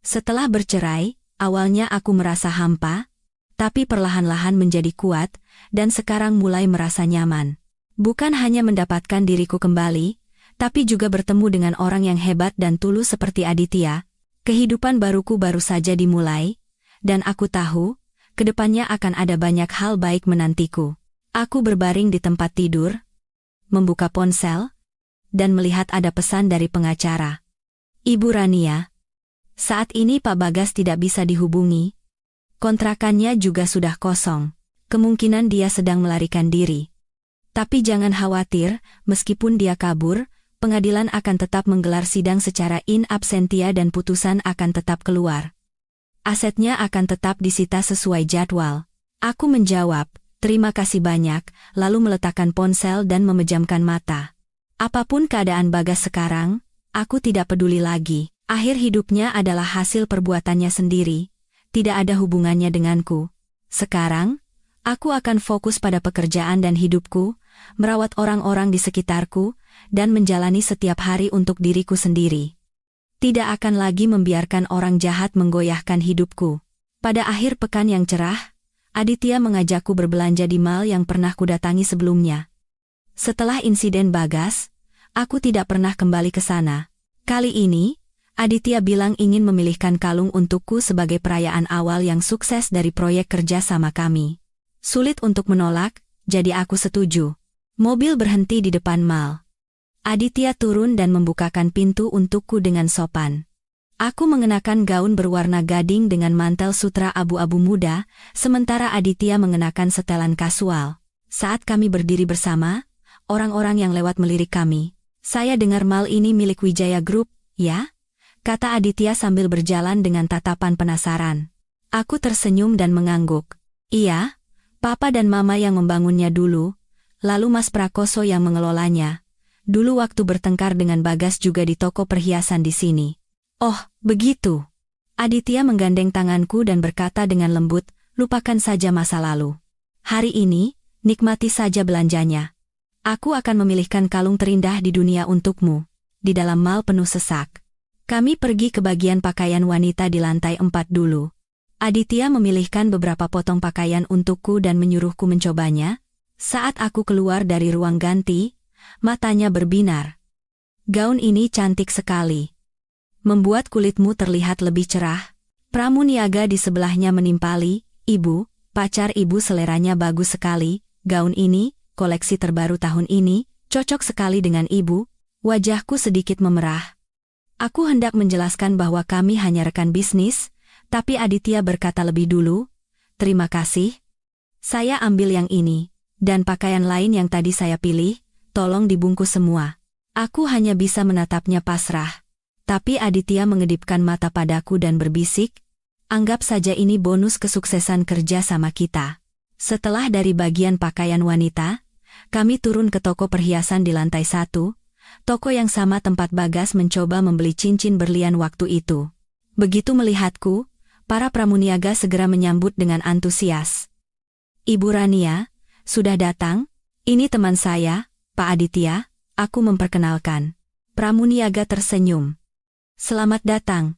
Speaker 1: Setelah bercerai, awalnya aku merasa hampa, tapi perlahan-lahan menjadi kuat, dan sekarang mulai merasa nyaman. Bukan hanya mendapatkan diriku kembali, tapi juga bertemu dengan orang yang hebat dan tulus seperti Aditya. Kehidupan baruku baru saja dimulai, dan aku tahu, kedepannya akan ada banyak hal baik menantiku. Aku berbaring di tempat tidur, membuka ponsel, dan melihat ada pesan dari pengacara. "Ibu Rania, saat ini Pak Bagas tidak bisa dihubungi. Kontrakannya juga sudah kosong. Kemungkinan dia sedang melarikan diri. Tapi jangan khawatir, meskipun dia kabur, pengadilan akan tetap menggelar sidang secara in absentia dan putusan akan tetap keluar. Asetnya akan tetap disita sesuai jadwal." Aku menjawab, "Terima kasih banyak," lalu meletakkan ponsel dan memejamkan mata. Apapun keadaan Bagas sekarang, aku tidak peduli lagi. Akhir hidupnya adalah hasil perbuatannya sendiri, tidak ada hubungannya denganku. Sekarang, aku akan fokus pada pekerjaan dan hidupku, merawat orang-orang di sekitarku, dan menjalani setiap hari untuk diriku sendiri. Tidak akan lagi membiarkan orang jahat menggoyahkan hidupku. Pada akhir pekan yang cerah, Aditya mengajakku berbelanja di mall yang pernah kudatangi sebelumnya. Setelah insiden Bagas, aku tidak pernah kembali ke sana. Kali ini, Aditya bilang ingin memilihkan kalung untukku sebagai perayaan awal yang sukses dari proyek kerja sama kami. Sulit untuk menolak, jadi aku setuju. Mobil berhenti di depan mall. Aditya turun dan membukakan pintu untukku dengan sopan. Aku mengenakan gaun berwarna gading dengan mantel sutra abu-abu muda, sementara Aditya mengenakan setelan kasual. Saat kami berdiri bersama, orang-orang yang lewat melirik kami. "Saya dengar mall ini milik Wijaya Group, ya?" kata Aditya sambil berjalan dengan tatapan penasaran. Aku tersenyum dan mengangguk. "Iya, Papa dan Mama yang membangunnya dulu, lalu Mas Prakoso yang mengelolanya. Dulu waktu bertengkar dengan Bagas juga di toko perhiasan di sini." "Oh, begitu." Aditya menggandeng tanganku dan berkata dengan lembut, Lupakan saja masa lalu. Hari ini, nikmati saja belanjanya. Aku akan memilihkan kalung terindah di dunia untukmu. Di dalam mal penuh sesak. Kami pergi ke bagian pakaian wanita di lantai 4 dulu. Aditya memilihkan beberapa potong pakaian untukku dan menyuruhku mencobanya. Saat aku keluar dari ruang ganti, matanya berbinar. Gaun ini cantik sekali. Membuat kulitmu terlihat lebih cerah. Pramuniaga di sebelahnya menimpali, "Ibu, pacar ibu seleranya bagus sekali. Gaun ini, koleksi terbaru tahun ini, cocok sekali dengan ibu." Wajahku sedikit memerah. Aku hendak menjelaskan bahwa kami hanya rekan bisnis, tapi Aditya berkata lebih dulu, "Terima kasih. Saya ambil yang ini, dan pakaian lain yang tadi saya pilih, tolong dibungkus semua." Aku hanya bisa menatapnya pasrah. Tapi Aditya mengedipkan mata padaku dan berbisik, "Anggap saja ini bonus kesuksesan kerja sama kita." Setelah dari bagian pakaian wanita, kami turun ke toko perhiasan di lantai 1, toko yang sama tempat Bagas mencoba membeli cincin berlian waktu itu. Begitu melihatku, para pramuniaga segera menyambut dengan antusias. "Ibu Rania, sudah datang? Ini teman saya, Pak Aditya," aku memperkenalkan. Pramuniaga tersenyum. "Selamat datang,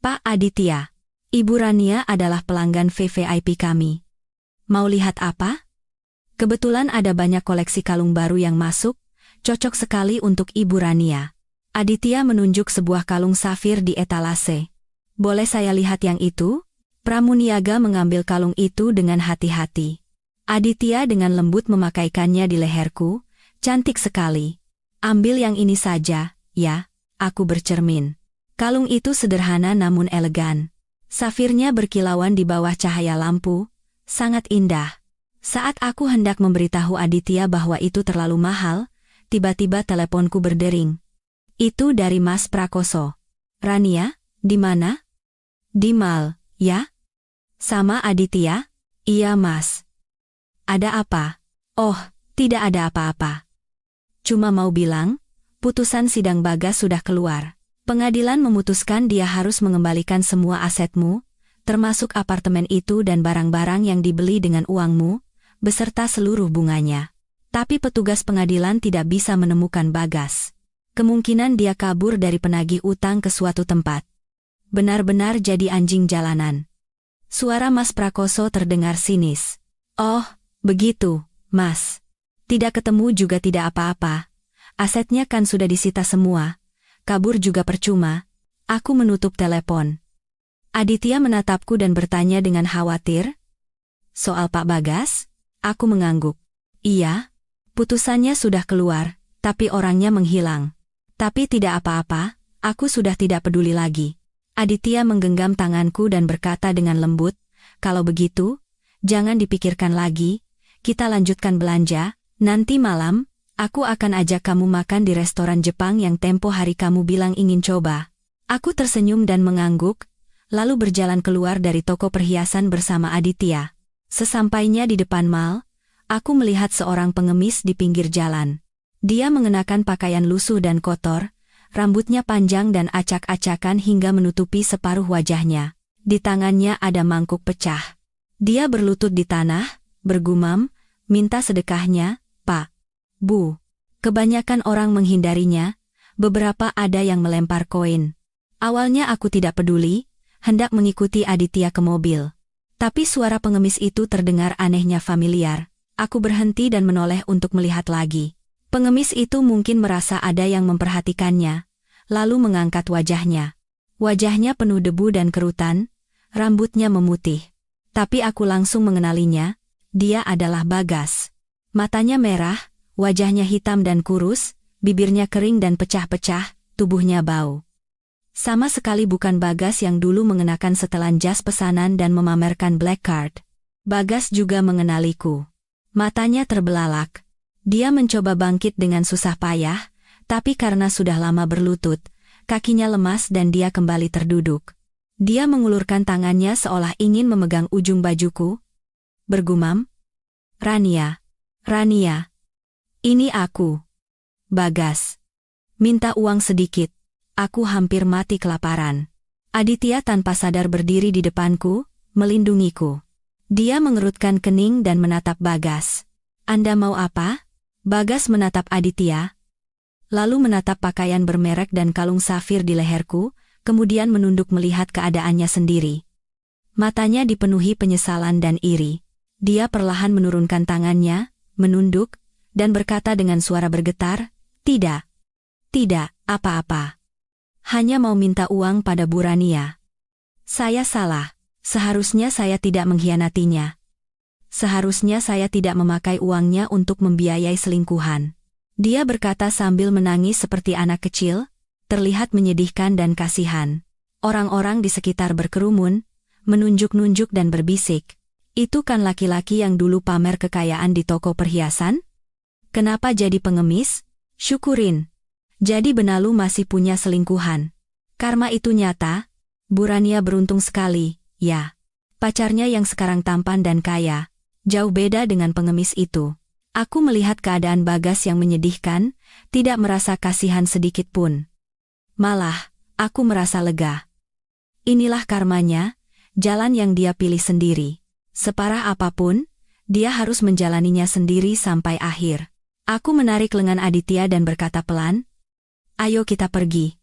Speaker 1: Pak Aditya. Ibu Rania adalah pelanggan VVIP kami. Mau lihat apa? Kebetulan ada banyak koleksi kalung baru yang masuk, cocok sekali untuk Ibu Rania." Aditya menunjuk sebuah kalung safir di etalase. "Boleh saya lihat yang itu?" Pramuniaga mengambil kalung itu dengan hati-hati. Aditya dengan lembut memakaikannya di leherku, "Cantik sekali. Ambil yang ini saja, ya," aku bercermin. Kalung itu sederhana namun elegan. Safirnya berkilauan di bawah cahaya lampu, sangat indah. Saat aku hendak memberitahu Aditya bahwa itu terlalu mahal, tiba-tiba teleponku berdering. "Itu dari Mas Prakoso." "Rania, di mana?" "Di mal, ya?" "Sama Aditya?" "Iya Mas." "Ada apa?" "Oh, tidak ada apa-apa. Cuma mau bilang, putusan sidang Bagas sudah keluar. Pengadilan memutuskan dia harus mengembalikan semua asetmu, termasuk apartemen itu dan barang-barang yang dibeli dengan uangmu, beserta seluruh bunganya. Tapi petugas pengadilan tidak bisa menemukan Bagas. Kemungkinan dia kabur dari penagih utang ke suatu tempat. Benar-benar jadi anjing jalanan." Suara Mas Prakoso terdengar sinis. "Oh, begitu, Mas. Tidak ketemu juga tidak apa-apa. Asetnya kan sudah disita semua. Kabur juga percuma." Aku menutup telepon. Aditya menatapku dan bertanya dengan khawatir, "Soal Pak Bagas?" Aku mengangguk. "Iya. Putusannya sudah keluar, tapi orangnya menghilang. Tapi tidak apa-apa, aku sudah tidak peduli lagi." Aditya menggenggam tanganku dan berkata dengan lembut, "Kalau begitu, jangan dipikirkan lagi, kita lanjutkan belanja, nanti malam, aku akan ajak kamu makan di restoran Jepang yang tempo hari kamu bilang ingin coba." Aku tersenyum dan mengangguk, lalu berjalan keluar dari toko perhiasan bersama Aditya. Sesampainya di depan mal, aku melihat seorang pengemis di pinggir jalan. Dia mengenakan pakaian lusuh dan kotor, rambutnya panjang dan acak-acakan hingga menutupi separuh wajahnya. Di tangannya ada mangkuk pecah. Dia berlutut di tanah, bergumam, minta sedekahnya, "Pak, Bu." Kebanyakan orang menghindarinya, beberapa ada yang melempar koin. Awalnya aku tidak peduli, hendak mengikuti Aditya ke mobil. Tapi suara pengemis itu terdengar anehnya familiar. Aku berhenti dan menoleh untuk melihat lagi. Pengemis itu mungkin merasa ada yang memperhatikannya, lalu mengangkat wajahnya. Wajahnya penuh debu dan kerutan, rambutnya memutih. Tapi aku langsung mengenalinya, dia adalah Bagas. Matanya merah, wajahnya hitam dan kurus, bibirnya kering dan pecah-pecah, tubuhnya bau. Sama sekali bukan Bagas yang dulu mengenakan setelan jas pesanan dan memamerkan black card. Bagas juga mengenaliku. Matanya terbelalak. Dia mencoba bangkit dengan susah payah, tapi karena sudah lama berlutut, kakinya lemas dan dia kembali terduduk. Dia mengulurkan tangannya seolah ingin memegang ujung bajuku. Bergumam, "Rania, Rania. Ini aku. Bagas. Minta uang sedikit. Aku hampir mati kelaparan." Aditya tanpa sadar berdiri di depanku, melindungiku. Dia mengerutkan kening dan menatap Bagas. Anda mau apa? Bagas menatap Aditya, lalu menatap pakaian bermerek dan kalung safir di leherku, kemudian menunduk melihat keadaannya sendiri. Matanya dipenuhi penyesalan dan iri. Dia perlahan menurunkan tangannya, menunduk, dan berkata dengan suara bergetar, "Tidak. Tidak, apa-apa. Hanya mau minta uang pada Bu Rania. Saya salah. Seharusnya saya tidak mengkhianatinya. Seharusnya saya tidak memakai uangnya untuk membiayai selingkuhan." Dia berkata sambil menangis seperti anak kecil, terlihat menyedihkan dan kasihan. Orang-orang di sekitar berkerumun, menunjuk-nunjuk dan berbisik, "Itu kan laki-laki yang dulu pamer kekayaan di toko perhiasan? Kenapa jadi pengemis? Syukurin. Jadi benalu masih punya selingkuhan. Karma itu nyata. Bu Rania beruntung sekali, ya. Pacarnya yang sekarang tampan dan kaya, jauh beda dengan pengemis itu." Aku melihat keadaan Bagas yang menyedihkan, tidak merasa kasihan sedikit pun. Malah, aku merasa lega. Inilah karmanya, jalan yang dia pilih sendiri. Separah apapun, dia harus menjalaninya sendiri sampai akhir. Aku menarik lengan Aditya dan berkata pelan, "Ayo kita pergi.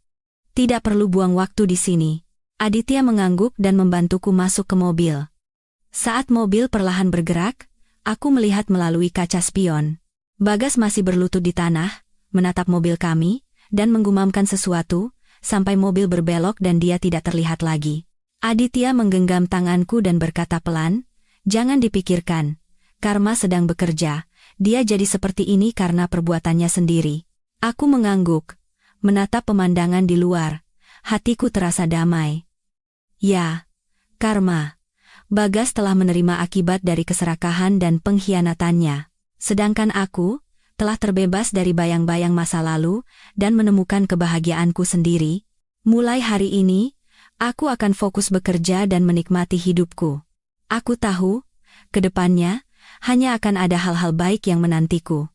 Speaker 1: Tidak perlu buang waktu di sini." Aditya mengangguk dan membantuku masuk ke mobil. Saat mobil perlahan bergerak, aku melihat melalui kaca spion. Bagas masih berlutut di tanah, menatap mobil kami, dan menggumamkan sesuatu, sampai mobil berbelok dan dia tidak terlihat lagi. Aditya menggenggam tanganku dan berkata pelan, "Jangan dipikirkan. Karma sedang bekerja. Dia jadi seperti ini karena perbuatannya sendiri." Aku mengangguk, menatap pemandangan di luar. Hatiku terasa damai. Ya, karma. Bagas telah menerima akibat dari keserakahan dan pengkhianatannya. Sedangkan aku telah terbebas dari bayang-bayang masa lalu dan menemukan kebahagiaanku sendiri. Mulai hari ini, aku akan fokus bekerja dan menikmati hidupku. Aku tahu, ke depannya, hanya akan ada hal-hal baik yang menantiku.